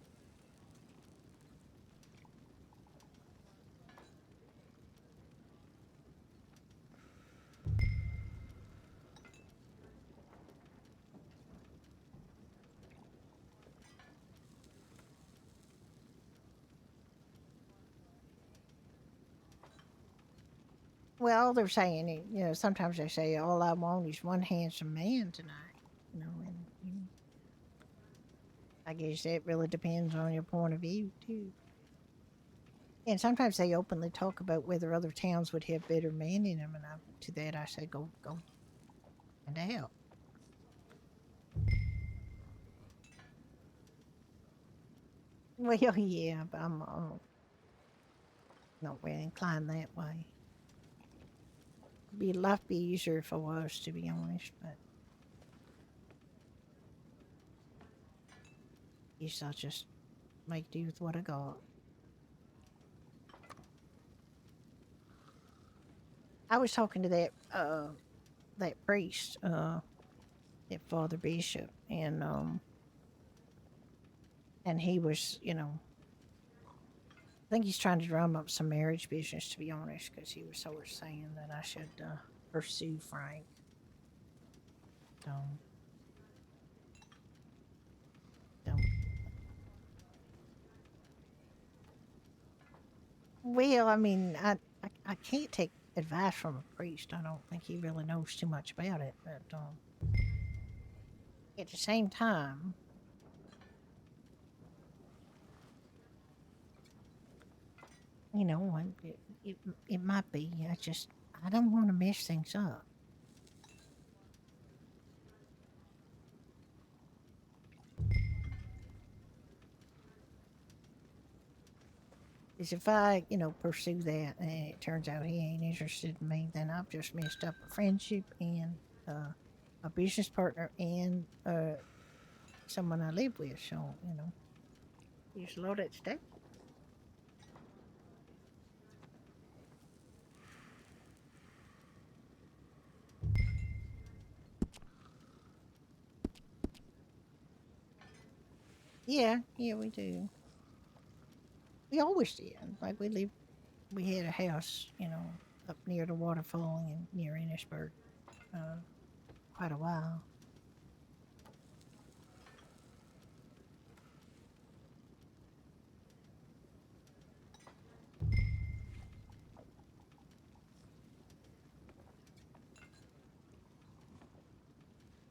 Well, they're saying, you know, sometimes they say, all I want is one handsome man tonight. You know, and I guess that really depends on your point of view, too. And sometimes they openly talk about whether other towns would have better men in them, and to that I say, go find out. Well, yeah, but I'm not really inclined that way. Life be easier if I was, to be honest, but I guess I'll just make do with what I got. I was talking to that priest, that Father Bishop, and he was, you know, I think he's trying to drum up some marriage business, to be honest, because he was sort of saying that I should pursue Frank. Well, I mean, I can't take advice from a priest. I don't think he really knows too much about it, but at the same time, you know, it might be. I don't want to mess things up. Because if I, you know, pursue that and it turns out he ain't interested in me, then I've just messed up a friendship and a business partner and someone I live with. So, you know, there's a lot at stake. Yeah, yeah, we do. We always did. Like we had a house, up near the waterfall and near Ennisburg, quite a while.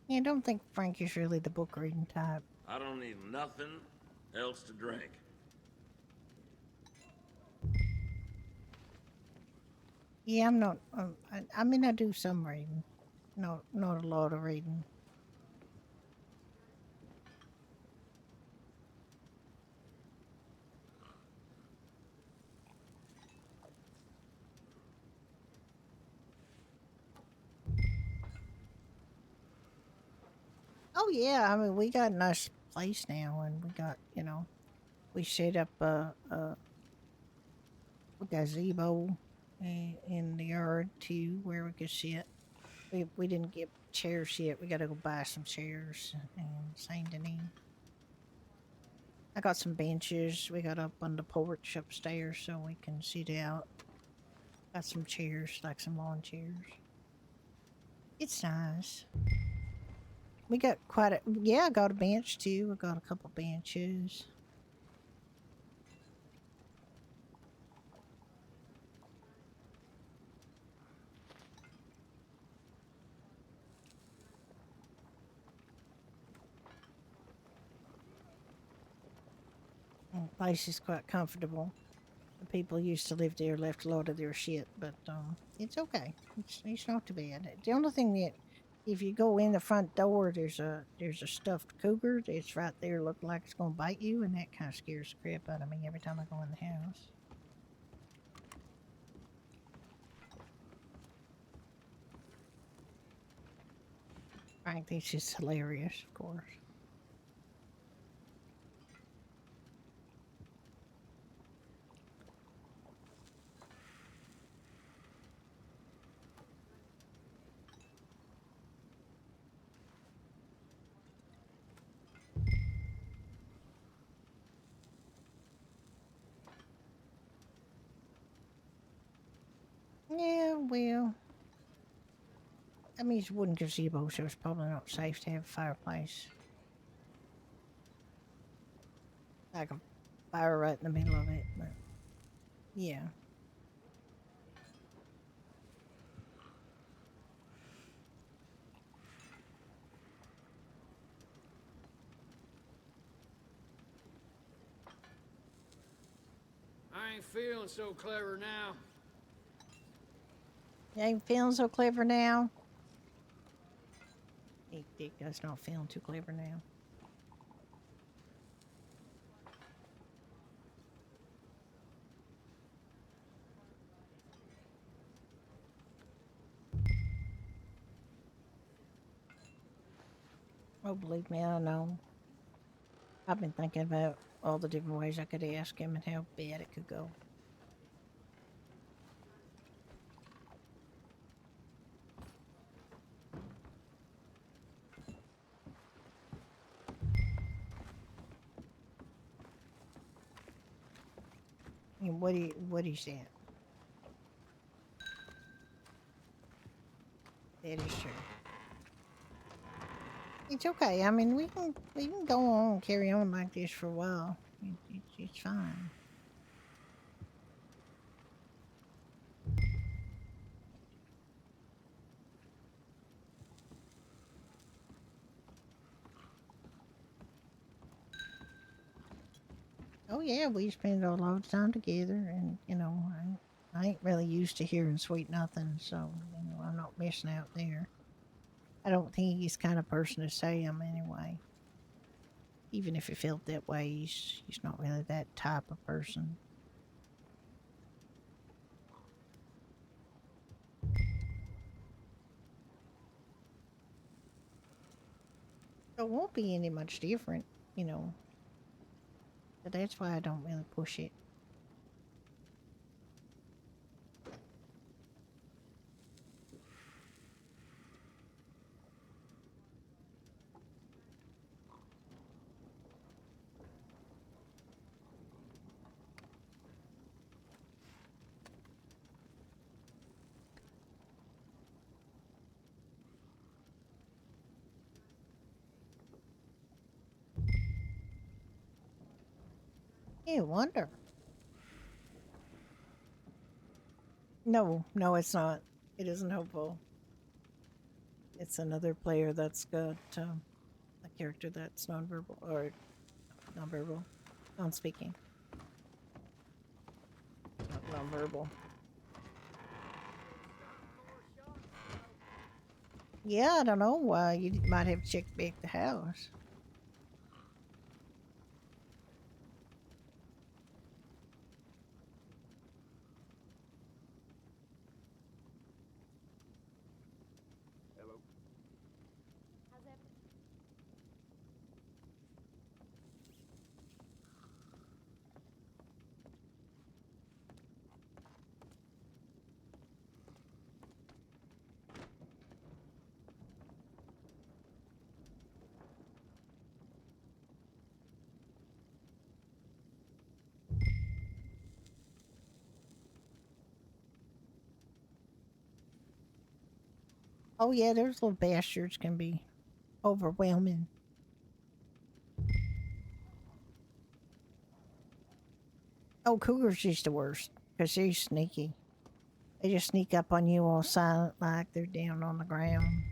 Yeah, I don't think Frank is really the book reading type. I don't need nothing else to drink. Yeah, I'm not. I mean, I do some reading, not a lot of reading. Oh yeah, I mean, we got a nice place now, and we got, we set up a gazebo in the yard too, where we could sit. We didn't get chairs yet. We got to go buy some chairs in Saint Denis. I got some benches. We got up on the porch upstairs so we can sit out. Got some chairs, like some lawn chairs. It's nice. We got quite a, yeah, I got a bench too. I got a couple benches. And the place is quite comfortable. The people who used to live there left a lot of their shit, but it's okay. It's not too bad. The only thing that, if you go in the front door, there's a stuffed cougar that's right there, looking like it's gonna bite you, and that kind of scares the crap out of me every time I go in the house. Frank thinks it's hilarious, of course. Yeah, well, I mean, it's a wooden gazebo, so it's probably not safe to have a fireplace. Like a fire right in the middle of it, but yeah. I ain't feeling so clever now. You ain't feeling so clever now? Dick does not feeling too clever now. Oh, believe me, I know. I've been thinking about all the different ways I could ask him and how bad it could go. And what do you say? That is true. It's okay. I mean, we can go on and carry on like this for a while. It's fine. Oh yeah, we spend a lot of time together, and I ain't really used to hearing sweet nothing, so I'm not missing out there. I don't think he's the kind of person to say him anyway. Even if he felt that way, he's not really that type of person. So it won't be any much different, But that's why I don't really push it. You wonder. No, it's not. It isn't hopeful. It's another player that's got a character that's nonverbal or nonverbal, non-speaking, not nonverbal. Yeah, I don't know. You might have checked back the house. Oh yeah, those little bastards can be overwhelming. Oh, Cougar's just the worst because they're sneaky. They just sneak up on you all silent like they're down on the ground.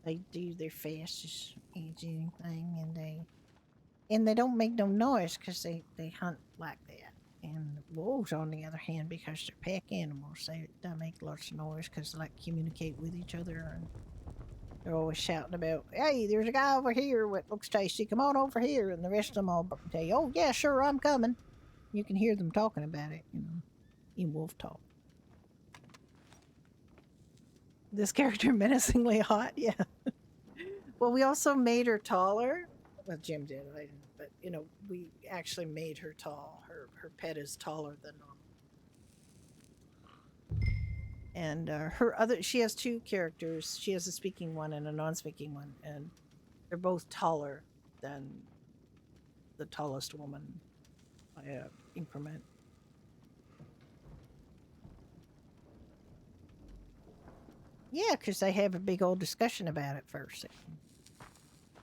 They do their fastest as anything, and they don't make no noise because they hunt like that. And wolves, on the other hand, because they're pack animals, they don't make lots of noise because they like communicate with each other, and they're always shouting about, "Hey, there's a guy over here what looks tasty. Come on over here." And the rest of them all tell you, "Oh yeah, sure, I'm coming." You can hear them talking about it, in wolf talk. This character menacingly hot, yeah. Well, we also made her taller. Well, Jim did, I didn't, but we actually made her tall. Her pet is taller than normal. And she has two characters. She has a speaking one and a non-speaking one, and they're both taller than the tallest woman by an increment. Yeah, because they have a big old discussion about it first.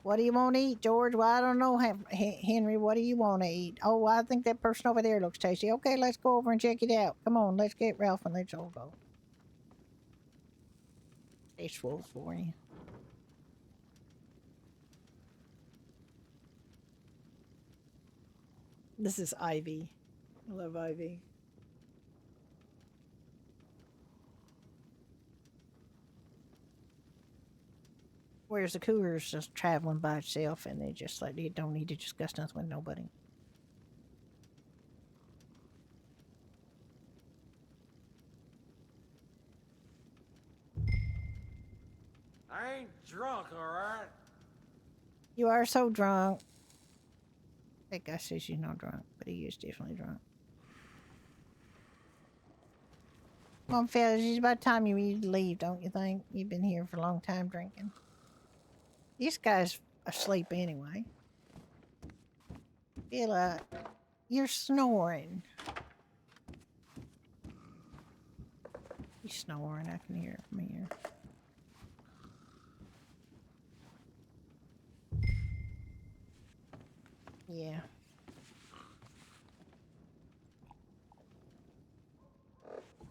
What do you want to eat, George? Well, I don't know, Henry. What do you want to eat? Oh, I think that person over there looks tasty. Okay, let's go over and check it out. Come on, let's get Ralph and let's all go. Taste wolves for you. This is Ivy. I love Ivy. Whereas the cougar is just traveling by itself, and they don't need to discuss nothing with nobody. I ain't drunk, all right? You are so drunk. That guy says you're not drunk, but he is definitely drunk. Come on, fellas, it's about time you need to leave, don't you think? You've been here for a long time drinking. This guy's asleep anyway. Feel you're snoring. He's snoring. I can hear it from here. Yeah.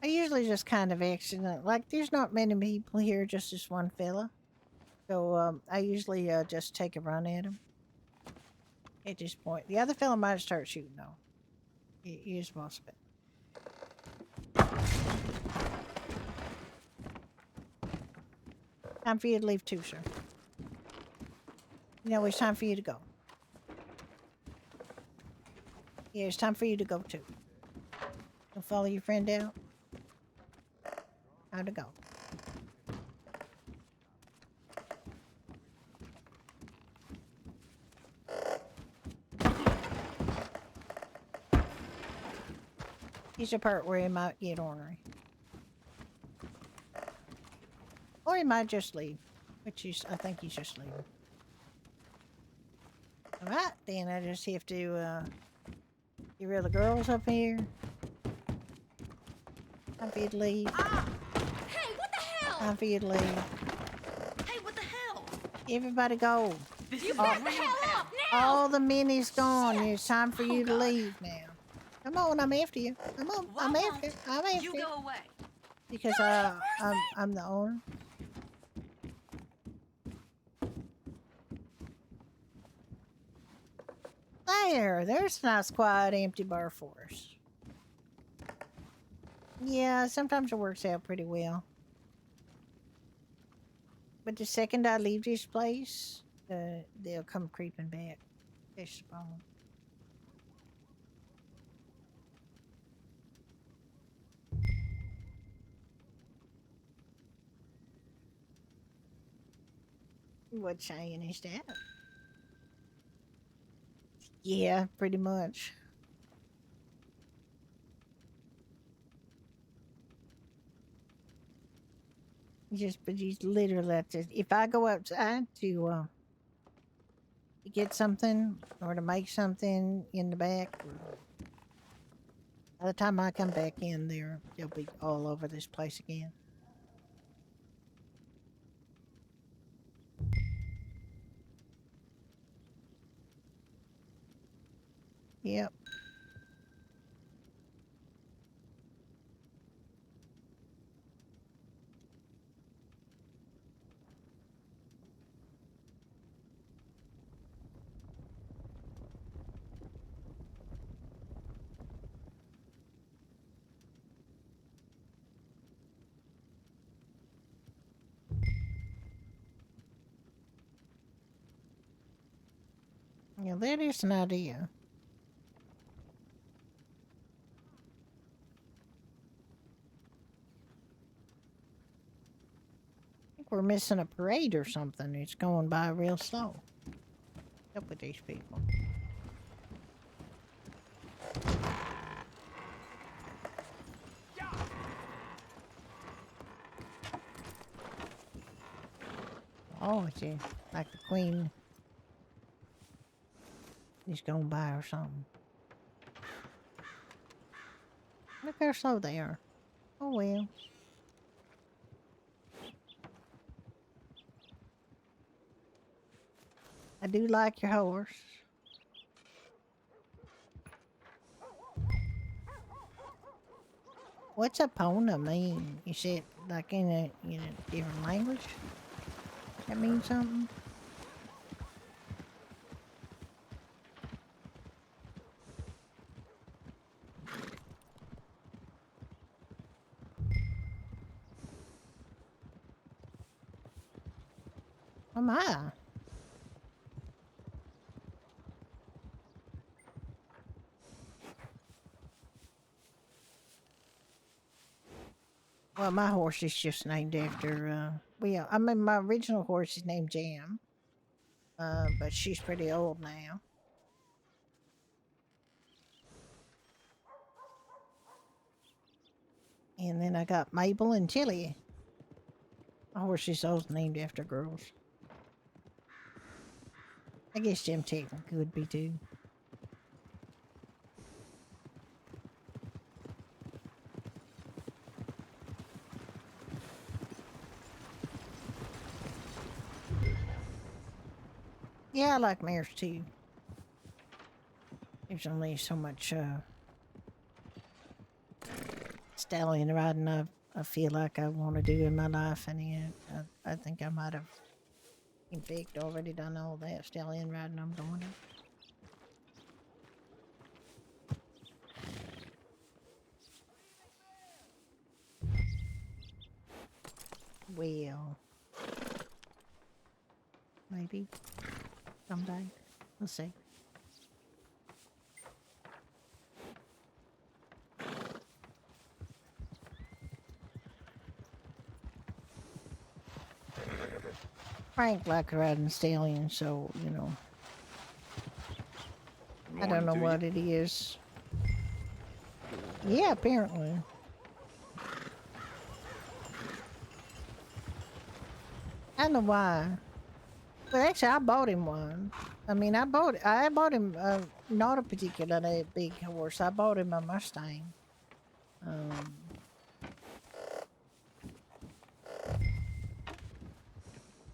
I usually just kind of accident. Like, there's not many people here, just this one fella. So, I usually just take a run at him. At this point. The other fella might start shooting, though. He is most of it. Time for you to leave too, sir. It's time for you to go. Yeah, it's time for you to go too. You'll follow your friend out? Time to go. Here's the part where he might get ornery. Or he might just leave. I think he's just leaving. Alright, then I just have to get rid of the girls up here. Time for you to leave. Ah! Hey, what the hell? Time for you to leave. Hey, what the hell? Everybody go. You back the hell up All the mini's gone. It's time for you to leave now. Come on, I'm after you. Come on, I'm after you. I'm after you. You go away. Because I'm the owner. There's a nice, quiet, empty bar for us. Yeah, sometimes it works out pretty well. But the second I leave this place, they'll come creeping back. Fish spawn. What saying is that? Yeah, pretty much. But you literally have to. If I go outside to get something or to make something in the back, by the time I come back in, they'll be all over this place again. Yep. Yeah, that is an idea. I think we're missing a parade or something. It's going by real slow. What's up with these people? Oh, it's like the queen is going by or something. Look how slow they are. Oh well. I do like your horse. What's a pona mean? You said like in a different language? That means something? Oh my. Well, my horse is just named after, my original horse is named Jam. But she's pretty old now. And then I got Mabel and Tilly. My horse is always named after girls. I guess Jim technically would be too. Yeah, I like mares too. There's only so much stallion riding I feel like I want to do in my life, and I think I might have, in fact, already done all that stallion riding I'm going to. Well, maybe someday. We'll see. Frank likes riding stallion, so, you know. I don't know what it is. Yeah, apparently. I don't know why. But actually, I bought him one. I mean, I bought him not a particularly big horse. I bought him a Mustang.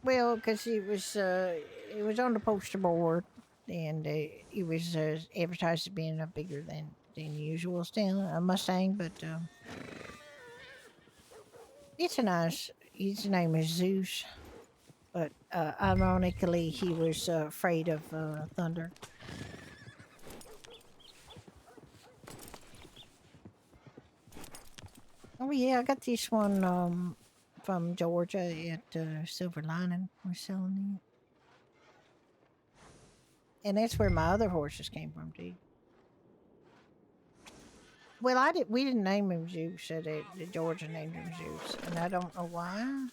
Well, because it was on the poster board, and it was advertised as being a bigger than usual Mustang, but it's a nice. His name is Zeus, but ironically, he was afraid of thunder. Oh yeah, I got this one from Georgia at Silver Lining. We're selling it. And that's where my other horses came from, too. Well, we didn't name him Zeus. The Georgia named him Zeus. And I don't know why.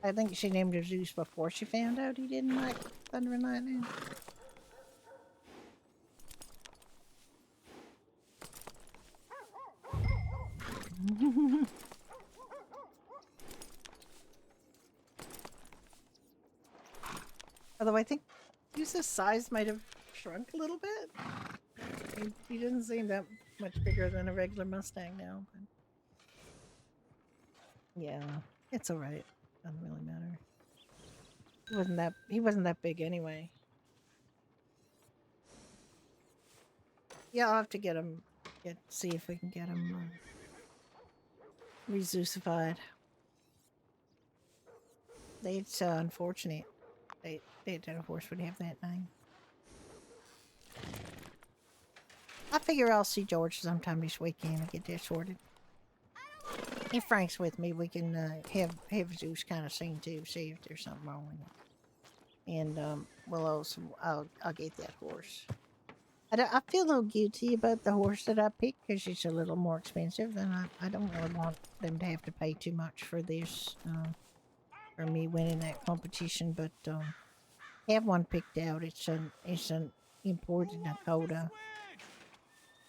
I think she named him Zeus before she found out he didn't like thunder and lightning. Although I think Zeus's size might have shrunk a little bit. He doesn't seem that much bigger than a regular Mustang now. But yeah, it's all right. Doesn't really matter. He wasn't that big anyway. Yeah, I'll have to see if we can get him re-Zeusified. It's unfortunate. That a horse would have that name. I figure I'll see George sometime this weekend and get that sorted. If Frank's with me, we can have Zeus kind of seen too, see if there's something wrong with it. And I'll get that horse. I feel a little guilty about the horse that I picked because it's a little more expensive, and I don't really want them to have to pay too much for this, for me winning that competition. But I have one picked out. It's an imported Nakota.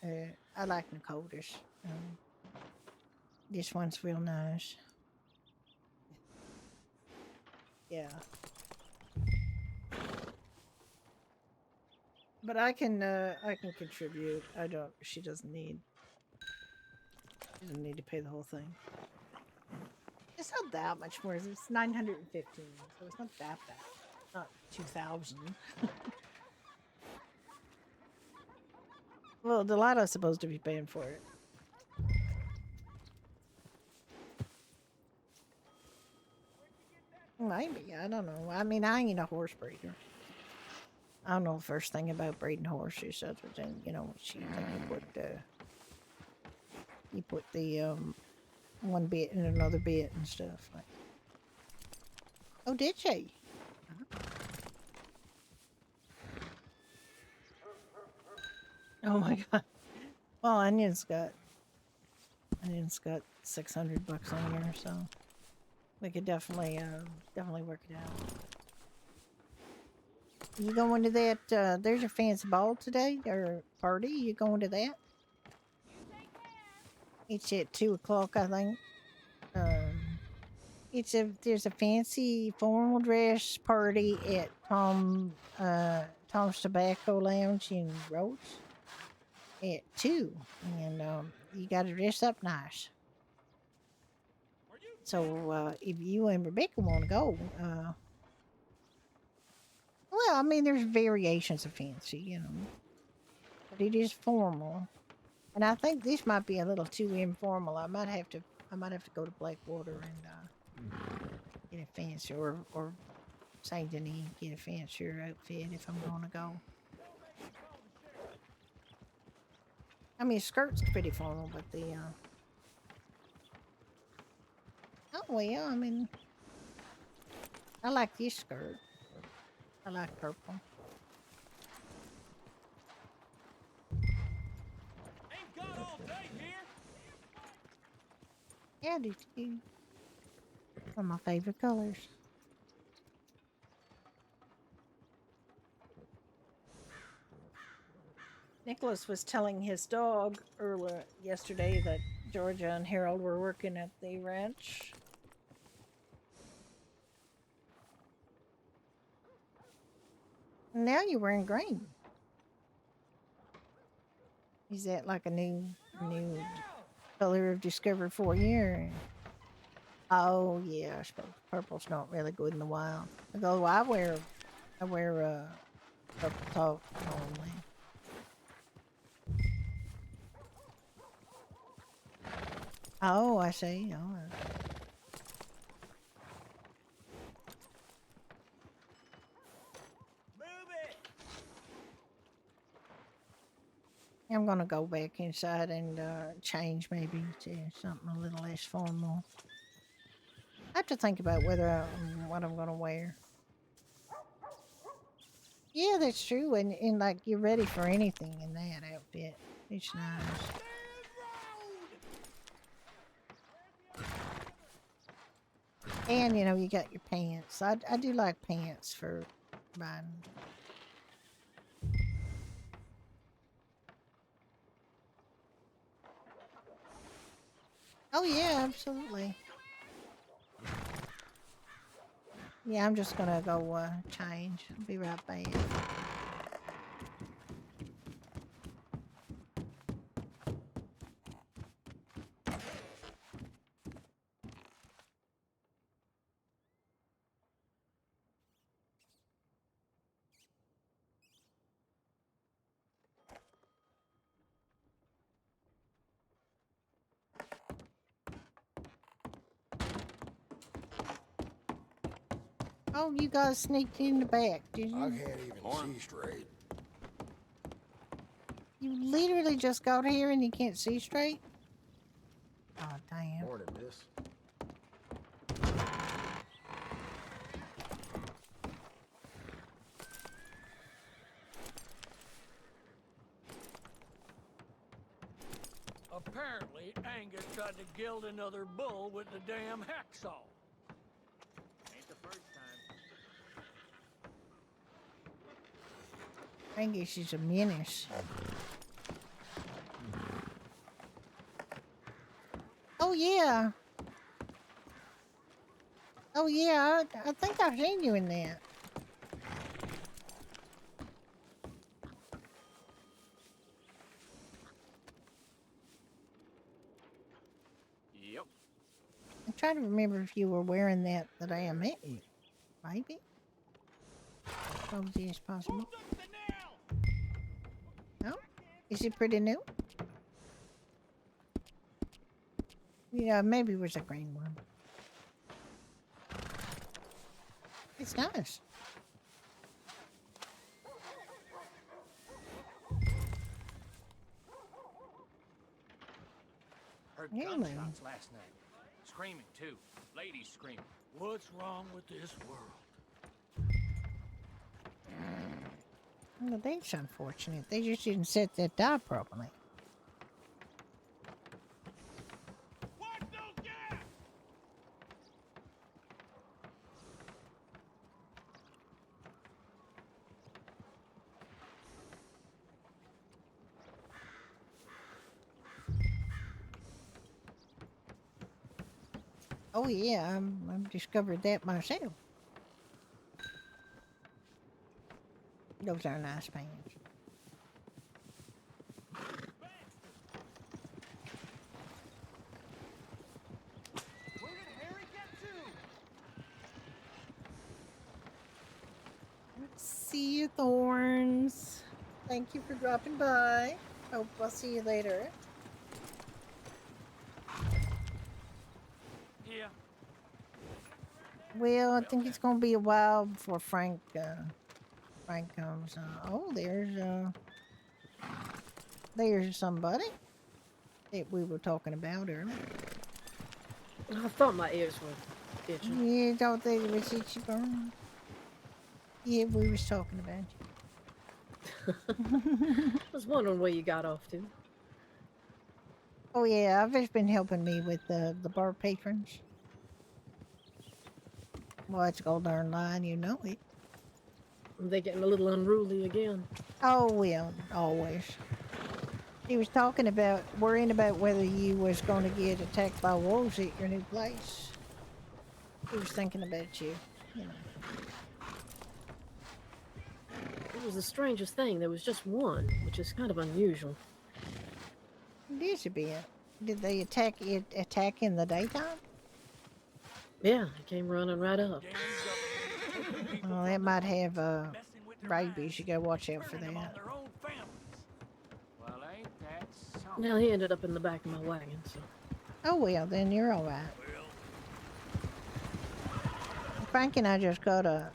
I like Nakotas. This one's real nice. Yeah. But I can contribute. She doesn't need to pay the whole thing. It's not that much more. It's 915, so it's not that bad. Not 2,000. Well, Delato's supposed to be paying for it. Maybe, I don't know. I mean, I ain't a horse breeder. I don't know the first thing about breeding horses other than, you put the one bit in another bit and stuff. Like. Oh, did she? Oh my god. Well, Onion's got $600 on here, so we could definitely work it out. You going to that, there's a fancy ball today, or party, you going to that? It's at 2 o'clock, I think. There's a fancy formal dress party at Tom's Tobacco Lounge in Rhodes at 2, and you got to dress up nice. So if you and Rebecca want to go, well, I mean, there's variations of fancy, but it is formal, and I think this might be a little too informal. I might have to go to Blackwater and get a fancy, or Saint Denis, get a fancier outfit if I'm going to go. I mean, skirt's pretty formal, but the oh well, I mean, I like this skirt. I like purple. Ain't got all day here. Yeah, I do too. One of my favorite colors. Nicholas was telling his dog earlier yesterday that Georgia and Harold were working at the ranch. Now you're wearing green. Is that like a new color of discovered for you? Oh yeah, I suppose purple's not really good in the wild. Although I wear talk normally. Oh, I see. All right. I'm gonna go back inside and change maybe to something a little less formal. I have to think about whether what I'm gonna wear. Yeah, that's true, and like you're ready for anything in that outfit. It's nice. And you know, you got your pants. I do like pants for riding. Oh yeah, absolutely. Yeah, I'm just gonna go change. I'll be right back. Oh, you guys sneaked in the back, did I you? can't even see straight. You literally just got here and you can't see straight? Oh, damn. Morning, miss. Apparently, Angus tried to gild another bull with the damn hacksaw. Ain't the first time. Angus is a menace. Oh, yeah. Oh, yeah. I think I've seen you in that. Yep. I'm trying to remember if you were wearing that the day I met you. Maybe? Suppose it is possible. No? Is it pretty new? Yeah, maybe it was a green one. It's nice. Heard Really? gunshots last night. Screaming, too. Ladies screaming. What's wrong with this world? Well, that's unfortunate. They just didn't set that die properly. Oh yeah, I've discovered that myself. Those are nice pants. Where did Harry get to? See you, Thorns. Thank you for dropping by. Hope I'll see you later. Yeah. Well, I think it's gonna be a while before Frank comes. Oh, there's somebody that we were talking about earlier. I thought my ears were itching. You don't think it was itchy burn? Yeah, we was talking about you. I was wondering where you got off to. Oh yeah, I've just been helping me with the bar patrons. Well, it's a gold darn line, you know it. They getting a little unruly again. Oh well, always. He was talking about, worrying about whether you was going to get attacked by wolves at your new place. He was thinking about you, you know. It was the strangest thing. There was just one, which is kind of unusual. It is a bit. Did they attack in the daytime? Yeah, he came running right up. Well, that might have rabies. You gotta watch out for turning them on that. their own families. Well, ain't that something? Now he ended up in the back of my wagon, so. Oh well, then you're all right. Frank and I just got a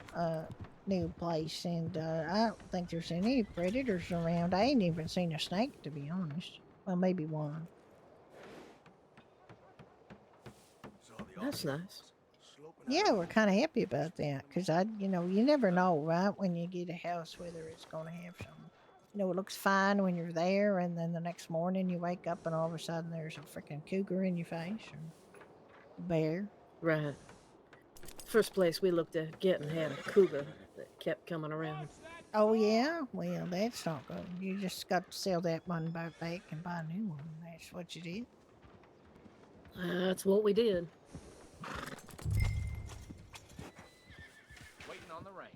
new place, and I don't think there's any predators around. I ain't even seen a snake, to be honest. Well, maybe one. That's nice. Yeah, we're kind of happy about that, because you never know, right? When you get a house, whether it's going to have some. It looks fine when you're there, and then the next morning you wake up and all of a sudden there's a freaking cougar in your face or bear. Right. First place we looked at getting had a cougar that kept coming around. Oh yeah, well that's not good. You just got to sell that one back and buy a new one. That's what you did. That's what we did. Waiting on the rain.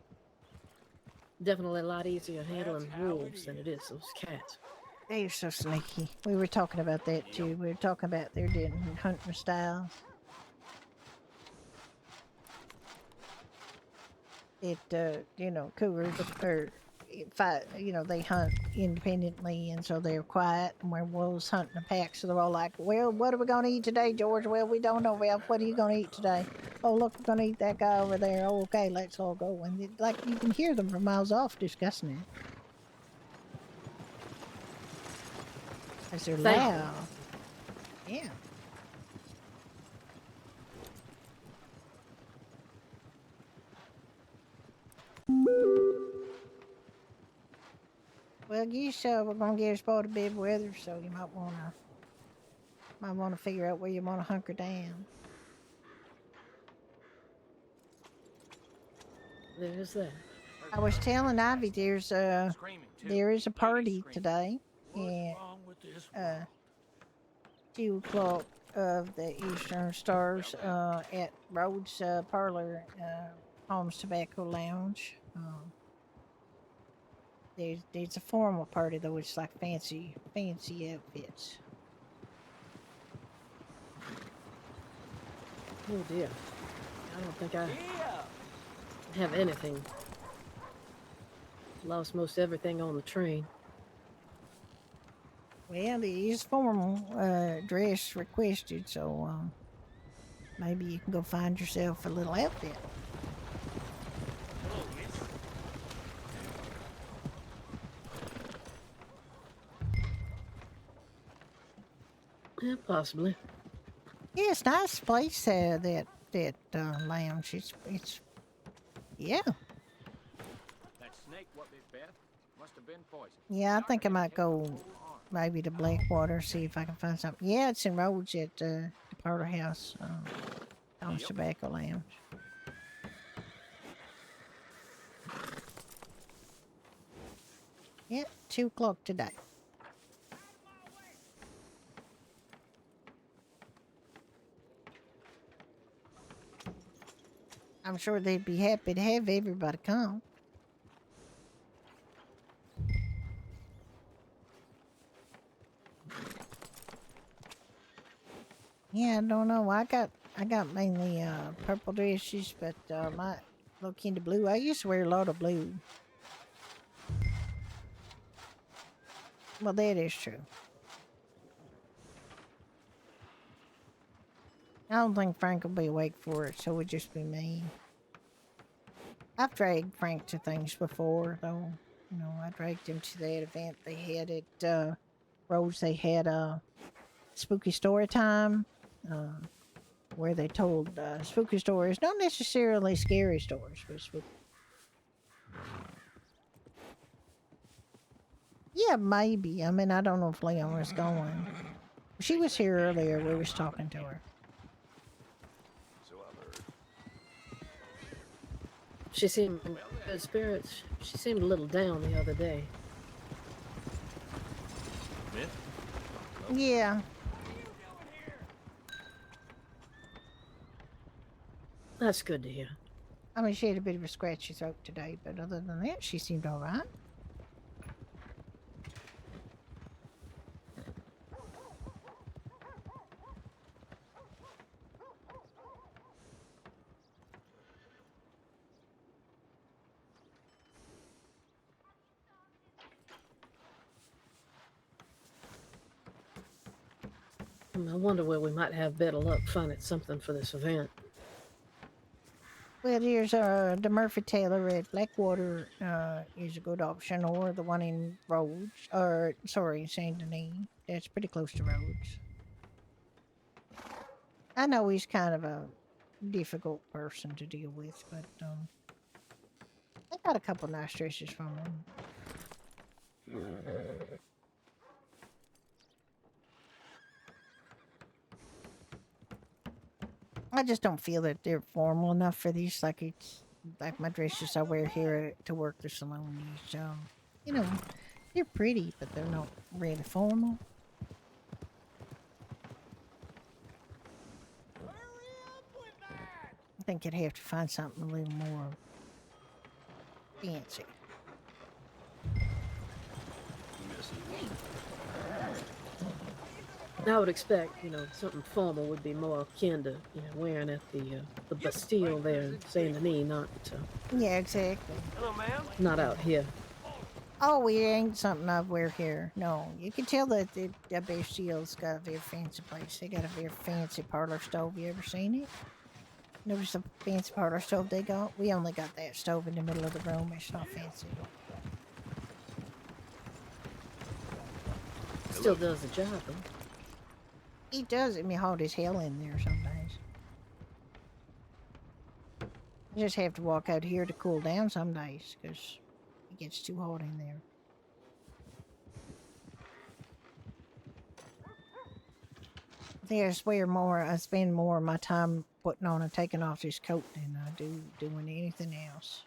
Definitely a lot easier handling wolves than it is those cats. They're so sneaky. We were talking about that too. We were talking about their different hunting styles. Cougars are they hunt independently, and so they're quiet. And where wolves hunt in a pack, so they're all like, "Well, what are we gonna eat today, George? Well, we don't know. Well, what are you gonna eat today? Oh, look, we're gonna eat that guy over there. Oh, okay, let's all go." And you can hear them from miles off discussing it. Because they're loud. Yeah. Well, we're gonna get a spot of bad weather, so you might wanna figure out where you wanna hunker down. There's that. I was telling Ivy there is a party today at 2:00 of the Eastern Stars at Rhodes Parlor, Holmes Tobacco Lounge. There's a formal party though. It's like fancy outfits. Oh dear. I don't think I have anything. Lost most everything on the train. Well, it is formal dress requested, so maybe you can go find yourself a little outfit. Yeah, possibly. Yeah, it's a nice place. That lounge. It's yeah. That snake what bit Beth must have been poisoned. Yeah, I think I might go maybe to Blackwater, see if I can find something. Yeah, it's in Rhodes at the Parlor House, Tom's Tobacco Lounge. Yeah, 2:00 today. I'm sure they'd be happy to have everybody come. Yeah, I don't know. I got mainly purple dresses, but might look into blue. I used to wear a lot of blue. Well, that is true. I don't think Frank will be awake for it, so it would just be me. I've dragged Frank to things before, though. I dragged him to that event they had at Rhodes. They had a spooky story time where they told spooky stories, not necessarily scary stories, but spooky. Yeah, maybe. I mean, I don't know if Leon was going. She was here earlier. We was talking to her. She seemed in good spirits. She seemed a little down the other day. Yeah. That's good to hear. I mean, she had a bit of a scratchy throat today, but other than that, she seemed all right. I wonder where we might have better luck finding something for this event. Well, there's the Murphy Taylor at Blackwater is a good option, or the one in Rhodes, or sorry, Saint Denis. That's pretty close to Rhodes. I know he's kind of a difficult person to deal with, but I got a couple nice dresses from him. I just don't feel that they're formal enough for these. Like it's like my dresses I wear here to work the salon. These, you know, they're pretty, but they're not really formal. I think you'd have to find something a little more fancy. I would expect, something formal would be more akin to, wearing at the Bastille there in Saint Denis, not. Yeah, exactly. Hello, ma'am. Not out here. Oh, it ain't something I wear here. No, you can tell that the Bastille's got a very fancy place. They got a very fancy parlor stove. You ever seen it? Notice the fancy parlor stove they got? We only got that stove in the middle of the room. It's not fancy. Still does the job, though. He does it. I mean, hot as hell in there some days. I just have to walk out here to cool down some days because it gets too hot in there. I swear I spend more of my time putting on and taking off this coat than I do doing anything else.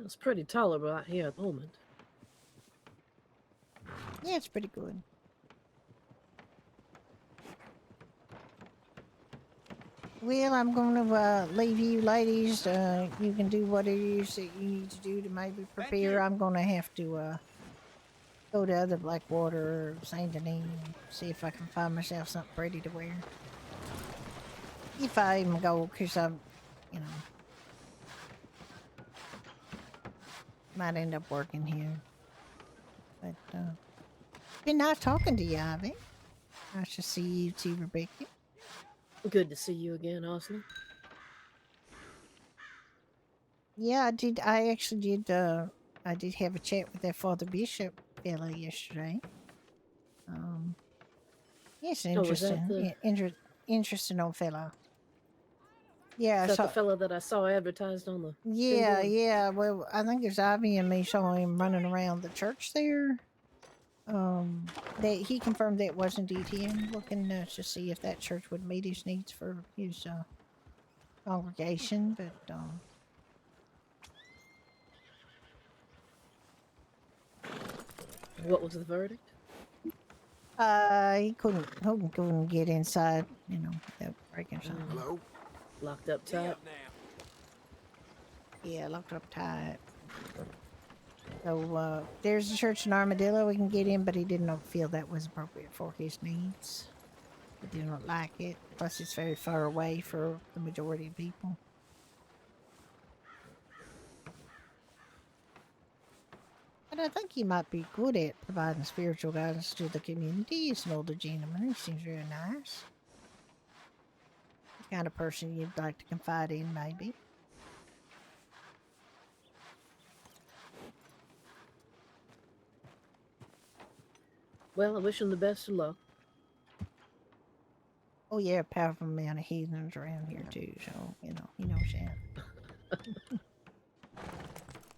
It's pretty tolerable out here at the moment. Yeah, it's pretty good. Well, I'm going to leave you ladies. You can do what it is that you need to do to maybe prepare. I'm going to have to go to other Blackwater or Saint Denis and see if I can find myself something pretty to wear. If I even go, because I'm, might end up working here. But, been nice talking to you, Ivy. Nice to see you too, Rebecca. Good to see you again, Austin. Yeah, I did. I actually did. I did have a chat with that Father Bishop fella yesterday. He's an interesting, interesting old fella. Yeah, is that the fella that I saw advertised on the? Yeah, billboard? yeah. Well, I think it's Ivy and me saw him running around the church there. That he confirmed that it was indeed him, looking to see if that church would meet his needs for his congregation. But what was the verdict? He couldn't get inside, without breaking something. Hello? Locked up tight. Yeah, locked up tight. So there's a church in Armadillo we can get in, but he didn't feel that was appropriate for his needs. He didn't like it. Plus, it's very far away for the majority of people. But I think he might be good at providing spiritual guidance to the community. He's an older gentleman. He seems very nice. The kind of person you'd like to confide in, maybe. Well, I wish him the best of luck. Oh yeah, powerful amount of heathens around here too, so he knows that.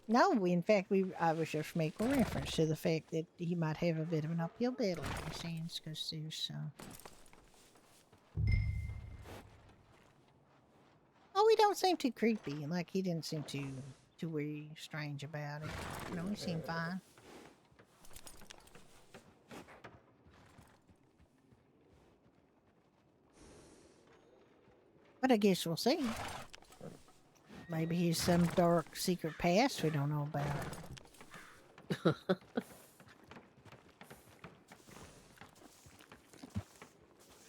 No, in fact, I was just making reference to the fact that he might have a bit of an uphill battle in his hands, because there's oh, he don't seem too creepy. Like he didn't seem too very strange about it. He seemed fine. But I guess we'll see. Maybe he's some dark secret past we don't know about.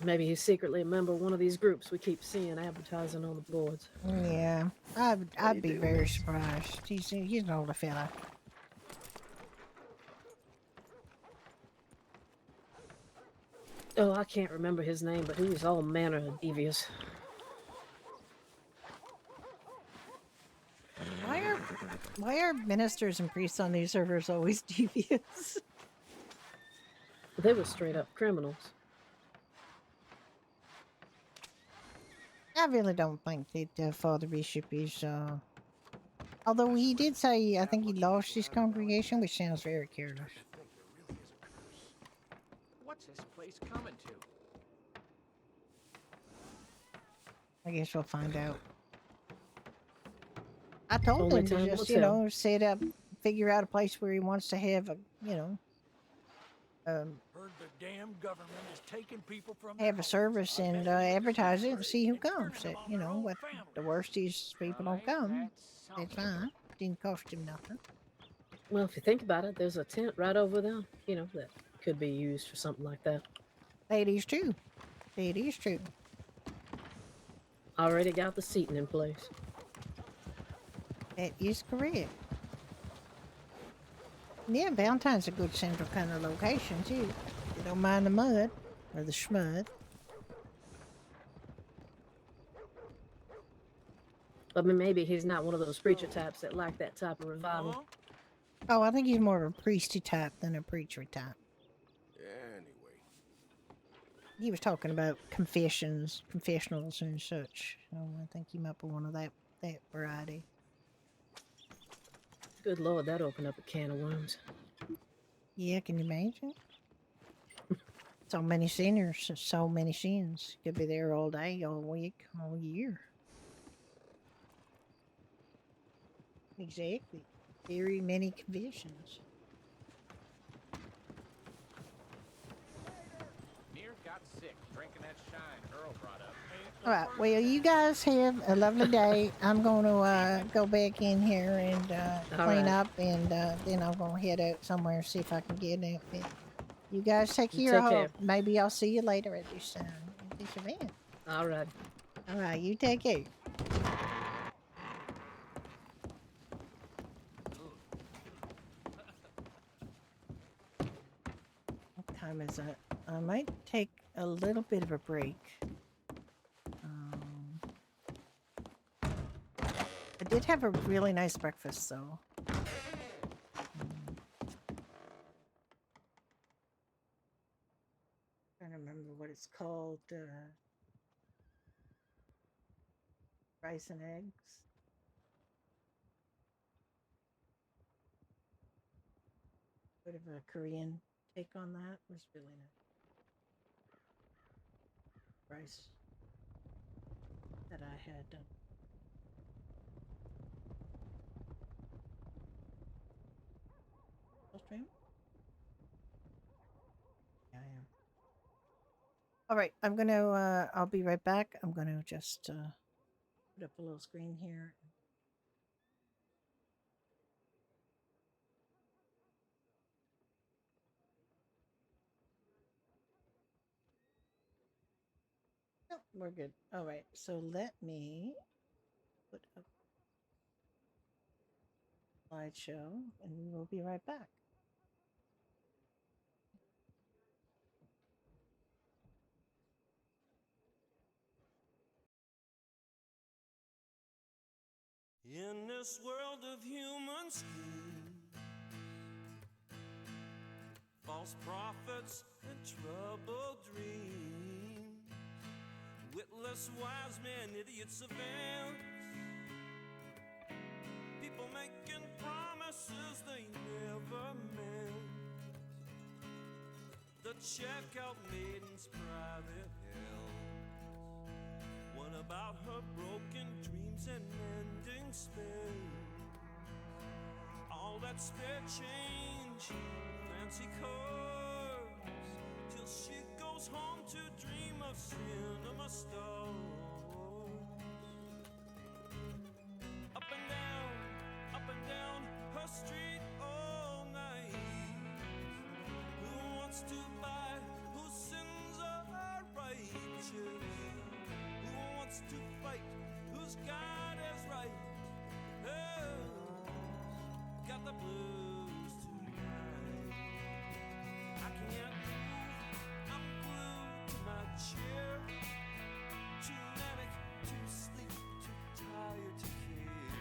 Maybe he's secretly a member of one of these groups we keep seeing advertising on the boards. Yeah, I'd be very surprised. He's an older fella. Oh, I can't remember his name, but he was all manner of devious. Why are ministers and priests on these servers always devious? They were straight up criminals. I really don't think that Father Bishop is. Although he did say, I think he lost his congregation, which sounds very careless. What's this place coming to? I guess we'll find out. I told Only him to time just, will tell. set up, figure out a place where he wants to have a, Heard the damn government is taking people from have a service and advertise it and see who comes. What the worst is people don't come. That's fine. Didn't cost him nothing. Well, if you think about it, there's a tent right over there, that could be used for something like that. That is true. That is true. Already got the seating in place. That is correct. Yeah, Valentine's a good central kind of location, too. You don't mind the mud or the schmud. I mean, maybe he's not one of those preacher types that like that type of revival. Oh, I think he's more of a priesty type than a preacher type. Anyway. He was talking about confessionals and such. So I think he might be one of that variety. Good Lord, that opened up a can of worms. Yeah, can you imagine? So many sinners, so many sins. Could be there all day, all week, all year. Exactly. Very many confessions. Near got sick drinking that shine Earl brought up. All right. Well, you guys have a lovely day. I'm going to go back in here and clean up, and then I'm going to head out somewhere and see if I can get an outfit. You guys take care. Take care. Maybe I'll see you later at this event. All right. All right. You take care. What time is it? I might take a little bit of a break. I did have a really nice breakfast, though. Trying to remember what it's called. Rice and eggs. Bit of a Korean take on that. It was really nice. Rice that I had done. Stream? Yeah, I am. All right, I'm gonna. I'll be right back. I'm gonna just put up a little screen here. Oh, we're good. All right, so let me put up a slideshow, and we will be right back. In this world of human scheme, false prophets and troubled dreams, witless wise men, idiots of ants, people making promises they never meant. The checkout maiden's private hell, one about her broken dreams and ending spells. All that spare change, fancy cars, till she goes home to dream of cinema stars. Up and down her street all night. Who wants to buy whose sins are right? 'cause God is right. Oh, got the blues tonight. I can't move, I'm glued to my chair. Too manic to sleep, too tired to care.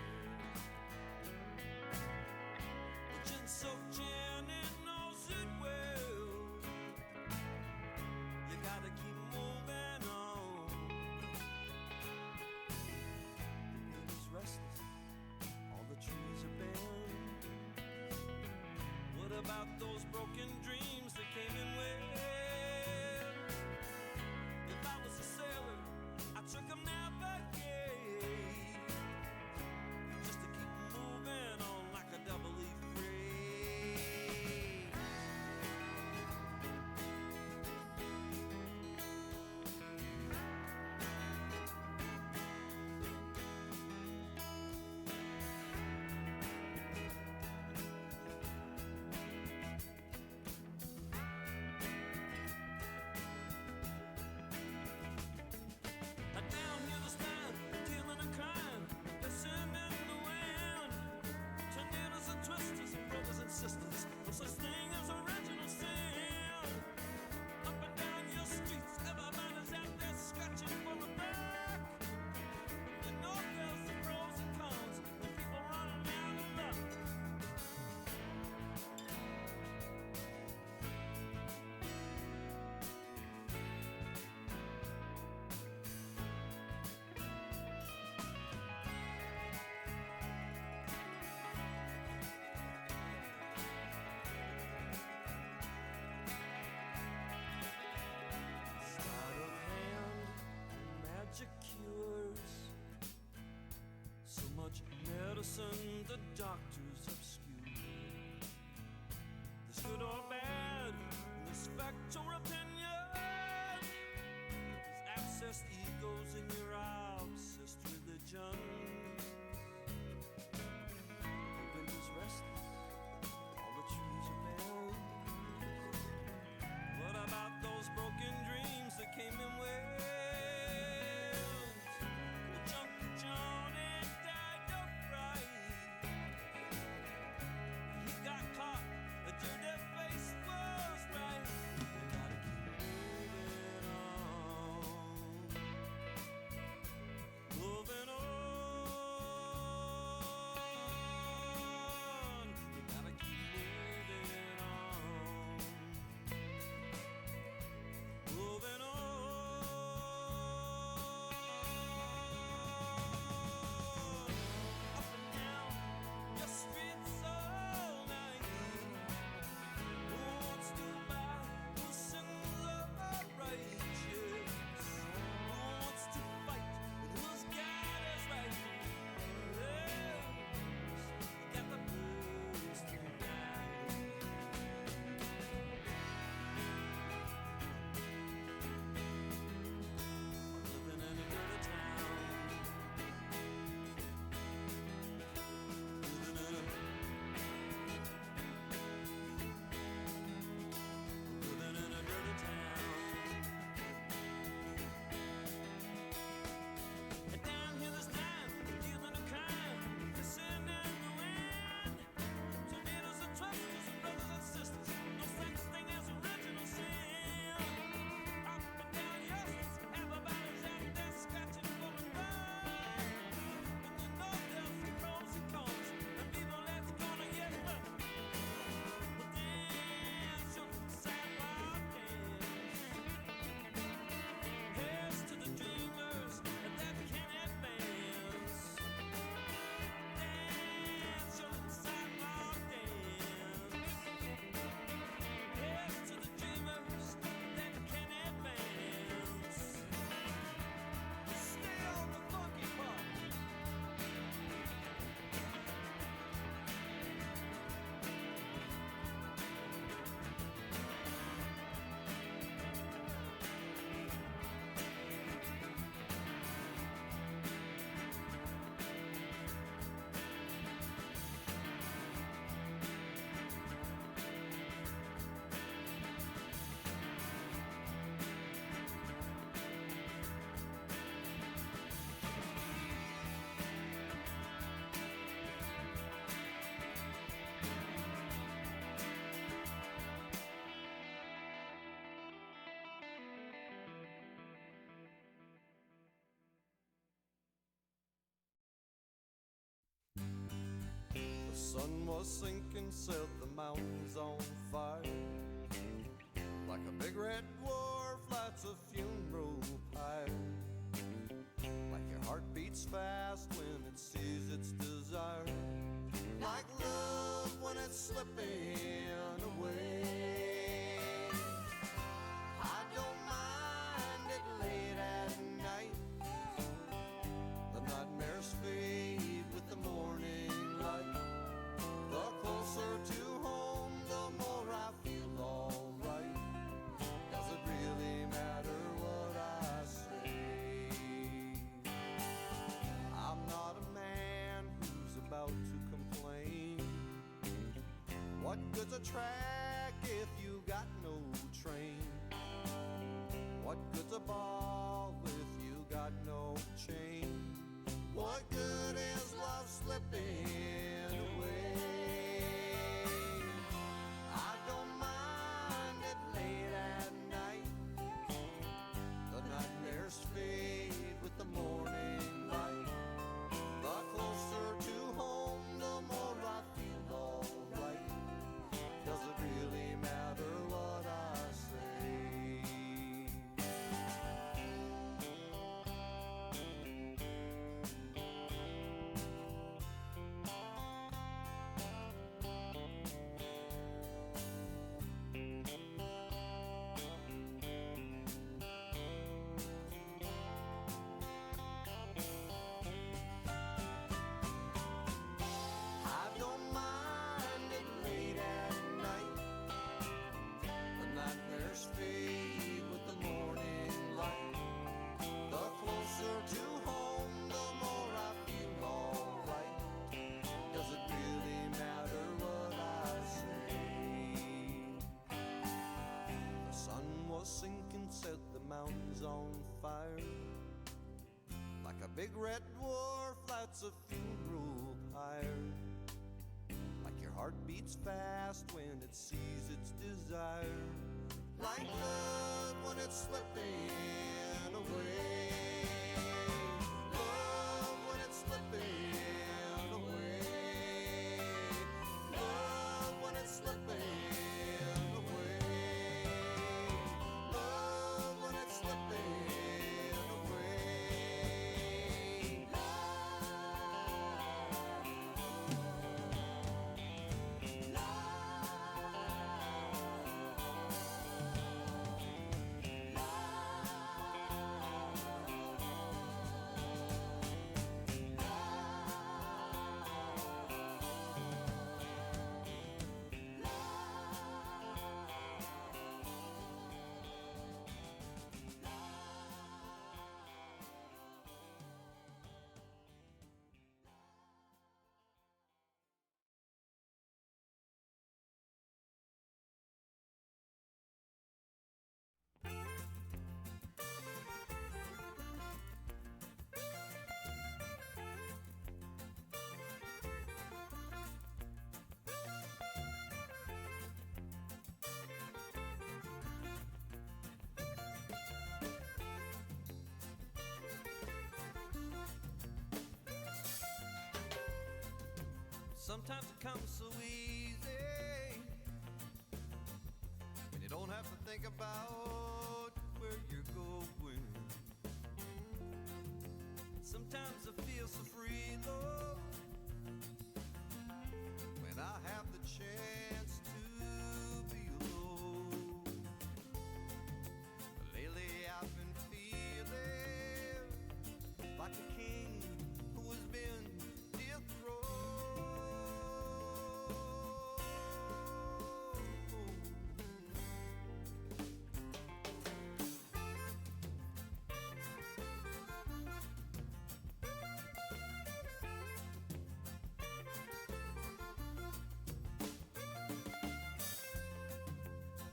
The gin-soaked Janet knows it well. You gotta keep moving on. The baby's restless, all the trees are bent. What about those broken dreams that came in well? If I was a sailor, I took them navigate, just to keep moving on like a double-E freight. Down here the stand, dealing and crying, listening in the wind. Tornadoes and twisters, brothers and sisters, no such thing as original sin. Up and down your streets, everybody's out there scratching for a buck. You know there's the pros and cons, the people running out of luck. Sleight of hand, magic cures. So much medicine the doctors obscure. This good or bad, this fact or opinion. There's abscessed egos in your obsessed religions. The wind is restless, all the trees are bare. What about those broken dreams that came in waves? The junkie Johnny died of fright. He got caught, the dirty face was right. You gotta keep moving on. Moving on. was sinking, set the mountains on fire. Like a big red dwarf lights a funeral pyre. Like your heart beats fast when it sees its desire. Like love when it's slipping away. I don't mind it late at night. The nightmares fade with the morning light. The closer to home, the more I feel alright. Does it really matter what I say? I'm not a man who's about to complain. What good's a track if you got no train? What good's a ball if you got no chain? What good is love slipping away? I don't mind it late at night. The nightmares fade with the morning light. The closer to home, the more I feel alright. Does it really matter what I say? I don't mind it late at night. The nightmares fade with the morning light. The closer to home, the more I feel alright. Does it really matter what I say? The sun was sinking, set the mountains on fire. Like a big red dwarf lights a funeral pyre. Like your heart beats fast when it sees its desire. Like love when it's slipping away. Love when it's slipping away. Love when it's slipping away. Love when it's slipping away. Sometimes it comes so easy when you don't have to think about where you're going. Sometimes I feel so free, though, when I have the chance to be alone. Lately I've been feeling like a king who has been dethroned.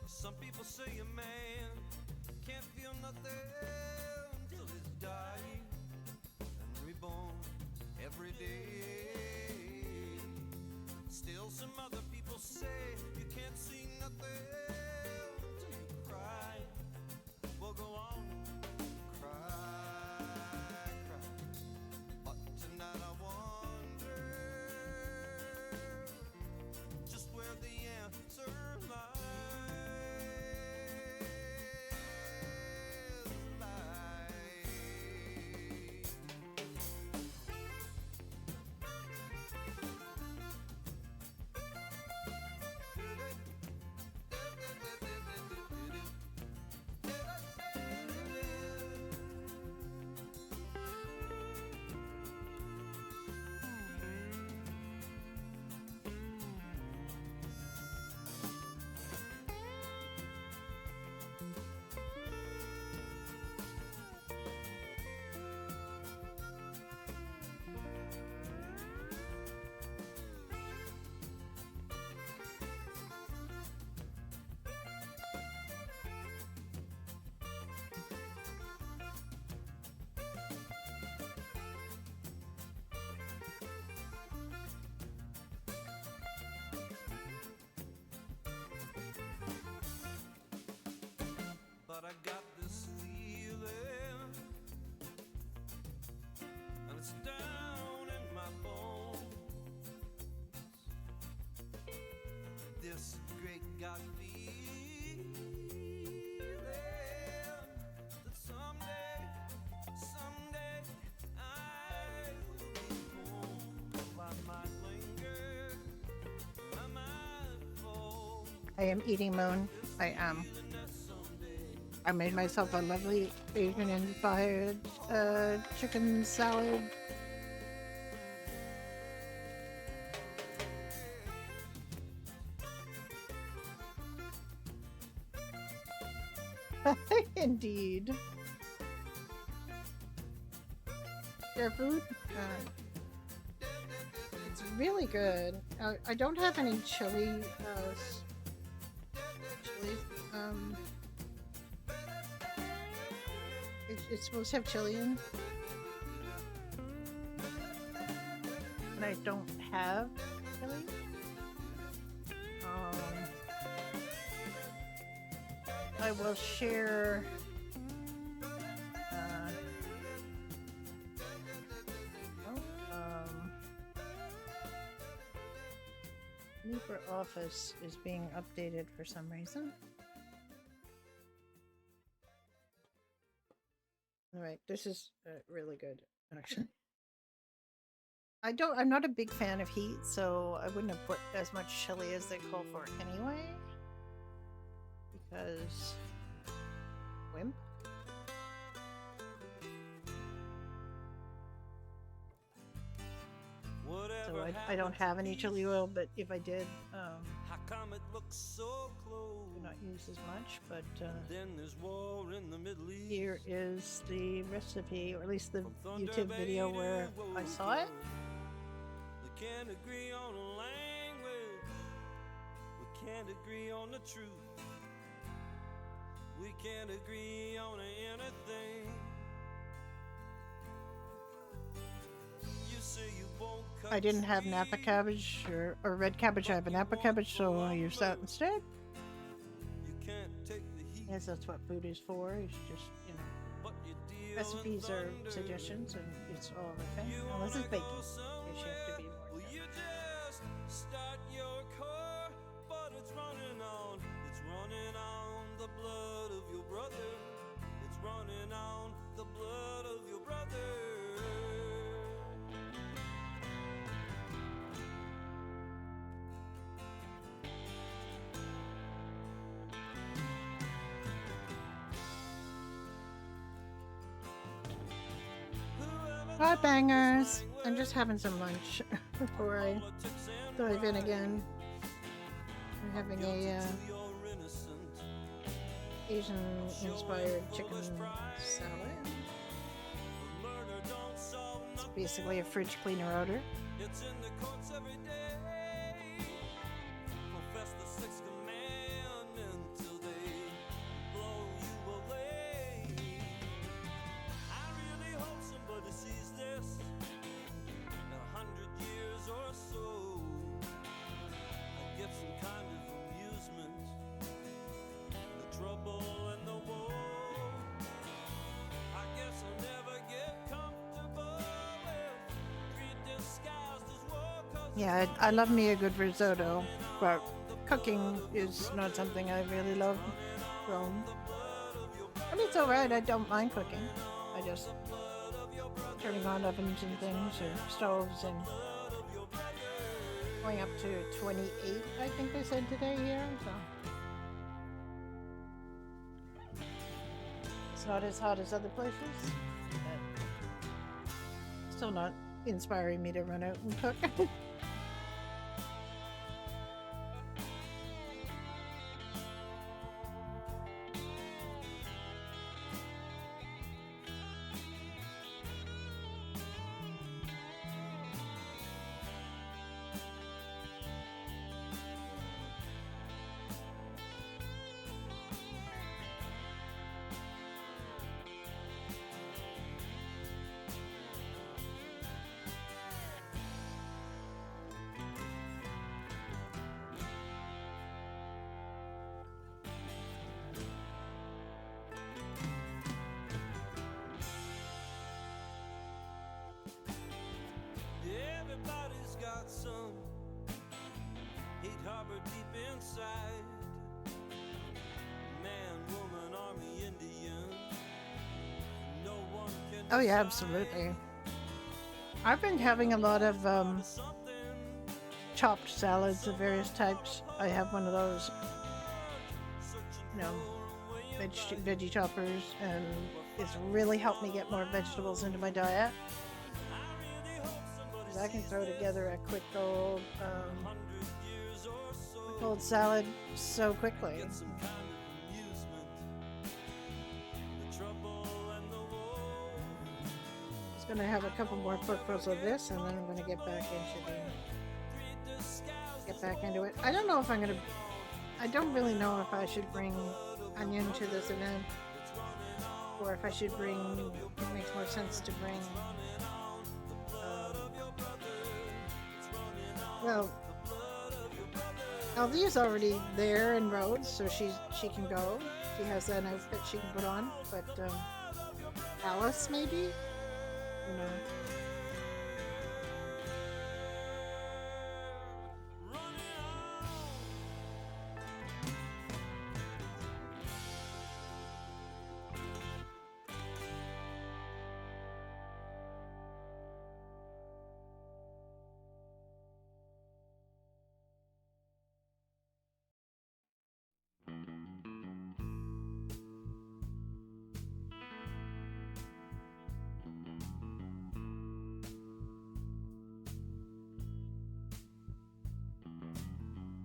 Some people say a man can't feel nothing till he's dying and reborn every day. Still some other people say you can't see nothing till you cry. Well, go on, cry, cry. But tonight I wonder I got this feeling, and it's down in my bones. This great God feeling that someday I will be home. I might linger, I might fall. I am eating Moon. I am. I made myself a lovely Asian-inspired chicken salad. Indeed. Your food? It's really good. I don't have any chilies. It's supposed to have chili in, and I don't have chili. I will share. LibreOffice is being updated for some reason. All right, this is really good, actually. I'm not a big fan of heat, so I wouldn't have put as much chili as they call for anyway. Because wimp. So I don't have any chili oil, but if I did, how come it looks so close? do not use as much. But Then there's war in the Middle East. here is the recipe, or at least the YouTube video where I saw it. We can't agree on a language. We can't agree on the truth. We can't agree on anything. You say you won't cut I didn't have Napa cabbage or red cabbage. I have a Napa cabbage, so I use that instead. You can't take the heat. Yes, that's what food is for. It's just, you know, But you deal recipes are thunder. suggestions, and it's all the thing. You Unless it's wanna baking, go which you have to be somewhere. more Well, careful. you just start your car, but it's running on. It's running on the blood of your brother. It's running on the blood of your brother. Hi, bangers! I'm just having some lunch before I dive in again. I'm having a Asian-inspired chicken salad. It's basically a fridge cleaner order. It's in the courts every day. Profess the sixth commandment till they blow you away. I really hope somebody sees this in 100 years or so and get some kind of amusement. The trouble and the woe. I guess I'll never get comfortable with greed disguised as woe. 'Cause Yeah, I love me a good risotto, but cooking is not something I really love. So, I mean, it's alright, I don't mind cooking. I just turning on ovens and things, or stoves, and going up to 28, I think they said today here, so. It's not as hot as other places, but still not inspiring me to run out and cook. got some hate harbored deep inside. Man, woman, army, Indian. No one can Oh yeah, absolutely. I've been having a lot of chopped salads of various types. I have one of those, you know, veggie choppers, and it's really helped me get more vegetables into my diet. 'Cause I can throw together a quick old salad so quickly. Just gonna have a couple more porkfuls of this, and then I'm gonna get back into it. I don't know if I don't really know if I should bring onion to this event, or if I should bring, it makes more sense to bring, well, Aldia's already there in Rhodes, so she can go. She has an outfit she can put on, but Alice maybe? You know.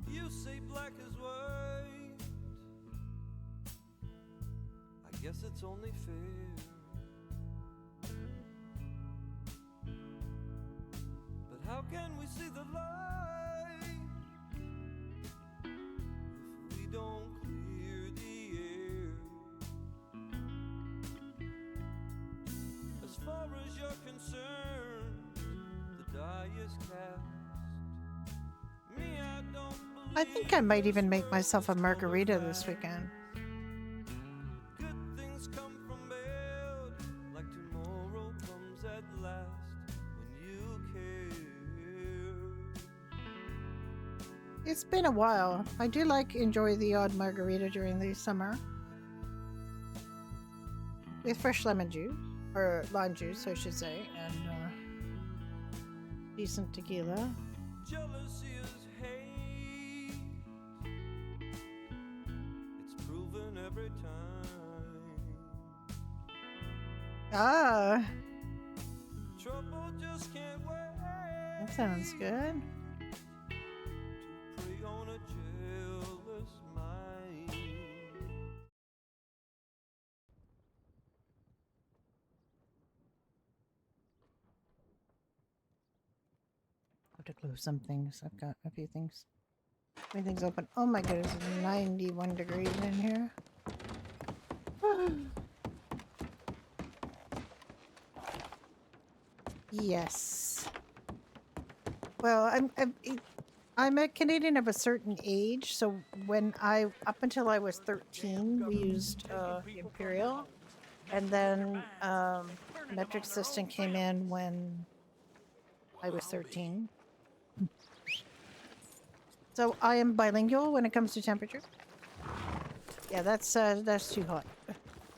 You say black is white. I guess it's only fair. But how can we see the light if we don't clear the air? As far as you're concerned, the die is cast. Me, I don't. I think I might even make myself a margarita this weekend. Good things come from bad, like tomorrow comes at last when you care. It's been a while. I do enjoy the odd margarita during the summer. With fresh lemon juice, or lime juice, I should say, and decent tequila. Jealousy is hate. It's proven every time. Ah, Trouble just can't wait. that sounds good. To prey on a jealous mind. I have to close some things. I've got a few things. Everything's open. Oh my goodness, it's 91 degrees in here. Yes. Well, I'm a Canadian of a certain age, so up until I was 13, we used Imperial, and then metric system came in when I was 13. So I am bilingual when it comes to temperature. Yeah, that's too hot.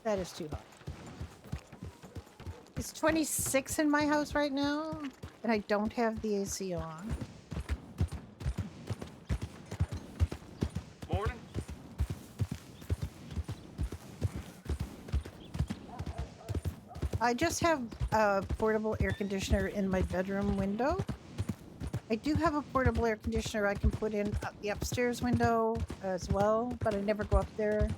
That is too hot. It's 26 in my house right now, and I don't have the AC on. Morning. I just have a portable air conditioner in my bedroom window. I do have a portable air conditioner I can put in the upstairs window as well, but I never go up there.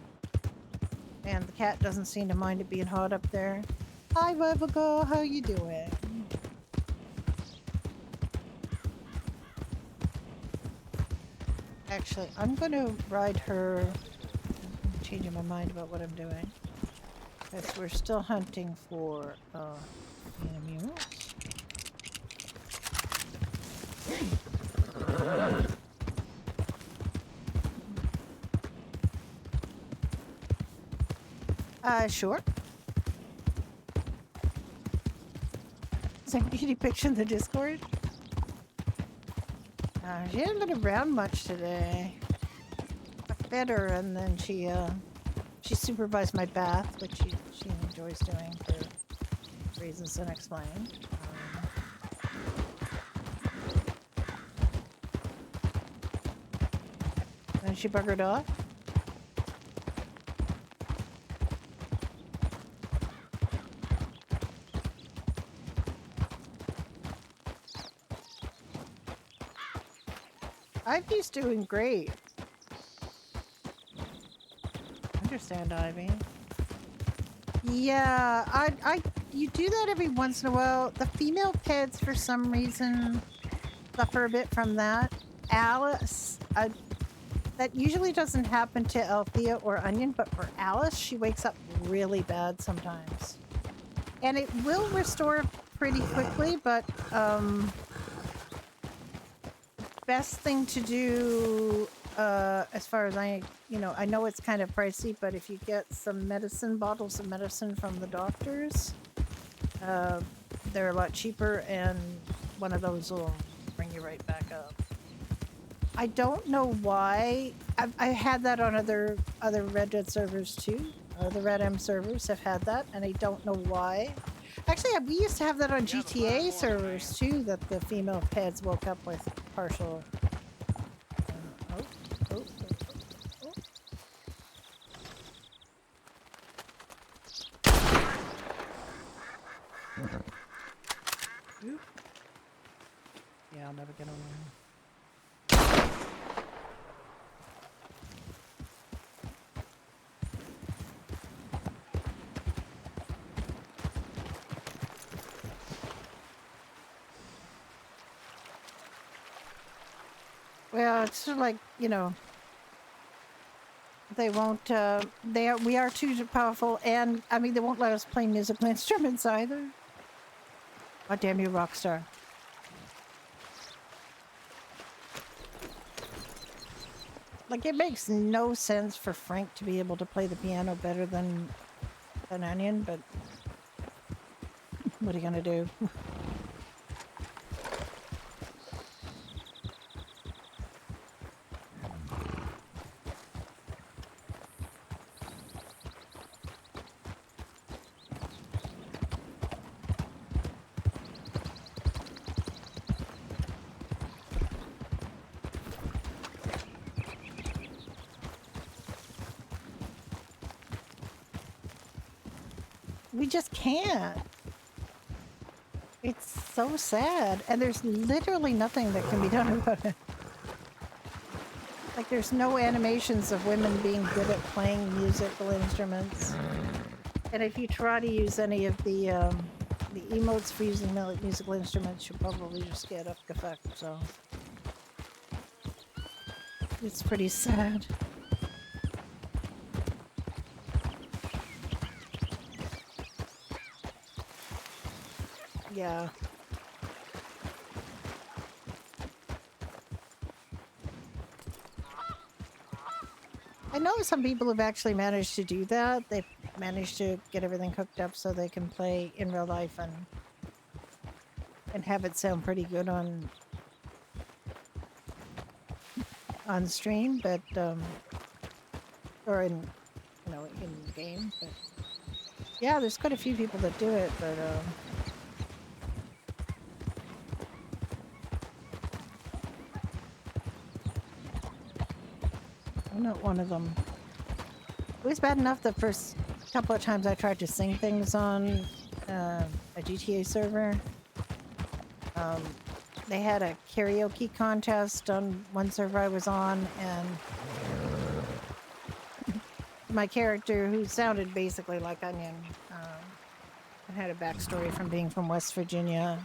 And the cat doesn't seem to mind it being hot up there. Hi, Vivica, how you doing? Actually, I'm gonna ride her. I'm changing my mind about what I'm doing. Because we're still hunting for mules. Sure. Is that beauty picture in the Discord? She hasn't been around much today. I fed her and then she supervised my bath, which she enjoys doing for reasons unexplained. Then she buggered off. Ivy's doing great. Understand, Ivy. Yeah, you do that every once in a while. The female pets, for some reason, suffer a bit from that. Alice, that usually doesn't happen to Althea or Onion, but for Alice, she wakes up really bad sometimes. And it will restore pretty quickly, but best thing to do, as far as I know it's kind of pricey, but if you get some bottles of medicine from the doctors, they're a lot cheaper, and one of those will bring you right back up. I don't know why. I had that on other Red Dead servers too. The Red M servers have had that, and I don't know why. Actually, we used to have that on GTA servers too, that the female pets woke up with partial... Yeah, I'll never get on there. Well, it's sort of like, they won't, we are too powerful, and, I mean, they won't let us play musical instruments either. God damn you, Rockstar. Like, it makes no sense for Frank to be able to play the piano better than Onion, but what are you gonna do? We just can't. It's so sad, and there's literally nothing that can be done about it. Like, there's no animations of women being good at playing musical instruments. And if you try to use any of the emotes for using musical instruments, you'll probably just get up effect, so... It's pretty sad. Yeah. I know some people have actually managed to do that. They've managed to get everything hooked up so they can play in real life and have it sound pretty good on stream, but or in in game. But yeah, there's quite a few people that do it, but I'm not one of them. It was bad enough the first couple of times I tried to sing things on a GTA server. They had a karaoke contest on one server I was on, and my character, who sounded basically like Onion, and had a backstory from being from West Virginia.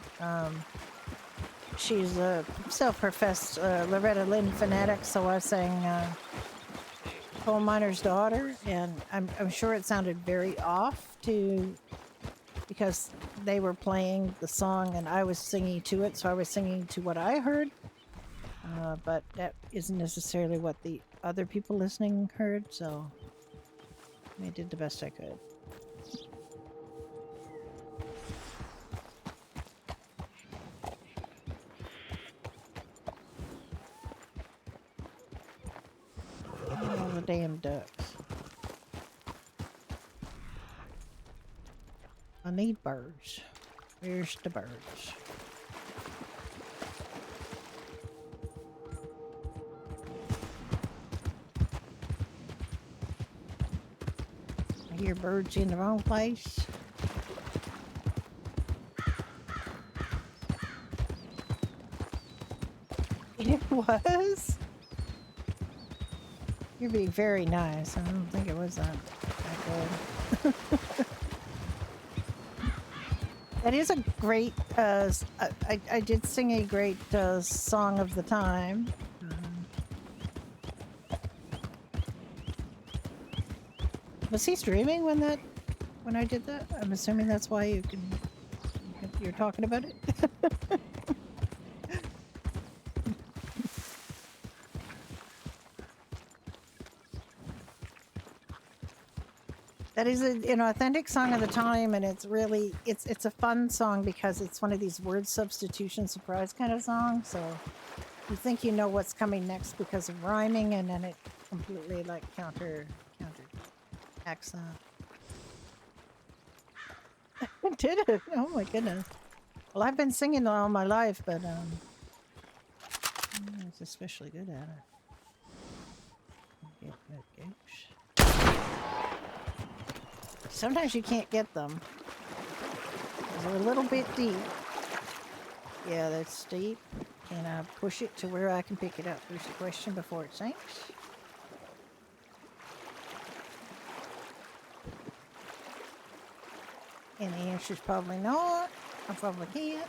She's a self-professed Loretta Lynn fanatic, so I sang Coal Miner's Daughter, and I'm sure it sounded very off because they were playing the song and I was singing to it, so I was singing to what I heard, but that isn't necessarily what the other people listening heard, so I did the best I could. ducks. I need birds. Where's the birds? I hear birds in the wrong place. It was? You're being very nice. I don't think it was that good. That is a great, I did sing a great song of the time. Was he streaming when I did that? I'm assuming that's why you're talking about it. That is an authentic song of the time, and it's really it's a fun song because it's one of these word substitution surprise kind of songs. So you think you know what's coming next because of rhyming, and then it completely like counter accent. Did it? Oh my goodness. Well, I've been singing all my life, but I was especially good at it. Get that goose. Sometimes you can't get them. They're a little bit deep. Yeah, that's deep. Can I push it to where I can pick it up? Here's the question before it sinks. And the answer's probably not. I probably can't.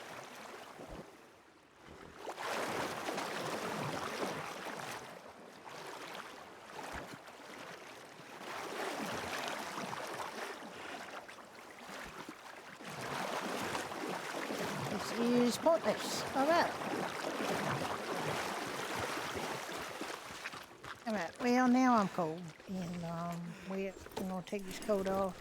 This is pointless. Alright. Alright, well now I'm cold. And I'm gonna take this coat off.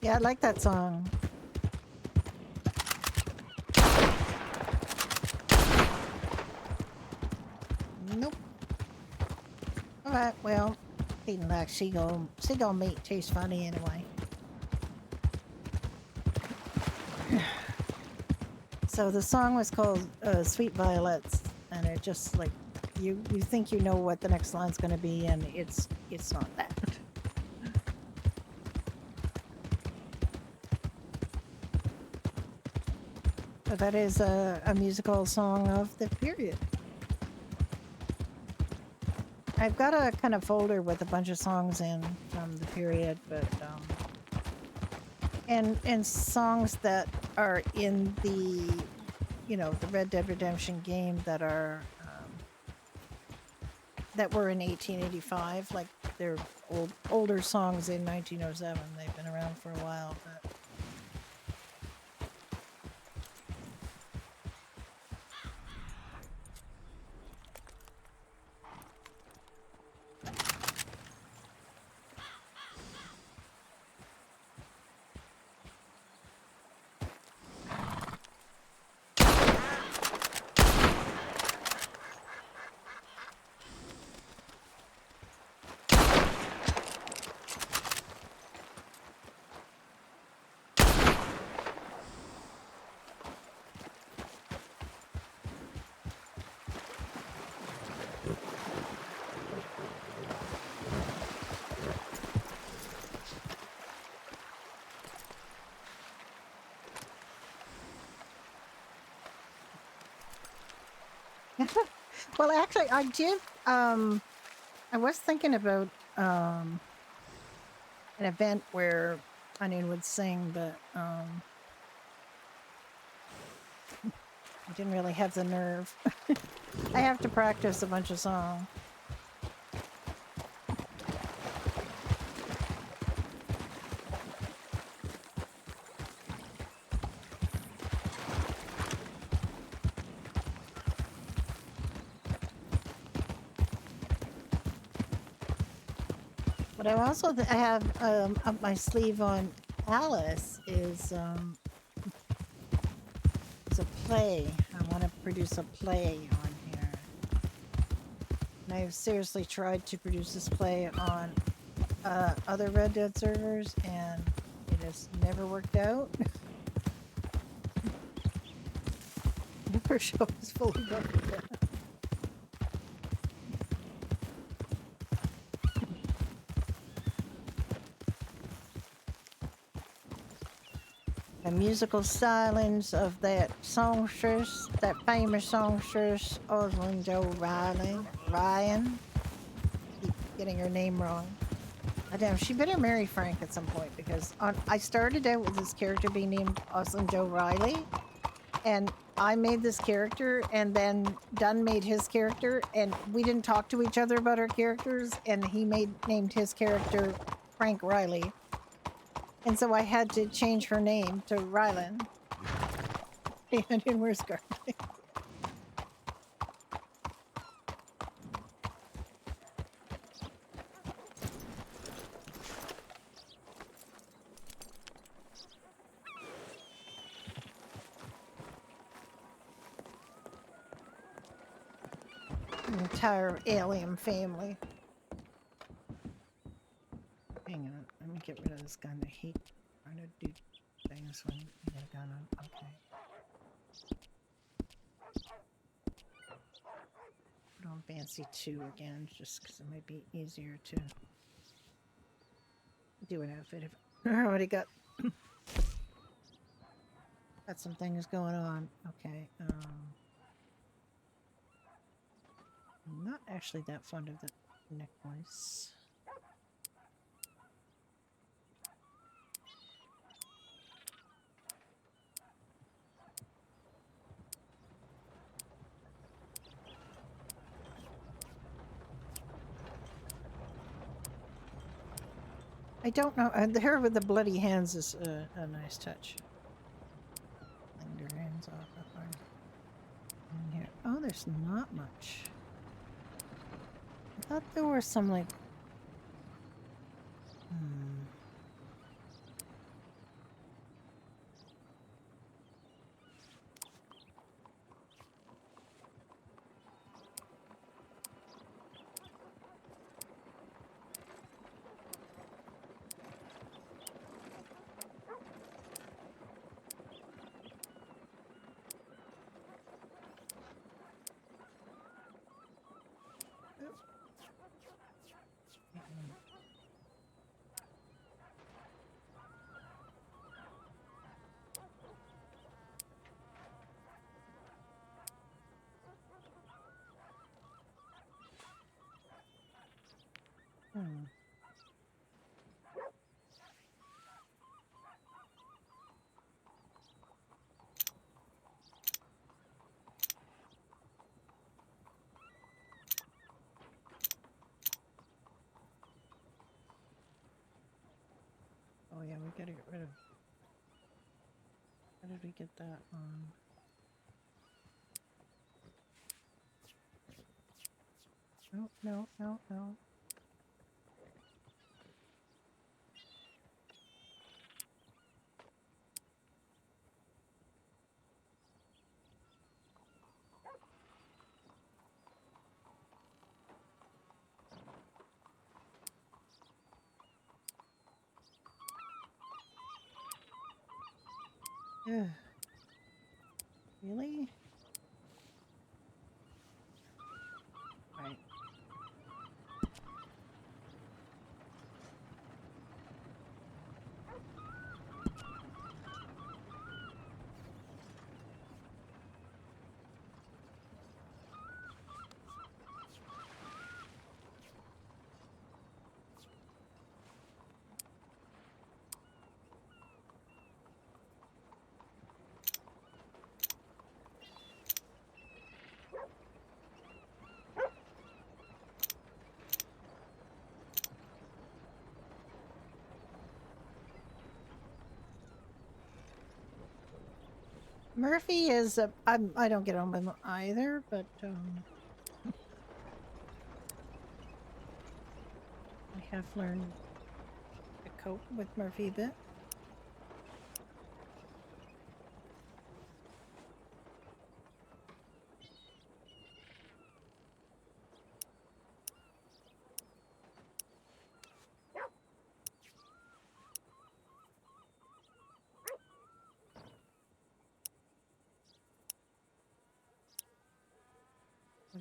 Yeah, I like that song. Nope. Alright, well, eating like seagull meat tastes funny anyway. So the song was called Sweet Violets, and it just like you think you know what the next line's gonna be, and it's not that. But that is a musical song of the period. I've got a kind of folder with a bunch of songs in from the period, but and songs that are in the the Red Dead Redemption game that are that were in 1885, like they're older songs in 1907. They've been around for a while, but. Well, actually, I did. I was thinking about an event where Onion would sing, but I didn't really have the nerve. I have to practice a bunch of songs. But I also have up my sleeve on Alice is play. I want to produce a play on here. And I've seriously tried to produce this play on other Red Dead servers, and it has never worked out. Never show is fully booked. The musical stylings of that songstress, that famous songstress, Osland Joe Ryan. Keep getting her name wrong. Damn, she better marry Frank at some point, because I started out with this character being named Osland Joe Riley, and I made this character, and then Dunn made his character, and we didn't talk to each other about our characters, and he named his character Frank Riley. And so I had to change her name to Rylan. And in where's Garlic? Entire alien family. Hang on, let me get rid of this gun. I hate trying to do things when you get a gun on. Okay. Put on Fancy 2 again, just because it might be easier to do an outfit if I already got some things going on. Okay. I'm not actually that fond of the neck voice. I don't know. The hair with the bloody hands is a nice touch. Cleaned her hands off up on in here. Oh, there's not much. I thought there were some like. Oh yeah, we gotta get rid of. How did we get that on? No, no, no, no. Ugh. Really? Right. Murphy is a. I don't get on with him either, but I have learned to cope with Murphy a bit.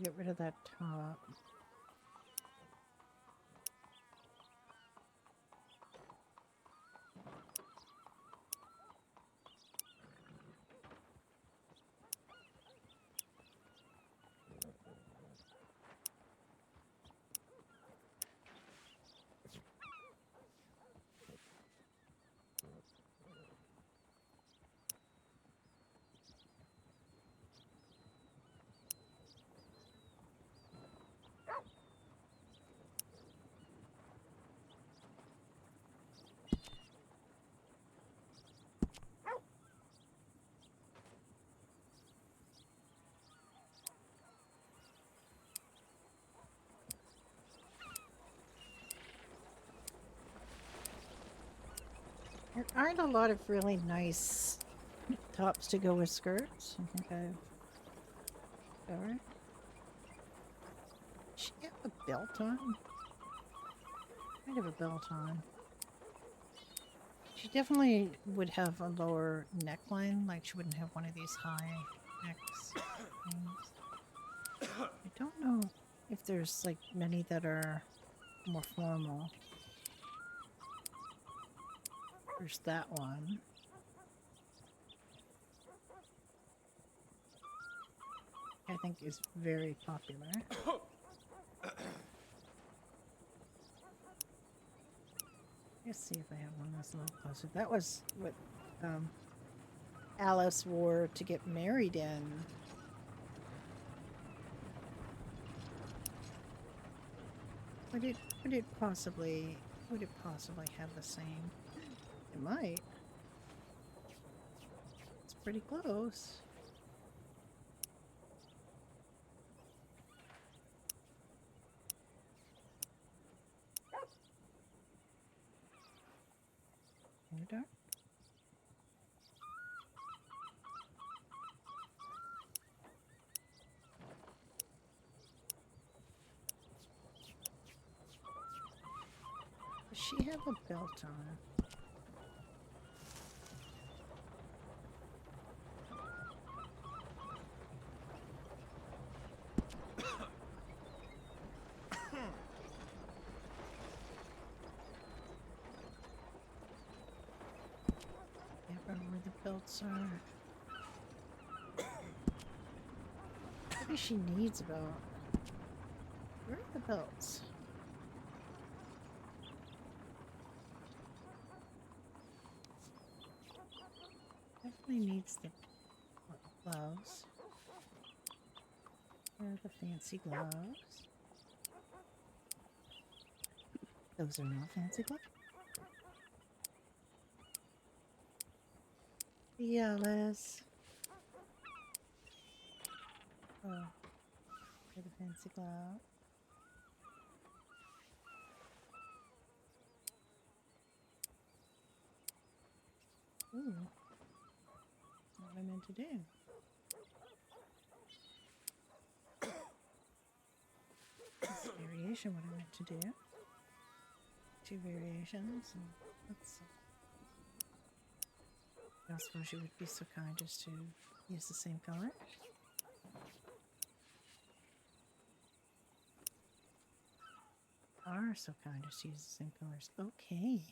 get rid of that top. There aren't a lot of really nice tops to go with skirts. I think I've covered. Does she have a belt on? Might have a belt on. She definitely would have a lower neckline, like she wouldn't have one of these high necks things. I don't know if there's like many that are more formal. There's that one. I think is very popular. Let's see if I have one that's a little closer. That was what Alice wore to get married in. Would it possibly have the same? It might. It's pretty close. Dark. Does she have a belt on? Where the belts are. Maybe she needs a belt. Where are the belts? Definitely needs the gloves. Where are the fancy gloves? Those are not fancy gloves. Alice. Oh, for the fancy glove. Ooh, what I meant to do. This variation, what I meant to do. 2 variations, and let's see. I suppose you would be so kind as to use the same color. Are so kind as to use the same colors. Okay.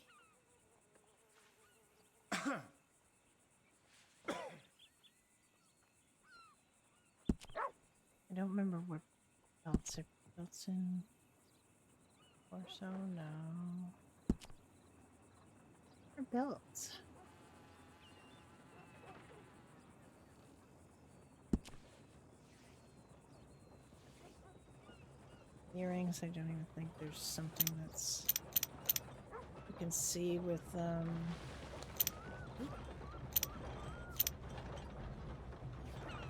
I don't remember what belts are. Belts in torso? No. Or belts. Earrings, I don't even think there's something that's you can see with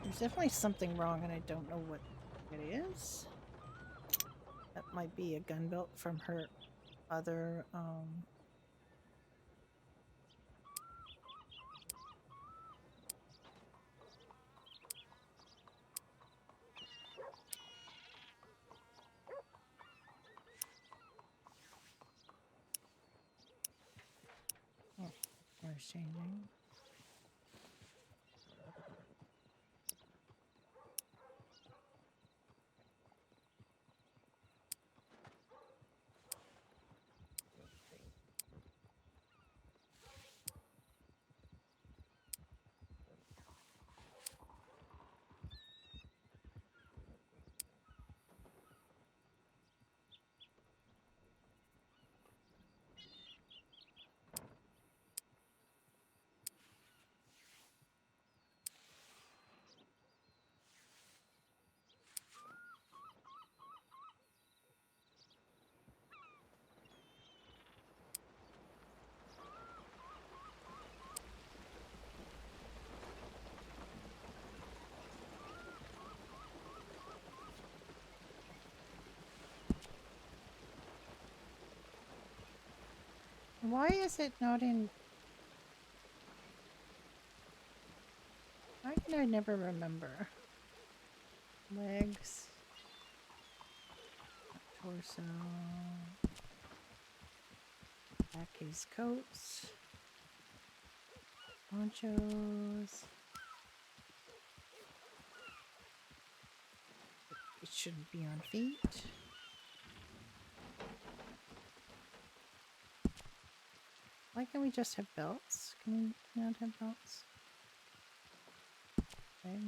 there's definitely something wrong and I don't know what it is. That might be a gun belt from her other colors changing. Why is it not in... Why can I never remember? Legs. Torso. Back his coats. Ponchos. It shouldn't be on feet. Why can't we just have belts? Can we not have belts? Legs.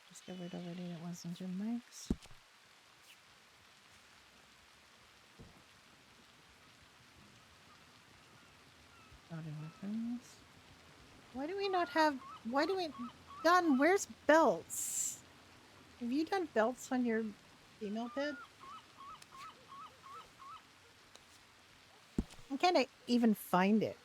Discovered already it wasn't in legs. Not in weapons. Why do we not have... Why do we... Gun, where's belts? Have you done belts on your female bed? I can't even find it.